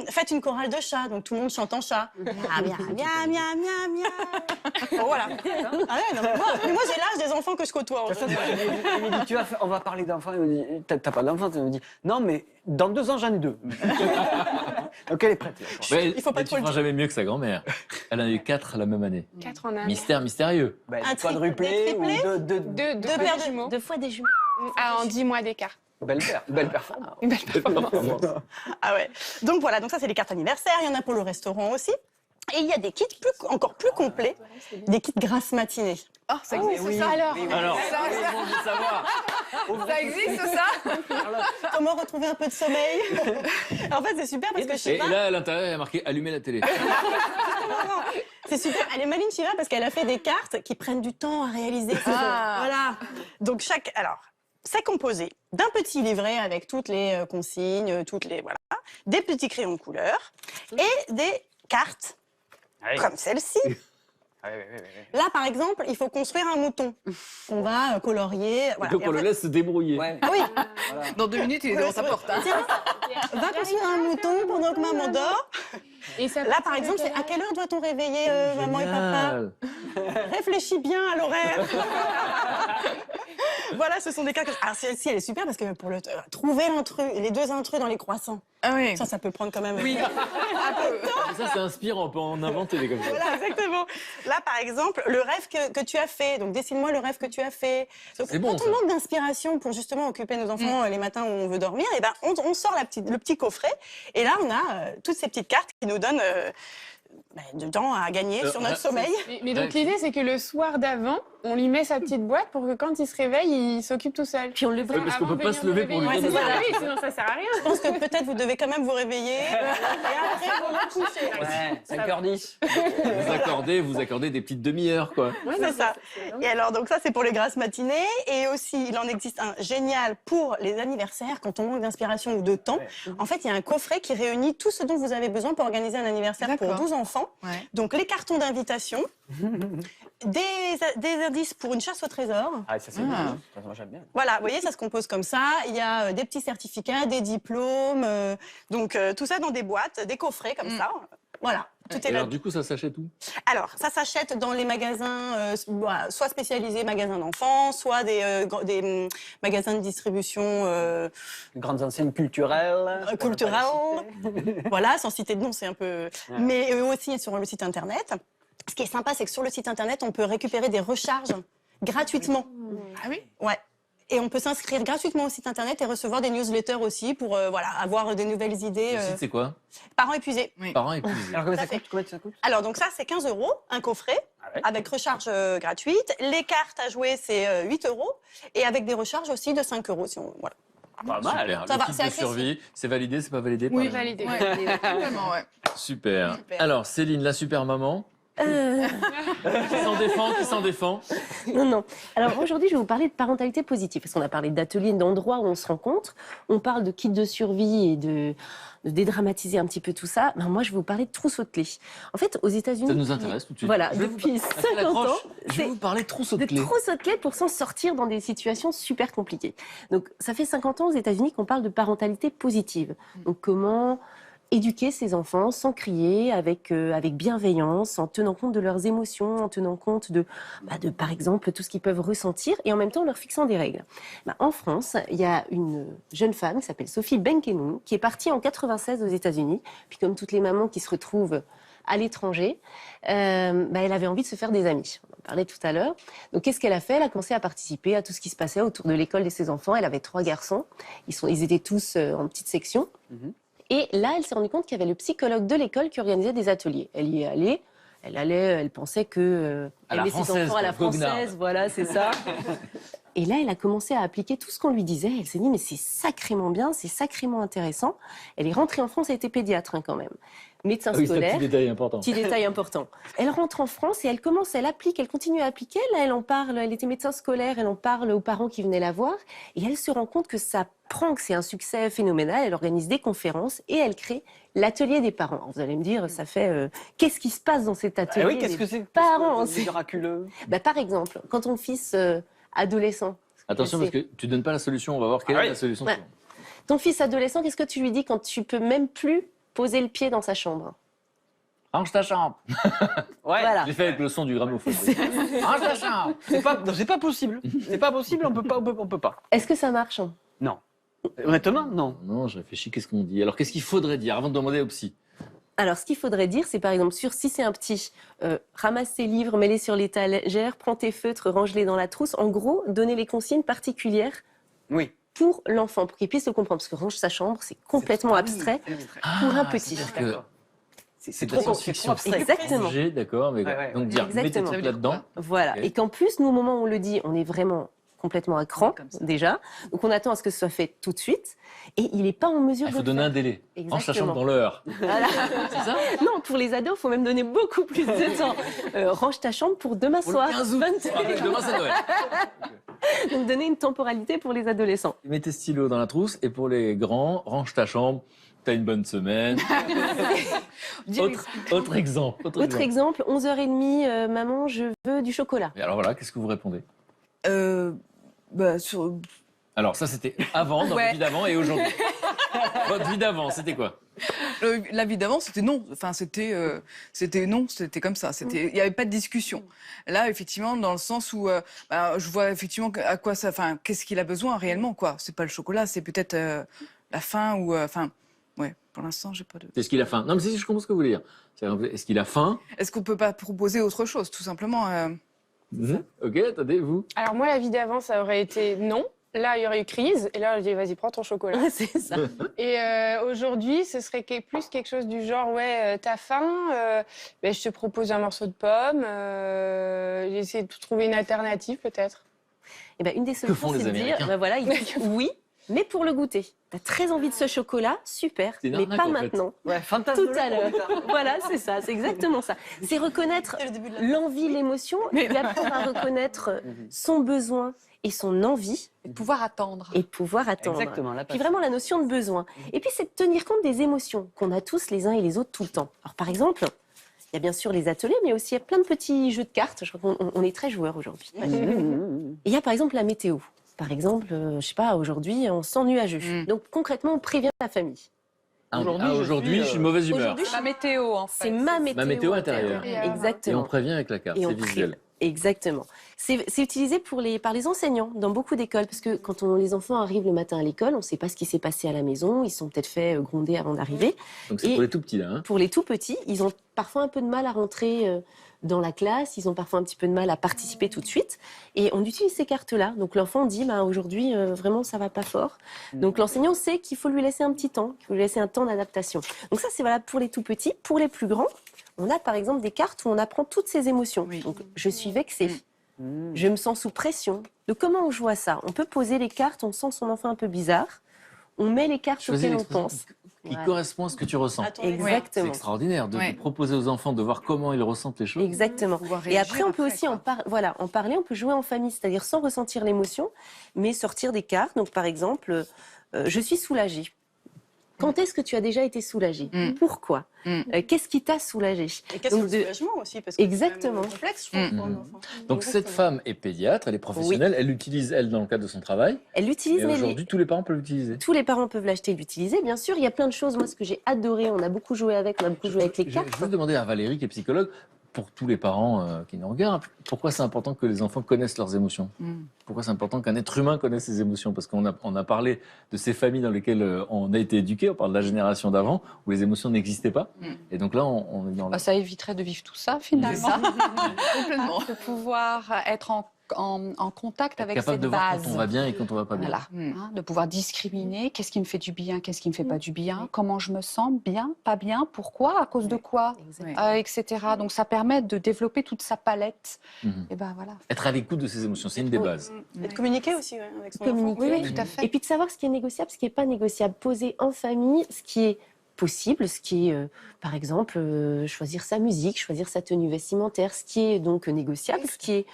Faites une chorale de chat, donc tout le monde chante en chat. Ah, miam, miam, miam, miam, miam. Bon, voilà. Ah ouais, non, mais moi j'ai l'âge des enfants que je côtoie. En fait.
Elle me dit, on va parler d'enfants. Elle me dit, t'as pas d'enfants? Elle me dit, non, mais dans 2 ans, j'en ai 2. Donc elle est prête.
Mais,
Il faut pas
mais
trop
tu
le
feras jamais mieux que sa grand-mère. Elle en a eu 4 la même année.
4 en un.
Mystère mystérieux.
Un
quadruplé ou
triplé.
deux
Deux paires de
jumeaux. 2 fois des jumeaux.
En 10 mois d'écart.
belle performance.
Une belle performance.
Ah ouais. Donc voilà, donc ça c'est les cartes anniversaires. Il y en a pour le restaurant aussi. Et il y a des kits encore plus complets, des kits grasse matinée.
Oh, ça existe ça alors.
Alors,
Ça,
tout le monde veut savoir.
ça existe ça.
Comment retrouver un peu de sommeil? En fait, c'est super parce que
Et
Shiva,
là, à l'intérieur, il y a marqué allumer la télé.
c'est super. Elle est maline Shiva parce qu'elle a fait des cartes qui prennent du temps à réaliser. Voilà. Donc c'est composé d'un petit livret avec toutes les consignes, des petits crayons de couleur et des cartes comme celle-ci. Là, par exemple, il faut construire un mouton qu'on va colorier. Voilà.
Donc
Et
on le
après-
laisse se débrouiller.
Ah oui.
Dans 2 minutes, il est devant sa porte. Hein.
Tiens, va construire un mouton pendant que maman dort. Là, par exemple, c'est à quelle heure doit-on réveiller maman et papa?
Génial.
Réfléchis bien à l'horaire. Voilà, ce sont des cas que... Alors celle-ci, elle est super parce que pour trouver l'intrus, les 2 intrus dans les croissants.
Ah oui.
Ça peut prendre quand même
Oui.
Ça, c'est inspirant, on peut en inventer des comme ça.
Voilà, exactement. Là, par exemple, le rêve que tu as fait. Donc, dessine-moi le rêve que tu as fait. Donc,
C'est bon,
quand on manque d'inspiration pour justement occuper nos enfants les matins où on veut dormir, et ben, on sort le petit coffret. Et là, on a toutes ces petites cartes qui nous donnent du temps à gagner sur notre sommeil.
Mais donc, l'idée, c'est que le soir d'avant, on lui met sa petite boîte pour que quand il se réveille, il s'occupe tout seul.
Puis on le
Parce qu'on peut pas se lever pour lui
Ouais,
donner
c'est ça,
ça.
oui, sinon ça sert à rien.
Je pense que peut-être vous devez quand même vous réveiller et après vous recoucher.
Ouais, 5h10.
Vous accordez des petites demi-heures, quoi.
Oui, c'est ça. Et alors, donc ça, c'est pour les grasses matinées. Et aussi, il en existe un génial pour les anniversaires, quand on manque d'inspiration ou de temps. En fait, il y a un coffret qui réunit tout ce dont vous avez besoin pour organiser un anniversaire pour 12 enfants.
Ouais.
Donc, les cartons d'invitation, des indices pour une chasse au trésor.
Ah, ça c'est bien. Ça, moi, j'aime bien.
Voilà, vous voyez, ça se compose comme ça. Il y a des petits certificats, des diplômes, donc tout ça dans des boîtes, des coffrets comme ça. Voilà, tout est là.
Alors, du coup, ça s'achète où?
Alors, ça s'achète dans les magasins, soit spécialisés, magasins d'enfants, soit des magasins de distribution
Les grandes enseignes culturelles.
Voilà, sans citer de nom, c'est un peu...
Ouais.
Mais aussi sur le site Internet. Ce qui est sympa, c'est que sur le site Internet, on peut récupérer des recharges gratuitement.
Ah oui?
Ouais. Et on peut s'inscrire gratuitement au site Internet et recevoir des newsletters aussi pour avoir des nouvelles idées.
Le site, c'est quoi?
Parents épuisés.
Oui.
Parents épuisés.
Alors, combien
Tout à fait.
ça coûte
Alors, donc ça, c'est 15 €, un coffret,
ouais.
avec recharge gratuite. Les cartes à jouer, c'est 8 €. Et avec des recharges aussi de 5 €. Si on, voilà.
Pas mal.
Super.
Ça
Le
va,
kit
c'est
de
accessible.
survie, c'est validé, c'est pas validé?
Oui,
par-
validé.
Vraiment, ouais.
Super. Alors, Céline, la super maman. Qui s'en défend?
Non, non. Alors aujourd'hui, je vais vous parler de parentalité positive, parce qu'on a parlé d'ateliers, d'endroits où on se rencontre. On parle de kits de survie et de dédramatiser un petit peu tout ça. Ben, moi, je vais vous parler de trousseau de clés. En fait, aux États-Unis...
Ça nous intéresse tout de suite.
Voilà,
Je vais vous-
depuis
Après
50
l'accroche,
ans,
je vais
c'est
vous parler de trousseau de
de
clés.
trousseau de clés pour s'en sortir dans des situations super compliquées. Donc, ça fait 50 ans aux États-Unis qu'on parle de parentalité positive. Donc, comment éduquer ses enfants sans crier, avec bienveillance, en tenant compte de leurs émotions, en tenant compte de par exemple, tout ce qu'ils peuvent ressentir, et en même temps en leur fixant des règles. En France, il y a une jeune femme qui s'appelle Sophie Benkemoun, qui est partie en 96 aux États-Unis. Puis comme toutes les mamans qui se retrouvent à l'étranger, elle avait envie de se faire des amis. On en parlait tout à l'heure. Donc qu'est-ce qu'elle a fait? Elle a commencé à participer à tout ce qui se passait autour de l'école de ses enfants. Elle avait 3 garçons. Ils étaient tous en petite section. Et là, elle s'est rendue compte qu'il y avait le psychologue de l'école qui organisait des ateliers. Elle y est allée. Elle pensait que
À la
aimer ses
française,
enfants à la
quoi, goguenard.
française, voilà, c'est ça. Et là, elle a commencé à appliquer tout ce qu'on lui disait. Elle s'est dit, mais c'est sacrément bien, c'est sacrément intéressant. Elle est rentrée en France, elle était pédiatre quand même. Médecin
Ah oui, c'est un
scolaire.
petit détail important.
Petit détail important. Elle rentre en France et elle applique, elle continue à appliquer. Là, elle en parle, elle était médecin scolaire, elle en parle aux parents qui venaient la voir. Et elle se rend compte que ça prend, que c'est un succès phénoménal. Elle organise des conférences et elle crée l'atelier des parents. Alors, vous allez me dire, ça fait... qu'est-ce qui se passe dans cet atelier
oui, qu'est-ce que c'est?
Parents,
C'est miraculeux.
Par exemple, quand ton fils adolescent...
Attention, parce que tu donnes pas la solution, on va voir quelle est la solution.
Ouais. Ton fils adolescent, qu'est-ce que tu lui dis quand tu peux même plus poser le pied dans sa chambre?
Range ta chambre.
Ouais.
Voilà.
J'ai fait avec le son du gramophone. Range ta chambre.
C'est pas possible. C'est pas possible, on peut pas.
Est-ce que ça marche?
Non. Honnêtement, non.
Non, je réfléchis, qu'est-ce qu'on dit? Alors, qu'est-ce qu'il faudrait dire avant de demander au psy?
Alors, ce qu'il faudrait dire, c'est par exemple, si c'est un petit, ramasse tes livres, mets-les sur l'étagère, prends tes feutres, range-les dans la trousse. En gros, donner les consignes particulières
Oui.
pour l'enfant, pour qu'il puisse le comprendre. Parce que range sa chambre, c'est complètement abstrait pour un petit.
C'est-à-dire que
C'est
de la
trop
science-fiction.
abstrait.
Exactement.
D'accord, mais
Ouais.
donc dire, mettez
Exactement.
tout là-dedans.
Voilà.
Ok.
Et qu'en plus, nous, au moment où on le dit, on est vraiment complètement à cran,
Comme ça.
déjà. Donc, on attend à ce que ce soit fait tout de suite. Et il n'est pas en mesure
Il
de
faut
le
donner
faire.
un délai. Range ta chambre
Exactement.
dans l'heure.
Voilà.
C'est ça?
Non, pour les ados, il faut même donner beaucoup plus de temps. Range ta chambre pour demain
Pour
soir.
le 15 août.
20.
Ah, demain, c'est Noël.
Donc, donner une temporalité pour les adolescents.
Mets tes stylos dans la trousse et pour les grands, range ta chambre. T'as une bonne semaine. Autre exemple.
Autre exemple, 11h30, maman, je veux du chocolat.
Et alors voilà, qu'est-ce que vous répondez? Alors ça, c'était avant, dans votre vie d'avant et aujourd'hui. Votre vie d'avant, c'était quoi?
La vie d'avant, c'était non. Enfin, c'était non, c'était comme ça. Il n'y avait pas de discussion. Là, effectivement, dans le sens où je vois effectivement à quoi ça, enfin, qu'est-ce qu'il a besoin réellement, quoi. C'est pas le chocolat, c'est peut-être la faim ou, ouais. Pour l'instant, j'ai pas de...
Est-ce qu'il a faim? Non, mais si, je comprends ce que vous voulez dire. Est-ce qu'il a faim?
Est-ce qu'on peut pas proposer autre chose, tout simplement
Ok, attendez, vous.
Alors moi, la vie d'avant, ça aurait été non. Là, il y aurait eu crise. Et là, je dis, vas-y, prends ton chocolat.
C'est ça.
Et aujourd'hui, ce serait plus quelque chose du genre, ouais, t'as faim, ben, je te propose un morceau de pomme. J'essaie de trouver une alternative, peut-être.
Eh ben, une des solutions, c'est de dire, ben voilà, il dit oui, mais pour le goûter. T'as très envie de ce chocolat, super,
C'est une
mais
arnaque,
pas
en fait.
maintenant.
Ouais, fantasme
Tout à l'heure. Voilà, c'est ça, c'est exactement ça. C'est reconnaître l'envie, l'émotion, et puis après, on va reconnaître son besoin et son envie.
Et de pouvoir attendre.
Et de pouvoir attendre.
Exactement, la
Puis vraiment la notion de besoin. Et puis c'est de tenir compte des émotions qu'on a tous les uns et les autres tout le temps. Alors par exemple, il y a bien sûr les ateliers, mais aussi il y a plein de petits jeux de cartes. Je crois qu'on est très joueurs aujourd'hui. Et il y a par exemple la météo. Par exemple, je sais pas, aujourd'hui on sent nuageux. Donc concrètement, on prévient la famille.
Aujourd'hui, je suis de mauvaise humeur.
Aujourd'hui,
Ma météo, en fait.
c'est ma météo
intérieure. Et
Exactement.
on prévient avec la carte,
Et
c'est
on
visuel.
Exactement. C'est utilisé par les enseignants dans beaucoup d'écoles, parce que quand les enfants arrivent le matin à l'école, on ne sait pas ce qui s'est passé à la maison, ils sont peut-être fait gronder avant d'arriver.
Donc c'est
Et
pour les tout petits, là. Hein.
pour les tout petits, ils ont parfois un peu de mal à rentrer dans la classe, ils ont parfois un petit peu de mal à participer tout de suite. Et on utilise ces cartes-là. Donc l'enfant dit, bah, aujourd'hui, vraiment, ça va pas fort. Donc l'enseignant sait qu'il faut lui laisser un petit temps, qu'il faut lui laisser un temps d'adaptation. Donc ça, c'est valable pour les tout petits. Pour les plus grands, on a par exemple des cartes où on apprend toutes ces émotions. Donc je suis vexée. Je me sens sous pression. Donc comment on joue à ça? On peut poser les cartes, on sent son enfant un peu bizarre. On met les cartes
Choisis
auxquelles on
l'expression
pense.
qui correspond à ce que tu ressens. C'est
Exactement.
extraordinaire de proposer aux enfants de voir comment ils ressentent les choses.
Exactement. Et après, on peut aussi en parler, on peut jouer en famille, c'est-à-dire sans ressentir l'émotion, mais sortir des cartes. Donc par exemple, je suis soulagée. Quand est-ce que tu as déjà été soulagée? Pourquoi? Qu'est-ce qui t'a soulagée?
Et qu'est-ce que le soulagement aussi, parce que
Exactement.
c'est complexe, je pense, pour un enfant.
Donc cette femme est pédiatre, elle est professionnelle, elle l'utilise, elle, dans le cadre de son travail.
Elle l'utilise,
Et
mais
aujourd'hui, tous les parents peuvent l'utiliser.
tous les parents peuvent l'acheter et l'utiliser. Bien sûr, il y a plein de choses. Moi, ce que j'ai adoré, on a beaucoup joué avec, on a beaucoup joué avec les
Je
cartes.
vais demander à Valérie, qui est psychologue, pour tous les parents qui nous regardent, pourquoi c'est important que les enfants connaissent leurs émotions? Pourquoi c'est important qu'un être humain connaisse ses émotions? Parce qu'on a parlé de ces familles dans lesquelles on a été éduqué, on parle de la génération d'avant, où les émotions n'existaient pas. Et donc là, on est dans...
Bah, ça éviterait de vivre tout ça, finalement.
Complètement.
De pouvoir être en contact avec
capable
cette
de voir
base.
quand on va bien et quand on va pas bien.
Voilà. Hein, de pouvoir discriminer qu'est-ce qui me fait du bien, qu'est-ce qui me fait pas du bien, comment je me sens bien, pas bien, pourquoi, à cause de quoi, etc. Donc ça permet de développer toute sa palette. Et ben voilà.
Être à l'écoute de ses émotions, c'est une des bases.
Et de communiquer aussi avec son
Communiquer.
enfant.
Tout à fait. Et puis de savoir ce qui est négociable, ce qui n'est pas négociable. Poser en famille ce qui est possible, ce qui est, par exemple, choisir sa musique, choisir sa tenue vestimentaire, ce qui est donc négociable, ce qui est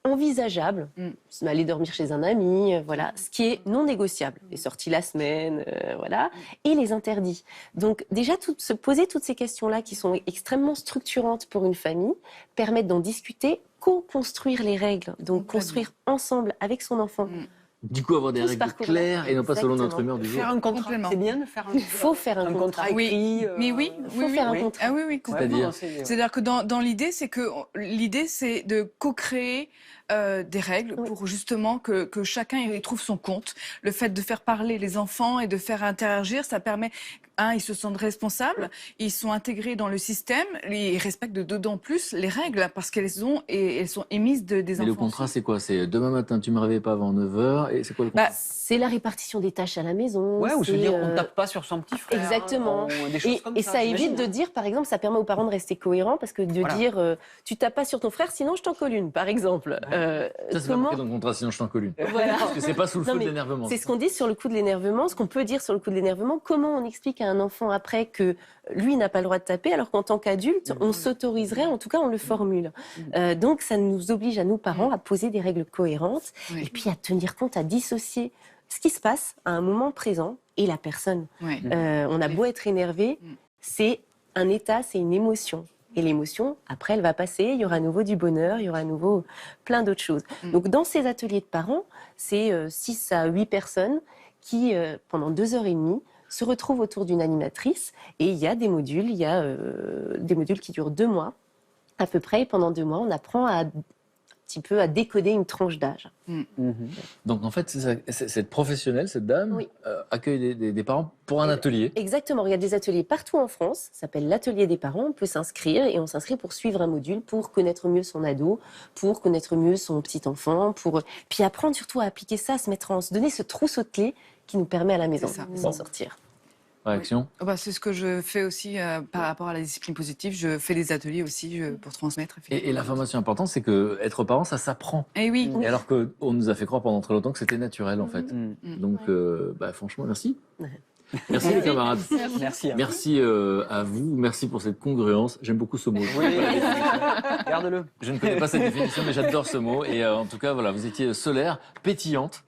envisageable, aller dormir chez un ami, voilà, ce qui est non négociable, les sorties la semaine, voilà, et les interdits. Donc déjà, se poser toutes ces questions-là qui sont extrêmement structurantes pour une famille, permettent d'en discuter, co-construire les règles, donc construire ensemble avec son enfant.
Du coup, avoir des
Tout ce
règles
parcours-là.
claires et non pas selon notre
Exactement.
humeur du jour.
Faire un contrat, c'est bien de faire un contrat.
Il faut faire un contrat.
écrit.
Mais oui,
faut faire un contrat.
Ah oui, oui, complètement. C'est-à-dire que dans l'idée, c'est de co-créer des règles pour justement que chacun y trouve son compte. Le fait de faire parler les enfants et de faire interagir, ça permet, ils se sentent responsables, ils sont intégrés dans le système, ils respectent dedans plus les règles parce qu'elles sont émises des enfants.
Mais le contrat, c'est quoi? C'est demain matin, tu ne me réveilles pas avant 9h. Et c'est quoi le contrat?
C'est la répartition des tâches à la maison.
Ouais, ou se dire on
ne
tape pas sur son petit frère.
Exactement.
Des choses comme
Et ça évite de dire, par exemple, ça permet aux parents de rester cohérents parce que de dire tu tapes pas sur ton frère, sinon je t'en colle une, par exemple.
Ça, c'est pas marqué dans le contrat, sinon je t'en colle une.
Voilà.
Parce que c'est pas sous le
Non,
feu de
mais
l'énervement.
C'est ce qu'on dit sur le coup de l'énervement, ce qu'on peut dire sur le coup de l'énervement. Comment on explique à un enfant après que lui n'a pas le droit de taper, alors qu'en tant qu'adulte, on s'autoriserait, en tout cas on le formule. Donc ça nous oblige à nous, parents, à poser des règles cohérentes et puis à tenir compte, à dissocier ce qui se passe à un moment présent et la personne. On a beau être énervé, c'est un état, c'est une émotion. Et l'émotion, après, elle va passer, il y aura à nouveau du bonheur, il y aura à nouveau plein d'autres choses. Donc dans ces ateliers de parents, c'est 6 à 8 personnes qui, pendant 2h30, se retrouvent autour d'une animatrice. Et il y a des modules, des modules qui durent 2 mois à peu près. Et pendant 2 mois, on apprend petit peu à décoder une tranche d'âge.
Donc en fait, cette professionnelle, cette dame, accueille des parents pour un atelier.
Exactement, il y a des ateliers partout en France, ça s'appelle l'atelier des parents, on peut s'inscrire et on s'inscrit pour suivre un module, pour connaître mieux son ado, pour connaître mieux son petit enfant, puis apprendre surtout à appliquer ça, se donner ce trousseau de clés qui nous permet à la maison de s'en sortir.
Réaction?
C'est ce que je fais aussi par rapport à la discipline positive. Je fais des ateliers aussi pour transmettre.
Et l'information importante, c'est que être parent, ça s'apprend.
Et oui.
Et alors qu'on nous a fait croire pendant très longtemps que c'était naturel, en fait. Donc, franchement, merci. Merci les camarades. Merci à vous. Merci pour cette congruence. J'aime beaucoup ce mot.
Oui, garde-le.
Je ne connais pas cette définition, mais j'adore ce mot. Et en tout cas, voilà, vous étiez solaire, pétillante.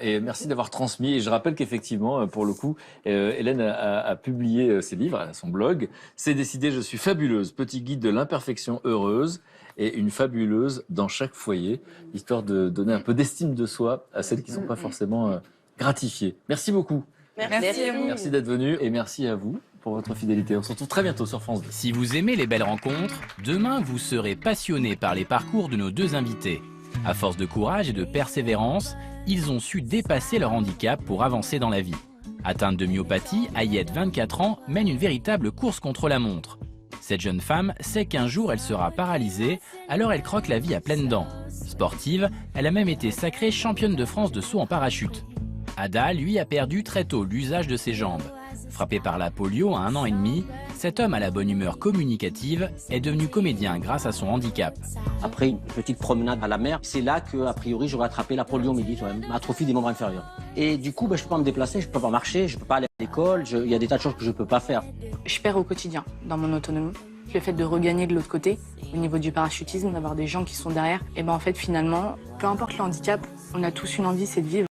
Et merci d'avoir transmis. Et je rappelle qu'effectivement, pour le coup, Hélène a publié ses livres, elle a son blog. C'est décidé, je suis fabuleuse. Petit guide de l'imperfection heureuse et une fabuleuse dans chaque foyer, histoire de donner un peu d'estime de soi à celles qui ne sont pas forcément gratifiées. Merci beaucoup.
Merci à vous.
Merci d'être venu et merci à vous pour votre fidélité. On se retrouve très bientôt sur France 2.
Si vous aimez les belles rencontres, demain vous serez passionné par les parcours de nos deux invités. À force de courage et de persévérance, ils ont su dépasser leur handicap pour avancer dans la vie. Atteinte de myopathie, Ayette, 24 ans, mène une véritable course contre la montre. Cette jeune femme sait qu'un jour elle sera paralysée, alors elle croque la vie à pleines dents. Sportive, elle a même été sacrée championne de France de saut en parachute. Ada, lui, a perdu très tôt l'usage de ses jambes. Frappé par la polio à 1 an et demi, cet homme à la bonne humeur communicative est devenu comédien grâce à son handicap.
Après une petite promenade à la mer, c'est là que, a priori, j'aurais attrapé la poliomyélite, atrophie des membres inférieurs. Et du coup, je ne peux pas me déplacer, je ne peux pas marcher, je ne peux pas aller à l'école, il y a des tas de choses que je ne peux pas faire.
Je perds au quotidien dans mon autonomie. Le fait de regagner de l'autre côté, au niveau du parachutisme, d'avoir des gens qui sont derrière, et en fait, finalement, peu importe le handicap, on a tous une envie, c'est de vivre.